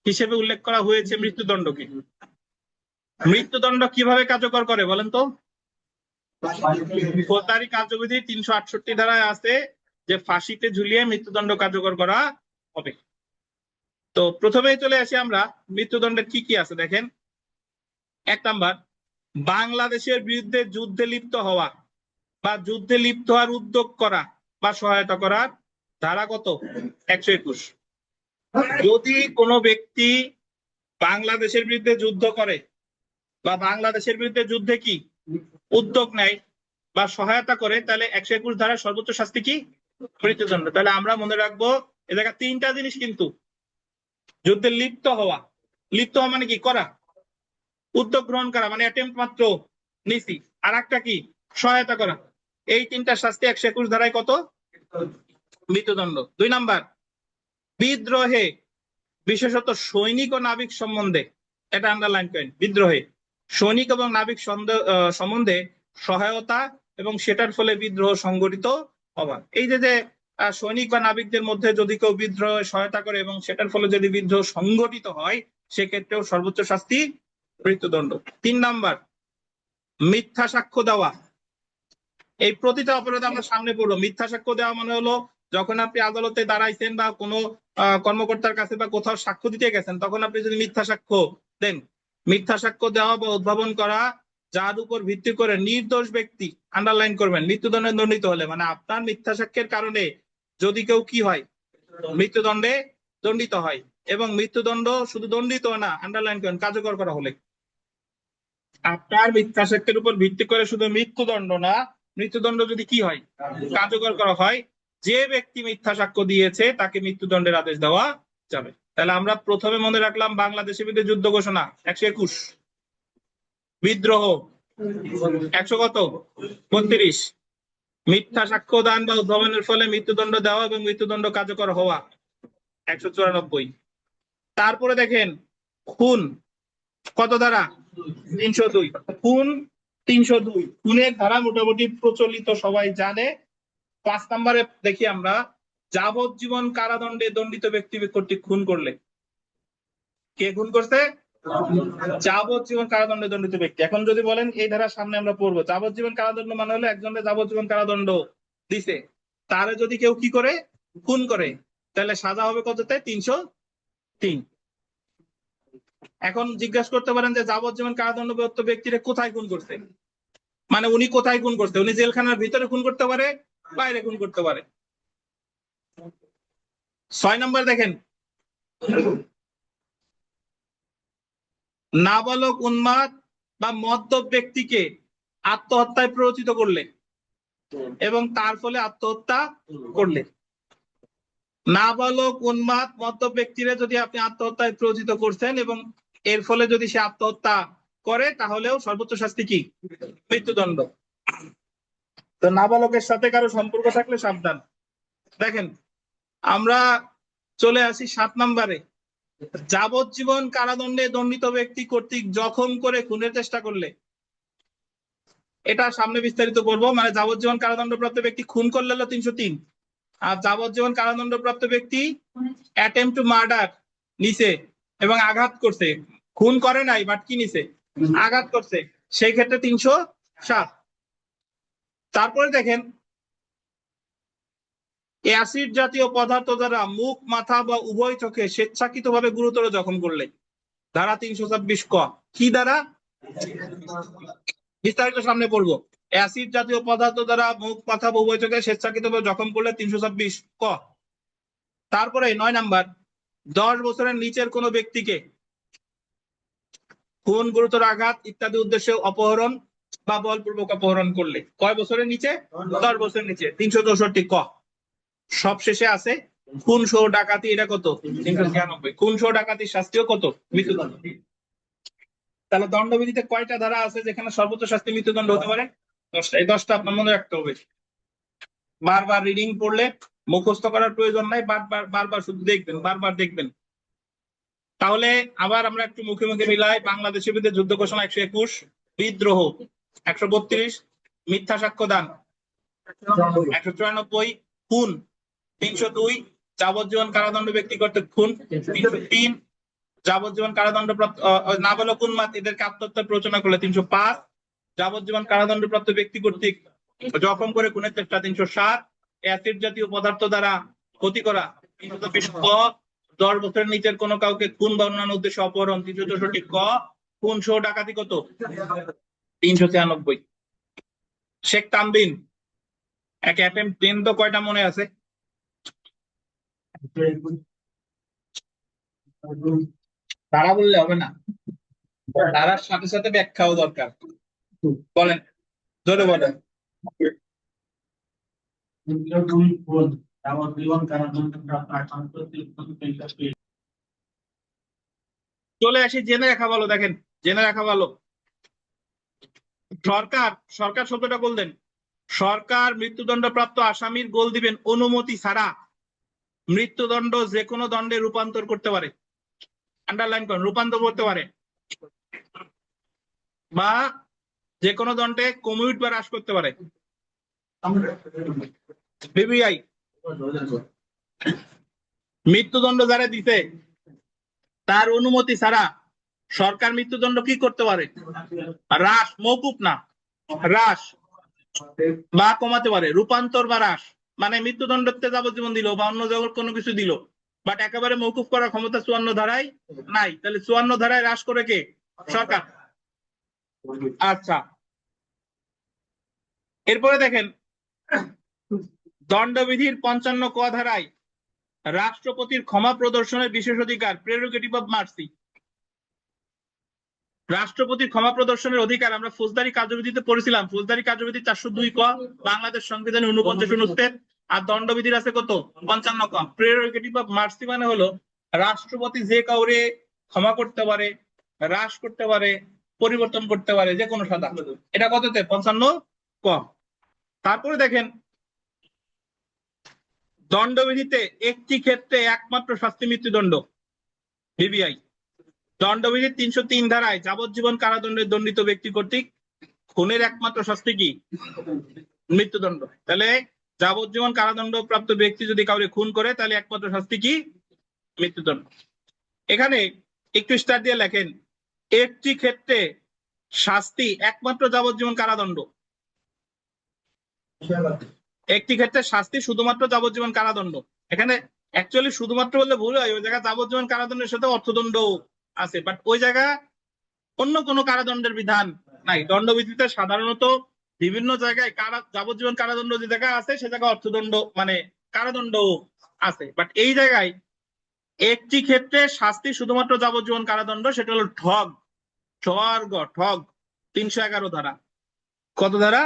হিসেবে উল্লেখ করা হয়েছে মৃত্যুদণ্ডকে। মৃত্যুদণ্ড কিভাবে কার্যকর করে বলেন তো? ফৌজদারি কার্যবিধি 368 ধারায় আছে যে ফাঁসিতে ঝুলিয়ে মৃত্যুদণ্ড কার্যকর করা হবে। তো প্রথমেই চলে আসি আমরা মৃত্যুদণ্ডের কি কি আছে দেখেন। 1 নাম্বার, বাংলাদেশের বিরুদ্ধে যুদ্ধে লিপ্ত হওয়া বা যুদ্ধে লিপ্ত হওয়ার উদ্যোগ করা বা সহায়তা করার ধারা কত? 121। যদি কোনো ব্যক্তি বাংলাদেশের বিরুদ্ধে যুদ্ধ করে বা বাংলাদেশের বিরুদ্ধে যুদ্ধে কি উদ্যোগ নেয় বা সহায়তা করে, তাহলে 121 ধারার সর্বোচ্চ শাস্তি কি? মৃত্যুদণ্ড। তাহলে আমরা মনে রাখবো এ জায়গায় 3টা জিনিস কিন্তু। যুদ্ধে লিপ্ত হওয়া, লিপ্ত হওয়া মানে কি? করা, উদ্যোগ গ্রহণ করা মানে অ্যাটেম্প্ট মাত্র নিছি। আর একটা কি? সহায়তা করা। এই তিনটা শাস্তি 121 ধারায় কত? মৃত্যুদণ্ড। 2 নাম্বার, বিদ্রোহে বিশেষত সৈনিক ও নাবিক সম্বন্ধে, এটা আন্ডারলাইন করেন, বিদ্রোহে সৈনিক এবং নাবিক সম্বন্ধে সহায়তা এবং সেটার ফলে বিদ্রোহ সংগঠিত হওয়া। এই যে সৈনিক বা নাবিকদের মধ্যে যদি কেউ বিদ্রোহে সহায়তা করে এবং সেটার ফলে যদি বিদ্রোহ সংগঠিত হয়, সেক্ষেত্রেও সর্বোচ্চ শাস্তি মৃত্যুদণ্ড। 3 নাম্বার, মিথ্যা সাক্ষ্য দেওয়া। এই প্রতিটা অপরাধে আমরা সামনে পড়বো। মিথ্যা সাক্ষ্য দেওয়া মানে হলো যখন আপনি আদালতে দাঁড়াইছেন বা কোনো কর্মকর্তার কাছে বা কোথাও সাক্ষ্য দিতে গেছেন, তখন আপনি যদি মিথ্যা সাক্ষ্য দেন, মিথ্যা সাক্ষ্য দেওয়া বা উদ্ভাবন করা যার উপর ভিত্তি করে নির্দোষ ব্যক্তি, আন্ডারলাইন করবেন, মৃত্যুদণ্ডে দণ্ডিত হলে, মানে আপনার মিথ্যা সাক্ষ্যের কারণে যদি কেউ কি হয়, মৃত্যুদণ্ডে দণ্ডিত হয়, এবং মৃত্যুদণ্ড শুধু দণ্ডিত না, আন্ডারলাইন করেন, কার্যকর করা হলে। আপনার মিথ্যা সাক্ষ্যের উপর ভিত্তি করে শুধু মৃত্যুদণ্ড না, মৃত্যুদণ্ড যদি কি হয়, কার্যকর করা হয়, যে ব্যক্তি মিথ্যা সাক্ষ্য দিয়েছে তাকে মৃত্যুদণ্ডের আদেশ দেওয়া যাবে। তাহলে আমরা প্রথমে মনে রাখলাম বাংলাদেশের বিরুদ্ধে যুদ্ধ ঘোষণা 121, বিদ্রোহ 100 কত 32, মিথ্যা সাক্ষ্য দান বা উদ্ভাবনের ফলে মৃত্যুদণ্ড দেওয়া এবং মৃত্যুদণ্ড কার্যকর হওয়া 194। তারপরে দেখেন খুন কত ধারা? 302। খুন 302, খুনের ধারা মোটামুটি প্রচলিত, সবাই জানে। 5 নম্বরে দেখি আমরা, যাবজ্জীবন কারাদণ্ডে দণ্ডিত ব্যক্তি কর্তৃক খুন করলে। কে খুন করছে? যাবজ্জীবন কারাদণ্ডে দণ্ডিত ব্যক্তি। এখন যদি বলেন এই ধারার সামনে আমরা পড়বো, যাবজ্জীবন কারাদণ্ড মানে হলো একজনের যাবজ্জীবন কারাদণ্ড দিছে, তারে যদি কেউ কি করে, খুন করে, তাহলে সাজা হবে কততে? 303। এখন জিজ্ঞাসা করতে পারেন যে যাবজ্জীবন কারাদণ্ডপ্রাপ্ত ব্যক্তিরা কোথায় খুন করছে, মানে উনি কোথায় খুন করছে? উনি জেলখানার ভিতরে খুন করতে পারে, বাইরে খুন করতে পারে। 6 নম্বর দেখেন, নাবালক উন্মাদ বা মদ্যপ ব্যক্তিকে আত্মহত্যায় প্ররোচিত করলে এবং তার ফলে আত্মহত্যা করলে। নাবালক উন্মাদ মদ্যপ ব্যক্তিরা যদি আপনি আত্মহত্যায় প্ররোচিত করছেন এবং এর ফলে যদি সে আত্মহত্যা করে, তাহলেও সর্বোচ্চ শাস্তি কি? মৃত্যুদণ্ড। তো নাবালকের সাথে কারো সম্পর্ক থাকলে সাবধান। দেখেন আমরা চলে আসি 7 নম্বরে, যাবজ্জীবন কারাদণ্ডে দণ্ডিত ব্যক্তি কর্তৃক জখম করে খুনের চেষ্টা করলে। এটা সামনে বিস্তারিত করবো, মানে যাবজ্জীবন কারাদণ্ডপ্রাপ্ত ব্যক্তি খুন করলে হলো 303, আর যাবজ্জীবন কারাদণ্ডপ্রাপ্ত ব্যক্তি অ্যাটেম্পট টু মার্ডার নিছে এবং আঘাত করছে, খুন করে নাই বাট কি নিছে, আঘাত করছে, সেই ক্ষেত্রে 307। তারপরে দেখেন, অ্যাসিড জাতীয় পদার্থ দ্বারা মুখ, মাথা বা উভয় চোখে স্বেচ্ছাকৃতভাবে গুরুতর জখম করলে, ধারা 326 ক। কি দ্বারা? বিস্তারিত সামনে পড়বো। অ্যাসিড জাতীয় পদার্থ দ্বারা মুখ, মাথা বা উভয় চোখে স্বেচ্ছাকৃতভাবে জখম করলে 326 ক। তারপরে 9 নাম্বার, 10 বছরের নিচের কোনো ব্যক্তিকে খুন, গুরুতর আঘাত ইত্যাদি উদ্দেশ্যে অপহরণ বা বলপূর্বক অপহরণ করলে। কয় বছরের নিচে? 10 বছরের নিচে, 364 ক। সবশেষে আছে খুন সহ ডাকাতি, এটা কত? 396। খুন সহ ডাকাতির শাস্তিও কত? মৃত্যুদণ্ড। তাহলে দণ্ডবিধিতে কয়টা ধারা আছে যেখানে সর্বোচ্চ শাস্তি মৃত্যুদণ্ড হতে পারে? 10টা। এই 10টা আপনার মনে রাখতে হবে। বারবার রিডিং পড়লে মুখস্থ করার প্রয়োজন নাই, বারবার শুধু দেখবেন, বারবার দেখবেন। তাহলে আবার আমরা একটু মুখে মুখে মিলাই। বাংলাদেশের বিরুদ্ধে যুদ্ধ ঘোষণা 121, বিদ্রোহ 132, মিথ্যা সাক্ষ্য দান 194, খুন 302, যাবজ্জীবন কারাদণ্ড ব্যক্তি কর্তৃক খুন 303, যাবজ্জীবন কারাদণ্ডপ্রাপ্ত নাবালক উন্মাদ এদেরকে আত্মহত্যা প্ররোচনা করলে 305, যাবজ্জীবন কারাদণ্ডপ্রাপ্ত ব্যক্তি কর্তৃক জখম করে খুনের চেষ্টা 307, অ্যাসিড জাতীয় পদার্থ দ্বারা ক্ষতি করা 320 ক, 10 বছরের নিচের কোনো কাউকে খুন বা অন্যান্য উদ্দেশ্যে অপহরণ 364 ক, খুন সহ ডাকাতি কত? 396। শেখ তানবিন এক অ্যাটেম্পট দেন তো, কয়টা মনে আছে? তারা বললে হবে না, তারার সাথে সাথে ব্যাখ্যাও দরকার। বলেন, জোরে বলেন। চলে আসি জেনে রাখা ভালো। দেখেন জেনে রাখা ভালো, সরকার, সরকার শব্দটা বললেন, সরকার মৃত্যুদণ্ডপ্রাপ্ত আসামির গোল দিবেন অনুমতি ছাড়া মৃত্যুদণ্ড যে কোনো দণ্ডে রূপান্তর করতে পারে। আন্ডারলাইন করুন, রূপান্তর করতে পারে বা যে কোনো দণ্ডে কমিউট বা হ্রাস করতে পারে। বিবিআই মৃত্যুদণ্ড যারা দিতে তার অনুমতি ছাড়া সরকার মৃত্যুদণ্ড কি করতে পারে? হ্রাস, মওকুফ না, হ্রাস বা কমাতে পারে। রূপান্তর বা হ্রাস মানে মৃত্যুদণ্ডতে যাবজ্জীবন দিল বা অন্য কোনো কিছু দিল, বাট একেবারে মওকুফ করার ক্ষমতা 54 ধারায় নাই। তাহলে 54 ধারায় হ্রাস করে কে? সরকার। আচ্ছা, এরপরে দেখেন দণ্ডবিধির 55 ক ধারায় রাষ্ট্রপতির ক্ষমা প্রদর্শনের বিশেষ অধিকার, প্রেরোগেটিভ অফ মার্সি। রাষ্ট্রপতির ক্ষমা প্রদর্শনের অধিকার আমরা ফৌজদারি কার্যবিধিতে পড়েছিলাম। ফৌজদারি কার্যবিধি 402 ক, বাংলাদেশ সংবিধানে 49 অনুচ্ছেদ, আর দণ্ডবিধির আছে কত? 55 ক। প্রেরোগেটিভ অফ মার্সি মানে হলো রাষ্ট্রপতি যে কাউরে ক্ষমা করতে পারে, হ্রাস করতে পারে, পরিবর্তন করতে পারে যে কোনো সাজা। এটা কততে? 55 ক। তারপরে দেখেন দণ্ডবিধিতে একটি ক্ষেত্রে একমাত্র শাস্তি মৃত্যুদণ্ড, বিবিআই। দণ্ডবিধির 303 ধারায় যাবজ্জীবন কারাদণ্ডে দণ্ডিত ব্যক্তি কর্তৃক খুনের একমাত্র শাস্তি কি? মৃত্যুদণ্ড। তাহলে যাবজ্জীবন কারাদণ্ড প্রাপ্ত ব্যক্তি যদি কাউকে খুন করে তাহলে একমাত্র শাস্তি কি? মৃত্যুদণ্ড। এখানে একটু স্টার দিয়ে লেখেন একটি ক্ষেত্রে শাস্তি একমাত্র যাবজ্জীবন কারাদণ্ড। একটি ক্ষেত্রে শাস্তি শুধুমাত্র যাবজ্জীবন কারাদণ্ড। এখানে অ্যাকচুয়ালি শুধুমাত্র বললে ভুল হয়, ওই জায়গায় যাবজ্জীবন কারাদণ্ডের সাথে অর্থদণ্ড আছে, বাট ওই জায়গা অন্য কোনো কারাদণ্ডের বিধান নাই। দণ্ডবিধিতে সাধারণত বিভিন্ন জায়গায় যাবজ্জীবন কারাদণ্ড যে জায়গায় আছে সে জায়গায় অর্থদণ্ড মানে কারাদণ্ড আছে, বাট এই জায়গায় একটি ক্ষেত্রে শাস্তি শুধুমাত্র যাবজ্জীবন কারাদণ্ড, সেটা হলো ঠগ, ঠগ 311 ধারা। কত ধারা?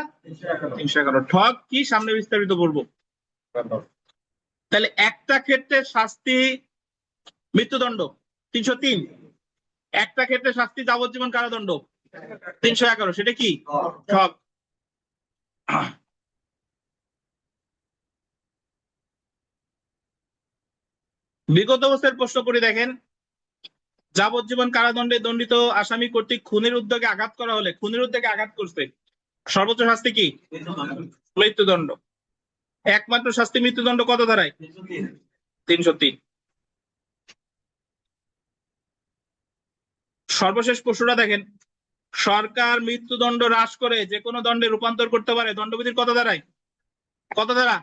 311। ঠগ কি সামনে বিস্তারিত করবো। তাহলে একটা ক্ষেত্রে শাস্তি মৃত্যুদণ্ড 303, একটা ক্ষেত্রে শাস্তি যাবজ্জীবন কারাদণ্ড 311, সেটা কি? ঠগ। বিগত বছরের প্রশ্ন করে দেখেন যাবজ্জীবন কারাদণ্ডে দণ্ডিত আসামি কর্তৃক খুনের উদ্যোগে আঘাত করা হলে, খুনের উদ্যোগে আঘাত করছে, সর্বোচ্চ শাস্তি কি? মৃত্যুদণ্ড। একমাত্র শাস্তি মৃত্যুদণ্ড কত ধারায়? 303। সর্বশেষ প্রশ্নটা দেখেন সরকার মৃত্যুদণ্ড হ্রাস করে যে কোনো দণ্ডে রূপান্তর করতে পারে, দণ্ডবিধির কত ধারায়? কত ধারা?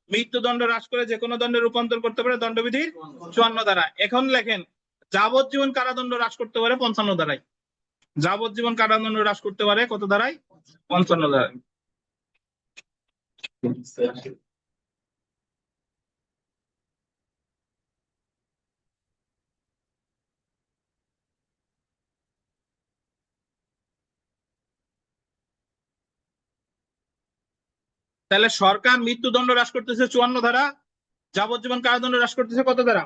মৃত্যুদণ্ড হ্রাস করে যে কোনো দণ্ডে রূপান্তর করতে পারে দণ্ডবিধির 54 ধারা। এখন লেখেন যাবজ্জীবন কারাদণ্ড হ্রাস করতে পারে 55 ধারায়। যাবজ্জীবন কারাদণ্ড হ্রাস করতে পারে কত ধারায়? 55 ধারায়। তাহলে সরকার মৃত্যুদণ্ড হ্রাস করতেছে 54 ধারা, যাবজ্জীবন কারাদণ্ড হ্রাস করতেছে কত ধারা?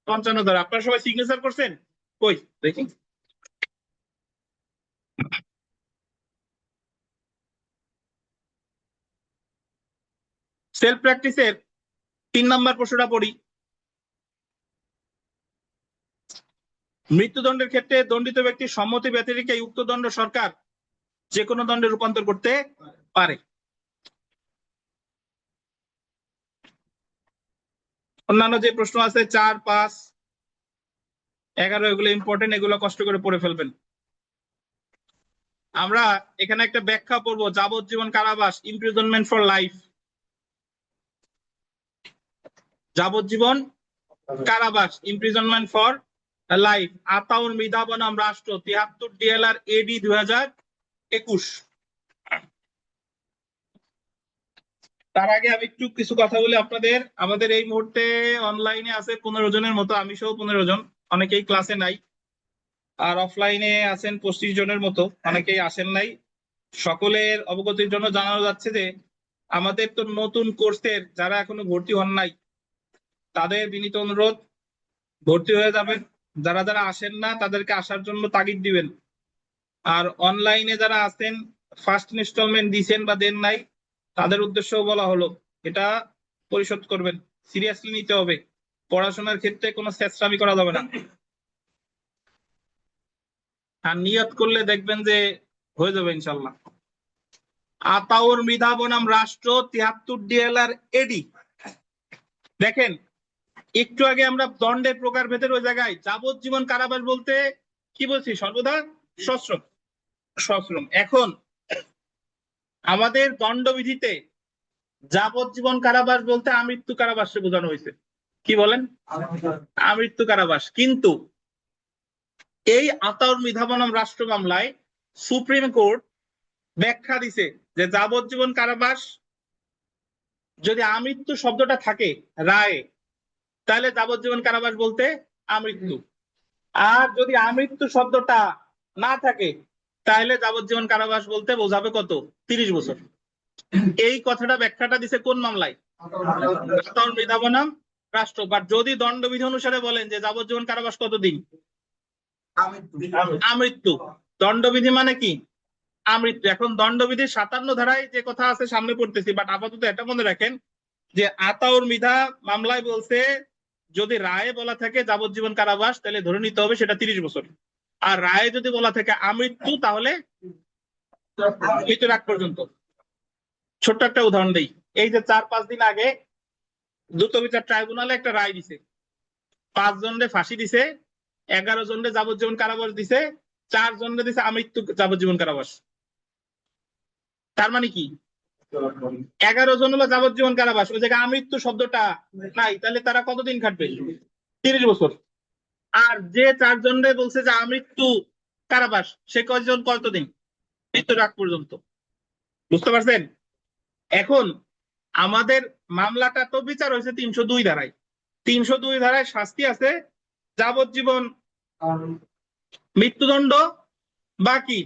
55 ধারা। আপনারা সবাই সিগনেচার করছেন? কই দেখি। সেলফ প্র্যাকটিসের 3 নম্বর প্রশ্নটা পড়ি। মৃত্যুদণ্ডের ক্ষেত্রে দণ্ডিত ব্যক্তির সম্মতি ব্যতিরেকে রেখে উক্ত দণ্ড সরকার যে কোনো দণ্ডে রূপান্তর করতে পারে। অন্যান্য যে প্রশ্ন আছে 4, 5, 11 এগুলো ইম্পর্টেন্ট, এগুলো কষ্ট করে পড়ে ফেলবেন। আমরা এখানে একটা ব্যাখ্যা পড়বো যাবজ্জীবন কারাবাস, ইমপ্রিজনমেন্ট ফর লাইফ। যাবজ্জীবন কারাবাস, imprisonment for life, Ataur Mridha বনাম রাষ্ট্র, 73 DLR AD 2021। তার আগে আমি একটু কিছু কথা বলি আপনাদের। আমাদের এই মুহূর্তে অনলাইনে আছে 15 জনের মতো, আমি সহ 15 জন, অনেকেই ক্লাসে নাই। আর অফলাইনে আছেন 25 জনের মতো, অনেকেই আসেন নাই। সকলের অবগতির জন্য জানানো যাচ্ছে যে আমাদের তো নতুন কোর্সের যারা এখনো ভর্তি হন নাই তাদের বিনীত অনুরোধ ভর্তি হয়ে যাবেন। যারা যারা আসেন না তাদেরকে আসার জন্য তাগিদ দিবেন। আর অনলাইনে যারা আছেন ফার্স্ট ইনস্টলমেন্ট দিছেন বা দেন নাই তাদের উদ্দেশ্যেও বলা হলো এটা পরিশোধ করবেন, সিরিয়াসলি নিতে হবে, পড়াশোনার ক্ষেত্রে কোনো ছেঁচড়ামি করা যাবে না। আর নিয়ত করলে দেখবেন যে হয়ে যাবে ইনশাল্লাহ। আতাউর মৃধা বনাম রাষ্ট্র 73 ডিএলআর এডি। দেখেন একটু আগে আমরা দণ্ডের প্রকারভেদের ওই জায়গায় যাবজ্জীবন কারাবাস বলতে কি বলছি, সর্বদা সশ্রম সশ্রম। এখন আমাদের দণ্ডবিধিতে যাবজ্জীবন কারাবাস বলতে আমৃত্যু কারাবাসকে বোঝানো হয়েছে। কি বলেন? আমৃত্যু কারাবাস। কিন্তু এই আতাউর মৃধা বনাম রাষ্ট্র মামলায় সুপ্রিম কোর্ট ব্যাখ্যা দিছে যে যাবজ্জীবন কারাবাস যদি আমৃত্যু শব্দটা থাকে রায়ে, তাহলে যাবজ্জীবন কারাবাস বলতে আমৃত্যু। আর যদি আমৃত্যু শব্দটা না থাকে তাহলে যাবজ্জীবন কারাবাস বলতে বোঝাবে কত? 30 বছর। এই কথাটা ব্যাখ্যাটা দিছে কোন মামলায়? আতাউর মৃধা বনাম রাষ্ট্র। বাট যদি দণ্ডবিধি অনুসারে বলেন যে যাবজ্জীবন কারাবাস কতদিন? আমৃত্যু। দণ্ডবিধি মানে কি? আমৃত্যু। এখন দণ্ডবিধির 57 ধারায় যে কথা আছে সামনে পড়তেছি, বাট আপাতত এটা মনে রাখেন যে আতাউর মৃধা মামলায় বলছে যদি রায়ে বলা থাকে যাবজ্জীবন কারাবাস তাহলে ধরে নিতে হবে সেটা 30 বছর। আর রায়ে যদি বলা থাকে আমৃত্যু তাহলে মৃত্যুর আগ পর্যন্ত। ছোট্ট একটা উদাহরণ দেই। এই যে 4-5 দিন আগে দ্রুত বিচার ট্রাইব্যুনালে একটা রায় দিছে, 5 জনরে ফাঁসি দিছে, 11 জনরে যাবজ্জীবন কারাবাস দিছে, 4 জনরে দিছে আমৃত্যু যাবজ্জীবন কারাবাস। তার মানে কি 11 জন হলো যাবজ্জীবন কারাবাস, ওই জায়গায় আমৃত্যু শব্দটা নাই, তাহলে তারা কতদিন খাটবে? 30 বছর। আর যে 4 জনরে বলছে যে আমৃত্যু কারাবাস সে কয়জন কতদিন? মৃত্যুর আগ পর্যন্ত। বুঝতে পারছেন? এখন আমাদের মামলাটা তো বিচার হয়েছে 302 ধারায়। 302 ধারায় শাস্তি আছে যাবজ্জীবন মৃত্যুদণ্ড বা কি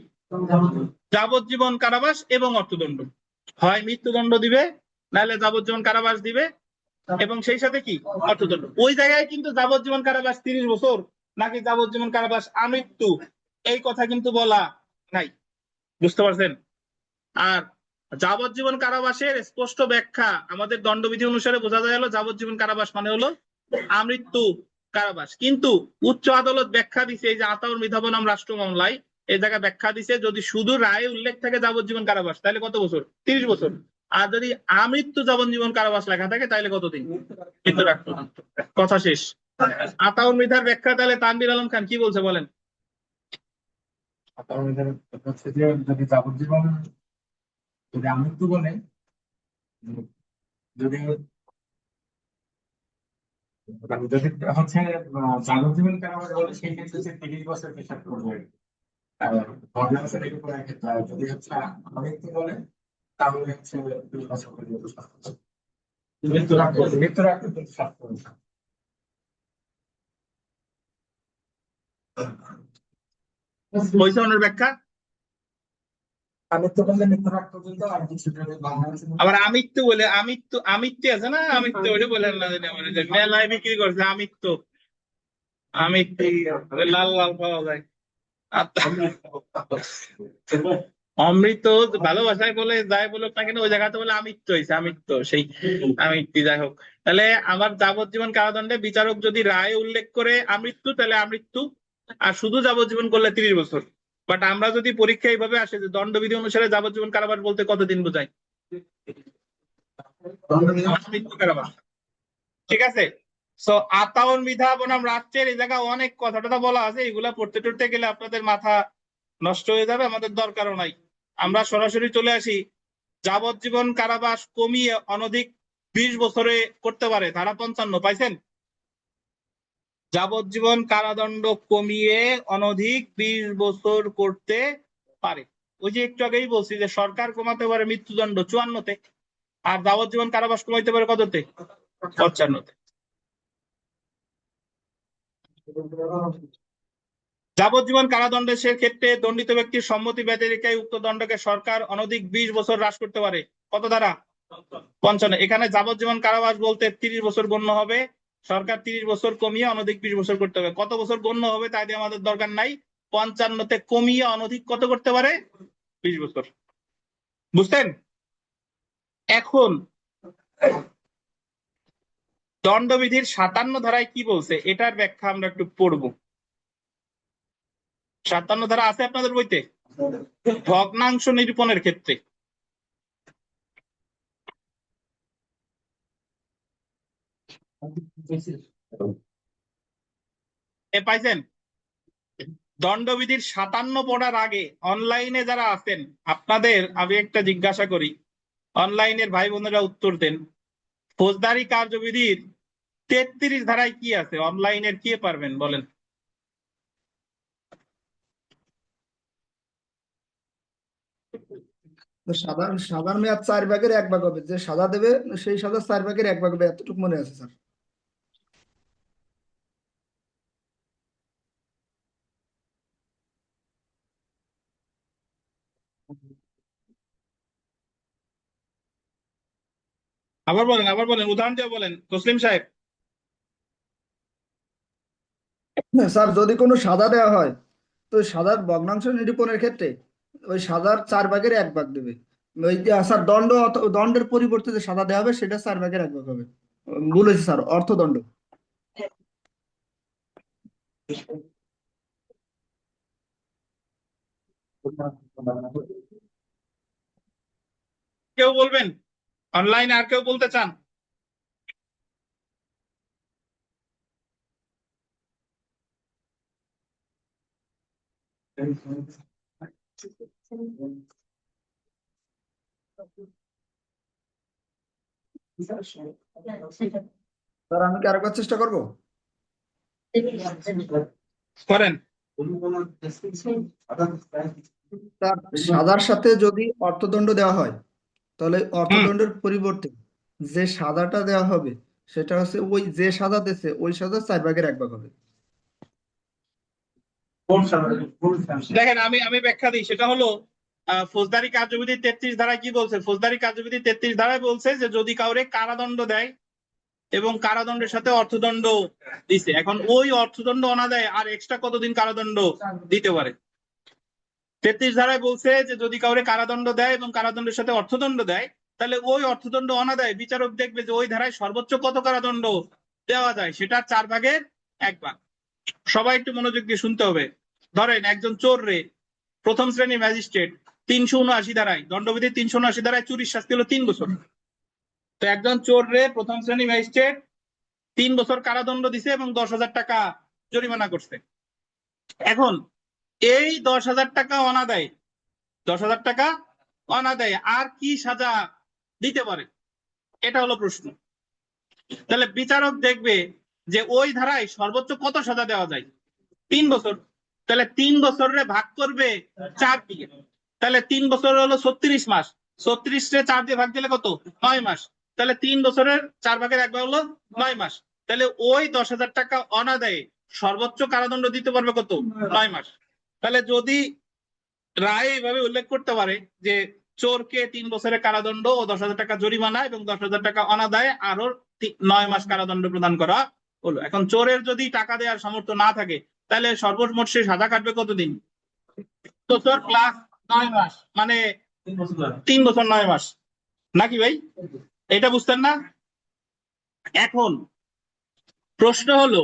যাবজ্জীবন কারাবাস এবং অর্থদণ্ড। হয় মৃত্যুদণ্ড দিবে নাহলে যাবজ্জীবন কারাবাস দিবে এবং সেই সাথে কি অর্থদণ্ড। ওই জায়গায় কিন্তু যাবজ্জীবন কারাবাস 30 বছর নাকি যাবজ্জীবন কারাবাস আমৃত্যু এই কথা কিন্তু বলা নাই। বুঝতে পারছেন? আর যাবজ্জীবন কারাবাসের স্পষ্ট ব্যাখ্যা আমাদের দণ্ডবিধি অনুসারে বোঝা যায় হলো যাবজ্জীবন কারাবাস মানে হলো আমৃত্যু কারাবাস। কিন্তু উচ্চ আদালত ব্যাখ্যা দিছে এই যে আতাউর মৃধা বনাম রাষ্ট্র মামলায় এই জায়গায় ব্যাখ্যা দিছে যদি শুধু রায়ে উল্লেখ থাকে যাবজ্জীবন কারাবাস তাহলে কত বছর? 30 বছর। আর যদি আমৃত্যু যাবজ্জীবন কারাবাস লেখা থাকে তাহলে কতদিন? মৃত্যুর আগ পর্যন্ত। কথা শেষ। আতাউর মৃধার ব্যাখ্যা তাহলে তানভীর আলম খান কি বলছে বলেন? আতাউর মৃধার হচ্ছে যে যদি যাবজ্জীবন যদি আমৃত্যু বলে, যদি যদি হচ্ছে যাবজ্জীবন কারাবাস বলে সেই ক্ষেত্রে হচ্ছে 30 বছর হিসাব করবে। যদি হচ্ছে আমৃত্যু বলে তাহলে হচ্ছে 2 বছর পর্যন্ত শাস্তি। মৃত্যুর আগ পর্যন্ত শাস্তি। হয়েছে ওনার ব্যাখ্যা? আমৃত্যু বললে মৃত্যুর আগ পর্যন্ত, আর কিছু যদি বাংলাদেশে আবার আমৃত্যু বলে আমৃত্যু আমৃত্যু আছে না, আমৃত্যু ওইটা বলেন না জানি আমার যে মেলায় বিক্রি করছে আমৃত্যু আমৃত্যু লাল লাল পাওয়া যায়। অমৃত ভালোবাসায় বলে যাই বলুক না কেন ওই জায়গাতে বলে আমৃত্যু হয়েছে, আমৃত্যু সেই আমৃত্যু। যাই হোক, তাহলে আমার যাবজ্জীবন কারাদণ্ডে বিচারক যদি রায় উল্লেখ করে আমৃত্যু তাহলে আমৃত্যু, আর শুধু যাবজ্জীবন করলে 30 বছর। বাট আমরা যদি পরীক্ষা এইভাবে আসে যে দণ্ডবিধি অনুসারে যাবজ্জীবন কারাবাস বলতে কতদিন বোঝায়? আমৃত্যু কারাবাস। ঠিক আছে। সো আতাউর মৃধা বনাম রাষ্ট্রের এই জায়গায় অনেক কথা টথা বলা আছে, এগুলা পড়তে টড়তে গেলে আপনাদের মাথা নষ্ট হয়ে যাবে, আমাদের দরকারও নাই। আমরা সরাসরি চলে আসি যাবজ্জীবন কারাবাস কমিয়ে অনধিক 20 বছরে করতে পারে, ধারা 55 পাইছেন? যাবজ্জীবন কারাদণ্ড কমিয়ে অনধিক 20 বছর করতে পারে। ওই যে একটু আগেই বলছি যে সরকার কমাতে পারে মৃত্যুদণ্ড 54-তে, আর যাবজ্জীবন কারাবাস কমাইতে পারে কততে? 55-তে। যাবজ্জীবন কারাদণ্ডের ক্ষেত্রে দণ্ডিত ব্যক্তির সম্মতি ব্যতিরেকে উক্ত দণ্ডকে সরকার অনধিক 20 বছর হ্রাস করতে পারে। কত ধারা? 55। এখানে যাবজ্জীবন কারাবাস বলতে 30 বছর গণ্য হবে, সরকার 30 বছর কমিয়ে অনধিক 20 বছর করতে হবে। কত বছর গণ্য হবে তাই দিয়ে আমাদের দরকার নাই, 55-তে কমিয়ে অনধিক কত করতে পারে? 20 বছর। বুঝতেন? এখন দণ্ডবিধির 57 ধারায় কি বলছে এটার ব্যাখ্যা আমরা একটু পড়ব। 57 ধারা আছে আপনাদের বইতে, ভগ্নাংশ নিরূপণের ক্ষেত্রে। পাইছেন? দণ্ডবিধির 57 পড়ার আগে অনলাইনে যারা আছেন আপনাদের আমি একটা জিজ্ঞাসা করি, অনলাইনের ভাই বোনেরা উত্তর দেন। ফৌজদারি কার্যবিধির 33 ধারায় কি আছে? অনলাইনের কে পারবেন বলেন? তো সাজার মেয়াদ 4/1 হবে, যে সাজা দেবে সেই সাজা 4/1 হবে, এতটুকু মনে আছে স্যার। আবার বলেন, উদাহরণ দিয়ে বলেন তসলিম সাহেব। স্যার যদি কোনো সাজা দেওয়া হয় তো সাজার ভগ্নাংশ নিরূপণের ক্ষেত্রে ওই সাজার 4/1 দেবে। ওই যে স্যার দণ্ডের পরিবর্তে যে সাজা দেওয়া হবে সেটা 4/1 হবে। বলেছি স্যার, অর্থদণ্ড। কেউ বলবেন? অনলাইনে আর কেউ বলতে চান? স্যার আমি কি আরেকবার চেষ্টা করবো? করেন। তার সাজার সাথে যদি অর্থদণ্ড দেওয়া হয় তাহলে অর্থদণ্ডের পরিবর্তে যে সাজাটা দেওয়া হবে সেটা হচ্ছে ওই যে সাজা দিচ্ছে ওই সাজা 4/1 হবে। দেখেন আমি ব্যাখ্যা দিই, সেটা হলো ফৌজদারি কার্যবিধি 33 ধারায় কি বলছে? ফৌজদারি কার্যবিধি 33 ধারায় বলছে যে যদি কাউরে কারাদণ্ড দেয় এবং কারাদণ্ডের সাথে অর্থদণ্ড দিছে, এখন ওই অর্থদণ্ড অনাদায়ে আর এক্সট্রা কতদিন কারাদণ্ড দিতে পারে? 33 ধারায় বলছে যে যদি কাউরে কারাদণ্ড দেয় এবং কারাদণ্ডের সাথে অর্থদণ্ড দেয় তাহলে ওই অর্থদণ্ড অনাদায়ে বিচারক দেখবে যে ওই ধারায় সর্বোচ্চ কত কারাদণ্ড দেওয়া যায়, সেটা 4/1। সবাই একটু মনোযোগ দিয়ে শুনতে হবে। ধরেন একজন চোর রে প্রথম শ্রেণীর ম্যাজিস্ট্রেট 379 ধারায়, দণ্ডবিধি 379 ধারায় চুরির শাস্তি হলো 3 বছর। তো একজন চোর রে প্রথম শ্রেণী ম্যাজিস্ট্রেট 3 বছর কারাদণ্ড দিছে এবং 10,000 টাকা জরিমানা করছে। এখন এই 10,000 টাকা অনাদায়ে, 10,000 টাকা অনাদায়ে আর কি সাজা দিতে পারে, এটা হলো প্রশ্ন। তাহলে বিচারক দেখবে যে ওই ধারায় সর্বোচ্চ কত সাজা দেওয়া যায়, 3 বছর। তাহলে 3 বছরে ভাগ করবে 4 দিয়ে, তাহলে 3 বছর হলো 36 মাস, 36 রে 4 দিয়ে ভাগ দিলে কত? 9 মাস। তাহলে 3 বছরের 4/1 হলো 9 মাস। তাহলে ওই 10,000 টাকা অনাদায়ে সর্বোচ্চ কারাদণ্ড দিতে পারবে কত? 9 মাস। তাহলে যদি রায় এইভাবে উল্লেখ করতে পারে যে চোরকে 3 বছরের কারাদণ্ড ও 10,000 টাকা জরিমানা এবং 10,000 টাকা অনাদায়ে আরো 9 মাস কারাদণ্ড প্রদান করা হলো। এখন চোরের যদি টাকা দেওয়ার সামর্থ্য না থাকে তাহলে সর্বমোট সে সাজা কাটবে কতদিন? বছর প্লাস 9 মাস, মানে 3 বছর 9 মাস, নাকি ভাই? এটা বুঝতেন না? এখন প্রশ্ন হলো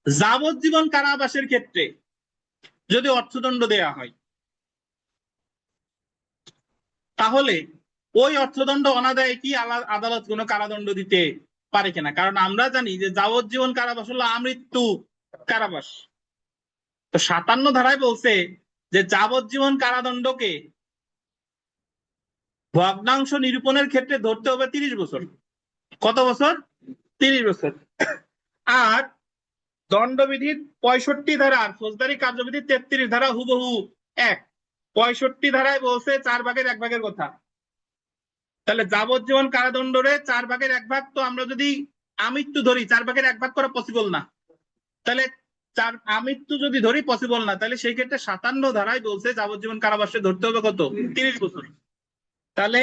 যাবজ্জীবন কারাবাসের ক্ষেত্রে যদি অর্থদণ্ড দেয়া হয় তাহলে ওই অর্থদণ্ড অনাদায়ে কি আদালত কোনো কারাদণ্ড দিতে পারে কিনা? কারণ আমরা জানি যে যাবজ্জীবন কারাবাস হলো আমৃত্যু কারাবাস। তো 57 ধারায় বলছে যে যাবজ্জীবন কারাদণ্ডকে ভগ্নাংশ নিরূপণের ক্ষেত্রে ধরতে হবে 30 বছর। কত বছর? 30 বছর। আর দণ্ডবিধির 65 ধারা আর ফৌজদারি কার্যবিধির 33 ধারা হুবহু এক। 65 ধারায় বলছে 4/1 কথা। তাহলে যাবজ্জীবন কারাদণ্ডরে 4/1 তো আমরা যদি আমৃত্যু ধরি 4/1 করা পসিবল না। তাহলে আমৃত্যু যদি ধরি পসিবল না, তাহলে সেই ক্ষেত্রে 57 ধারায় বলছে যাবজ্জীবন কারাবাসে ধরতে হবে কত? 30 বছর। তাহলে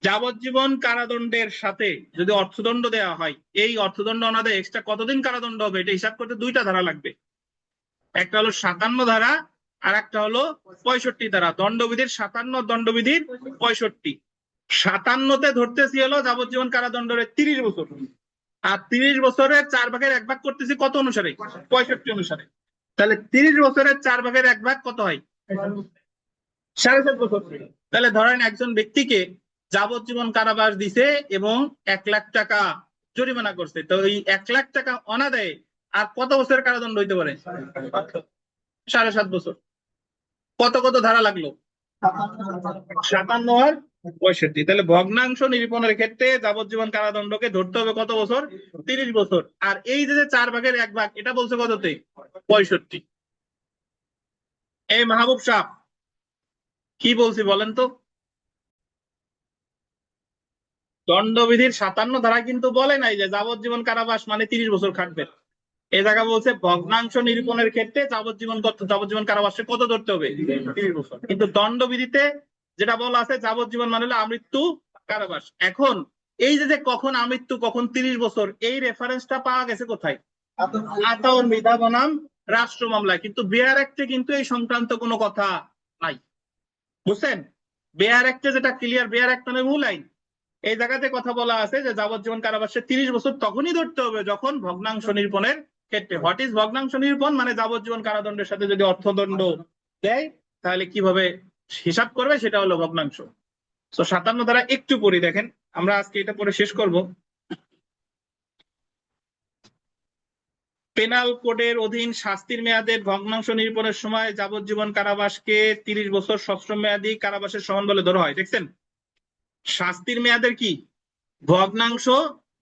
যাবজ্জীবন কারাদণ্ডের সাথে যদি অর্থদণ্ড দেওয়া হয়, এই অর্থদণ্ড অনাদায়ে এক্সট্রা কতদিন কারাদণ্ড হবে এটা হিসাব করতে 2টা ধারা লাগবে। একটা হলো 57 ধারা আর একটা হলো 65 ধারা। দণ্ডবিধির 57, দণ্ডবিধির 65। 57তে ধরতেছি হলো যাবজ্জীবন কারাদণ্ডের 30 বছর, আর 30 বছরের 4/1 করতেছি কত অনুসারে? 65 অনুসারে। তাহলে 30 বছরের 4/1 কত হয়? 7.5 বছর। তাহলে ধরেন একজন ব্যক্তিকে যাবজ্জীবন কারাবাস দিছে এবং 1 লাখ টাকা জরিমানা করছে, তো এই 1 লাখ টাকা অনাদায়ে আর কত বছরের কারাদণ্ড হইতে পারে? 7.5 বছর। কত কত ধারা লাগলো? 57 আর 65। তাহলে ভগ্নাংশ নিরূপণের ক্ষেত্রে যাবজ্জীবন কারাদণ্ডকে ধরতে হবে কত বছর? 30 বছর। আর এই যে 4/1 এটা বলছে কততে? 65। এই মাহবুব সাহেব কি বলছি বলেন তো? দণ্ডবিধির 57 ধারা কিন্তু বলে নাই যে যাবজ্জীবন কারাবাস মানে 30 বছর খাটবে। এই জায়গা বলছে ভগ্নাংশ নিরূপণের ক্ষেত্রে যাবজ্জীবন কারাবাসে কত ধরতে হবে? 30 বছর। কিন্তু দণ্ডবিধিতে যেটা বলা আছে যাবজ্জীবন মানে হলো আমৃত্যু কারাবাস। এখন এই যে কখন আমৃত্যু কখন 30 বছর, এই রেফারেন্সটা পাওয়া গেছে কোথায়? আতাউর মিদা বনাম রাষ্ট্র মামলায়। কিন্তু বেয়ার অ্যাক্টে কিন্তু এই সংক্রান্ত কোনো কথা নাই, বুঝছেন? বেয়ার অ্যাক্টে যেটা ক্লিয়ার, বেয়ার অ্যাক্ট মানে মূল আইন, এই জায়গাতে কথা বলা আছে যে যাবজ্জীবন কারাবাসে 30 বছর তখনই ধরতে হবে যখন ভগ্নাংশ নিরূপণের ক্ষেত্রে। হোয়াট ইজ ভগ্নাংশ নিরূপণ? মানে যাবজ্জীবন কারাদণ্ডের সাথে যদি অর্থদণ্ড দেয় তাহলে কিভাবে হিসাব করবে, সেটা হলো ভগ্নাংশ। তো 57 ধারা একটু পড়ি, দেখেন আমরা আজকে এটা পড়ে শেষ করব। পেনাল কোডের অধীন শাস্তির মেয়াদের ভগ্নাংশ নিরূপণের সময় যাবজ্জীবন কারাবাসকে 30 বছর সশ্রম মেয়াদী কারাবাসের সমান বলে ধরা হয়। দেখছেন, শাস্তির মেয়াদের কি ভগ্নাংশ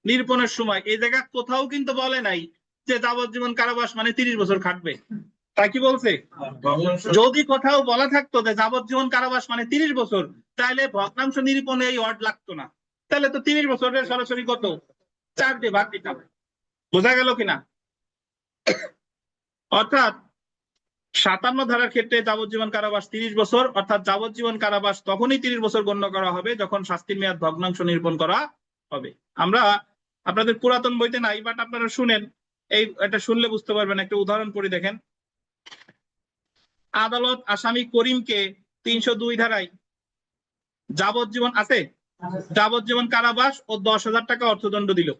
নিরূপণের সময়। এই জায়গা কোথাও কিন্তু বলে নাই যে যাবজ্জীবন কারাবাস মানে 30 বছর খাটবে, তাই কি বলছে? যদি কোথাও বলা থাকতো যে যাবজ্জীবন কারাবাস মানে 30 বছর, তাহলে ভগ্নাংশ নিরূপণে এই ওয়ার্ড লাগতো না। তাহলে তো 30 বছরের সরাসরি কত 4 দিয়ে ভাগ দিতাম। বোঝা গেল কিনা? অর্থাৎ 57 ধারার ক্ষেত্রে যাবজ্জীবন কারাবাস 30 বছর, অর্থাৎ যাবজ্জীবন কারাবাস তখনই 30 বছর গণ্য করা হবে যখন শাস্তির মেয়াদ ভগ্নাংশ নিরূপণ করা হবে। আমরা আপনাদের পুরাতন বইতে নাই, বাট আপনারা শুনেন, এই এটা শুনলে বুঝতে পারবেন। একটা উদাহরণ পড়ি, দেখেন। আদালত আসামি করিমকে 302 ধারায় যাবজ্জীবন আছে, যাবজ্জীবন কারাবাস ও 10,000 টাকা অর্থদণ্ড দিল।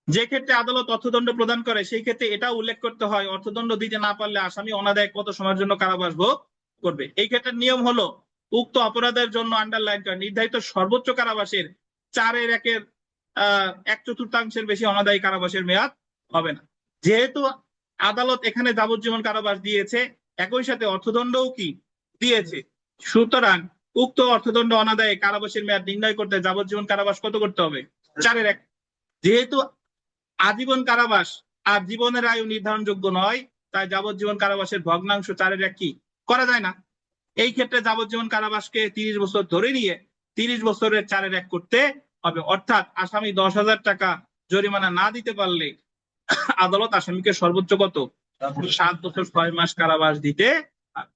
যে ক্ষেত্রে আদালত অর্থদণ্ড প্রদান করে সেই ক্ষেত্রে এটা উল্লেখ করতে হয় অর্থদণ্ড দিতে না পারলে আসামি অনাদায়ে কত সময়ের জন্য কারাবাস ভোগ করবে। এই ক্ষেত্রে নিয়ম হলো উক্ত অপরাধের জন্য আন্ডারলাইন করা নির্ধারিত সর্বোচ্চ কারাবাসের 1/4 বেশি অনাদায়ী কারাবাসের মেয়াদ হবে না। যেহেতু আদালত এখানে যাবজ্জীবন কারাবাস দিয়েছে, একই সাথে অর্থদণ্ডও কি দিয়েছে, সুতরাং উক্ত অর্থদণ্ড অনাদায়ে কারাবাসের মেয়াদ নির্ণয় করতে যাবজ্জীবন কারাবাস কত করতে হবে? 4/1। যেহেতু আজীবন কারাবাস আর জীবনের আয়ু নির্ধারণযোগ্য নয়, তাই যাবজ্জীবন কারাবাসের ভগ্নাংশ 4/1 কি করা যায় না। এই ক্ষেত্রে যাবজ্জীবন কারাবাসকে 30 বছর ধরে নিয়ে 30 বছরের 4/1 করতে হবে। অর্থাৎ আসামি 10,000 টাকা জরিমানা না দিতে পারলে আদালত আসামিকে সর্বোচ্চ কত 7 বছর 6 মাস কারাবাস দিতে হবে।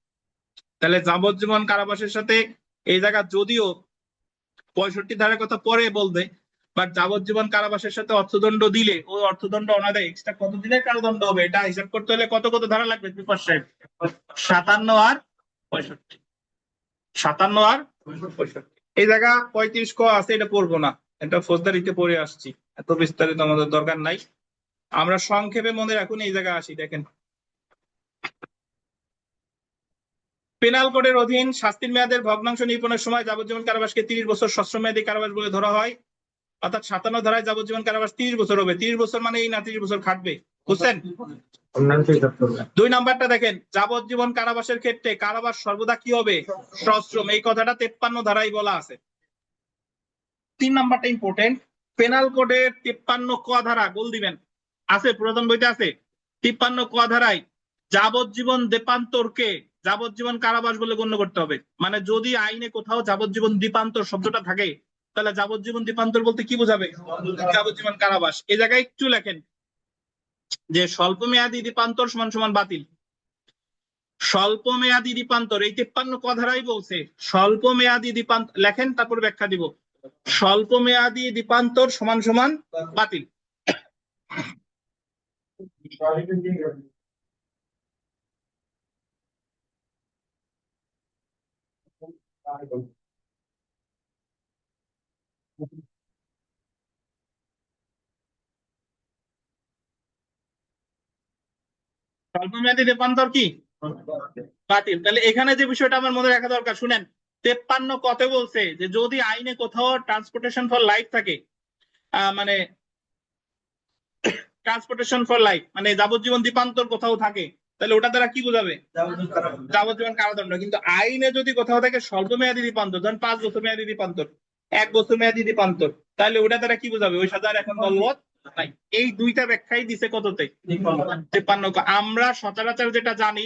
তাহলে যাবজ্জীবন কারাবাসের সাথে এই জায়গা যদিও 65 ধারার কথা পরে বলবে, বাট যাবজ্জীবন কারাবাসের সাথে অর্থদণ্ড দিলে ওই অর্থদণ্ড অনাদায়ে এক্সট্রা কত দিনের কারাদণ্ড হবে এটা হিসাব করতে হলে কত কত ধারা লাগবে? 57 আর 65। 57 আর 65। এই জায়গা 35 ক আছে, এটা পড়বো না, এটা ফৌজদারিতে পড়ে আসছি, এত বিস্তারিত আমাদের দরকার নাই। আমরা সংক্ষেপে মনে রাখুন, এই জায়গা আসি, দেখেন। পেনাল কোডের অধীন শাস্তির মেয়াদের ভগ্নাংশ নিরূপণের সময় যাবজ্জীবন কারাবাসকে 30 বছর সশ্রম মেয়াদী কারাবাস বলে ধরা হয়। অর্থাৎ 57 ধারায় যাবজ্জীবন কারাবাস 30 বছর হবে। 30 বছর মানে এই না 30 বছর খাটবে, বুঝছেন? 2 নাম্বারটা দেখেন, যাবজ্জীবন কারাবাসের ক্ষেত্রে কারাবাস সর্বদা কি হবে? সশ্রম। এই কথাটা 53 ধারায় বলা আছে। 3 নাম্বারটা ইম্পর্টেন্ট, পেনাল কোডের 53 ক ধারা, গোল দিবেন, আছে পুরাতন বইতে আছে। 53 ক ধারায় যাবজ্জীবন দ্বীপান্তরকে যাবজ্জীবন কারাবাস বলে গণ্য করতে হবে। মানে যদি আইনে কোথাও যাবজ্জীবন দ্বীপান্তর শব্দটা থাকে, তাহলে যাবজ্জীবন দ্বীপান্তর বলতে কি বোঝাবে? যাবজ্জীবন কারাবাস। এই জায়গায় একটু লেখেন যে স্বল্প মেয়াদী দ্বীপান্তর সমান সমান বাতিল। স্বল্প মেয়াদী দ্বীপান্তর এই 53 ক ধারাই বলছে স্বল্প মেয়াদী দ্বীপান্তর, লেখেন তারপর ব্যাখ্যা দিব। স্বল্প মেয়াদী দ্বীপান্তর সমান সমান বাতিল। স্বল্পমেয়াদী রূপান্তর কি বাতিল। তাহলে এখানে যে বিষয়টা আমার মনে রাখা দরকার, শুনেন 53 কত বলছে যে যদি আইনে কোথাও ট্রান্সপোর্টেশন ফর লাইফ থাকে, মানে ট্রান্সপোর্টেশন ফর লাইফ মানে যাবজ্জীবন দ্বীপান্তর কোথাও থাকে, তাহলে ওটা দ্বারা কি বোঝাবে? যাবজ্জীবন কারাদণ্ড। কিন্তু আইনে যদি কোথাও থাকে স্বল্পমেয়াদী দ্বীপান্তর, ধরেন 5 বছর মেয়াদী দ্বীপান্তর, 1 বছর মেয়াদী দ্বীপান্তর, তাহলে ওটা দ্বারা কি বোঝাবে? ওই সাজার এখন বলবৎ নাই। এই দুইটা ব্যাখ্যাই দিছে কততে? 53। আমরা সচরাচর যেটা জানি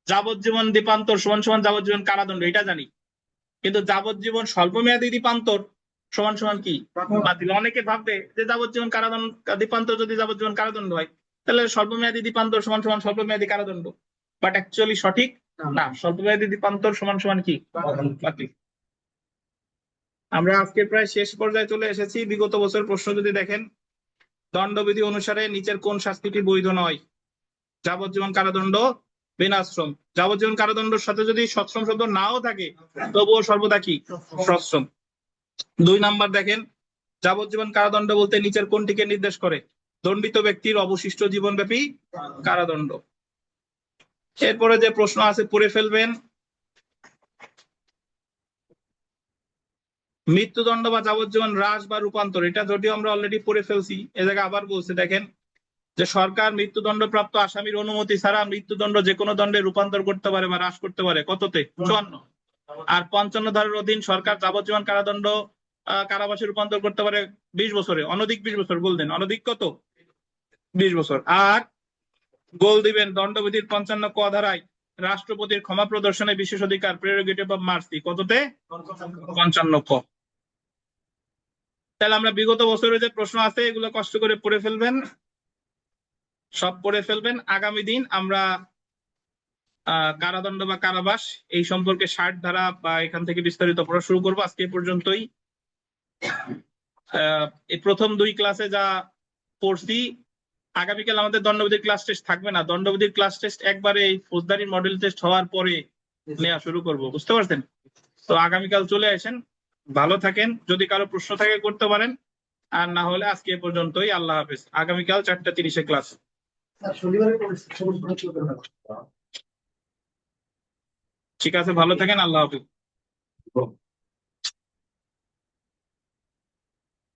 যাবজ্জীবন দ্বীপান্তর সমান সমান যাবজ্জীবন কারাদণ্ড, এটা জানি। কিন্তু যাবজ্জীবন স্বল্পমেয়াদী দ্বীপান্তর সমান সমান কি বাতিল। অনেকে ভাববে যে যাবজ্জীবন কারাদণ্ড দ্বীপান্তর যদি যাবজ্জীবন কারাদণ্ড হয়, তাহলে স্বল্পমেয়াদী দ্বীপান্তর সমান সমান স্বল্পমেয়াদী কারাদণ্ড, বাট অ্যাকচুয়ালি সঠিক না। স্বল্পমেয়াদী দ্বীপান্তর সমান সমান কি বাতিল। আমরা আজকে প্রায় শেষ পর্যায়ে চলে এসেছি। বিগত বছর প্রশ্ন যদি দেখেন, দণ্ডবিধি অনুসারে নিচের কোন শাস্তিটি বৈধ নয়? যাবজ্জীবন কারাদণ্ড, বিনাশ্রম। যাবজ্জীবন কারাদণ্ডের সাথে যদি সশ্রম শব্দ নাও থাকে তবুও সর্বদা কি সশ্রম। 2 নাম্বার দেখেন, যাবজ্জীবন কারাদণ্ড বলতে নিচের কোনটিকে নির্দেশ করে? দণ্ডিত ব্যক্তির অবশিষ্ট জীবনব্যাপী কারাদণ্ড। এরপরে যে প্রশ্ন আছে পড়ে ফেলবেন। মৃত্যুদণ্ড বা যাবজ্জীবন হ্রাস বা রূপান্তর, এটা যদিও আমরা অলরেডি পড়ে ফেলছি, এ জায়গায় আবার বলছে দেখেন যে সরকার মৃত্যুদণ্ড প্রাপ্ত আসামির অনুমতি ছাড়া মৃত্যুদণ্ড যে কোনো দণ্ডে রূপান্তর করতে পারে বা হ্রাস করতে পারে। কততে? 54। আর 55 ধারার অধীন সরকার যাবজ্জীবন কারাদণ্ড কারাবাসে রূপান্তর করতে পারে 20 বছরে, অনধিক 20 বছর বললেন, অনধিক কত? 20 বছর। আর গোল দিবেন দণ্ডবিধির 55 ক ধারায় রাষ্ট্রপতির ক্ষমা প্রদর্শনে বিশেষ অধিকার, প্রেরোগেটিভ অফ মার্সি, কততে? 55 ক। তাহলে আমরা বিগত বছরের যে প্রশ্ন আছে এগুলো কষ্ট করে পড়ে ফেলবেন, সব পড়ে ফেলবেন। আগামী দিন আমরা কারাদণ্ড বা কারাবাস এই সম্পর্কে 60 ধারা বা এখান থেকে বিস্তারিত পড়া শুরু করবো। আজকে এ পর্যন্তই। এই প্রথম 2 ক্লাসে যা পড়ছি, আগামীকাল আমাদের দণ্ডবিধির ক্লাস টেস্ট থাকবে না। দণ্ডবিধির ক্লাস টেস্ট একবারে এই ফৌজদারি মডেল টেস্ট হওয়ার পরে নেওয়া শুরু করব, বুঝতে পারছেন? তো আগামীকাল চলে আসেন, ভালো থাকেন। যদি কারো প্রশ্ন থাকে করতে পারেন, আর না হলে আজকে এ পর্যন্তই। আল্লাহ হাফেজ। আগামীকাল 4:30 ক্লাস। ঠিক আছে, ভালো থাকেন, আল্লাহ হাফেজ।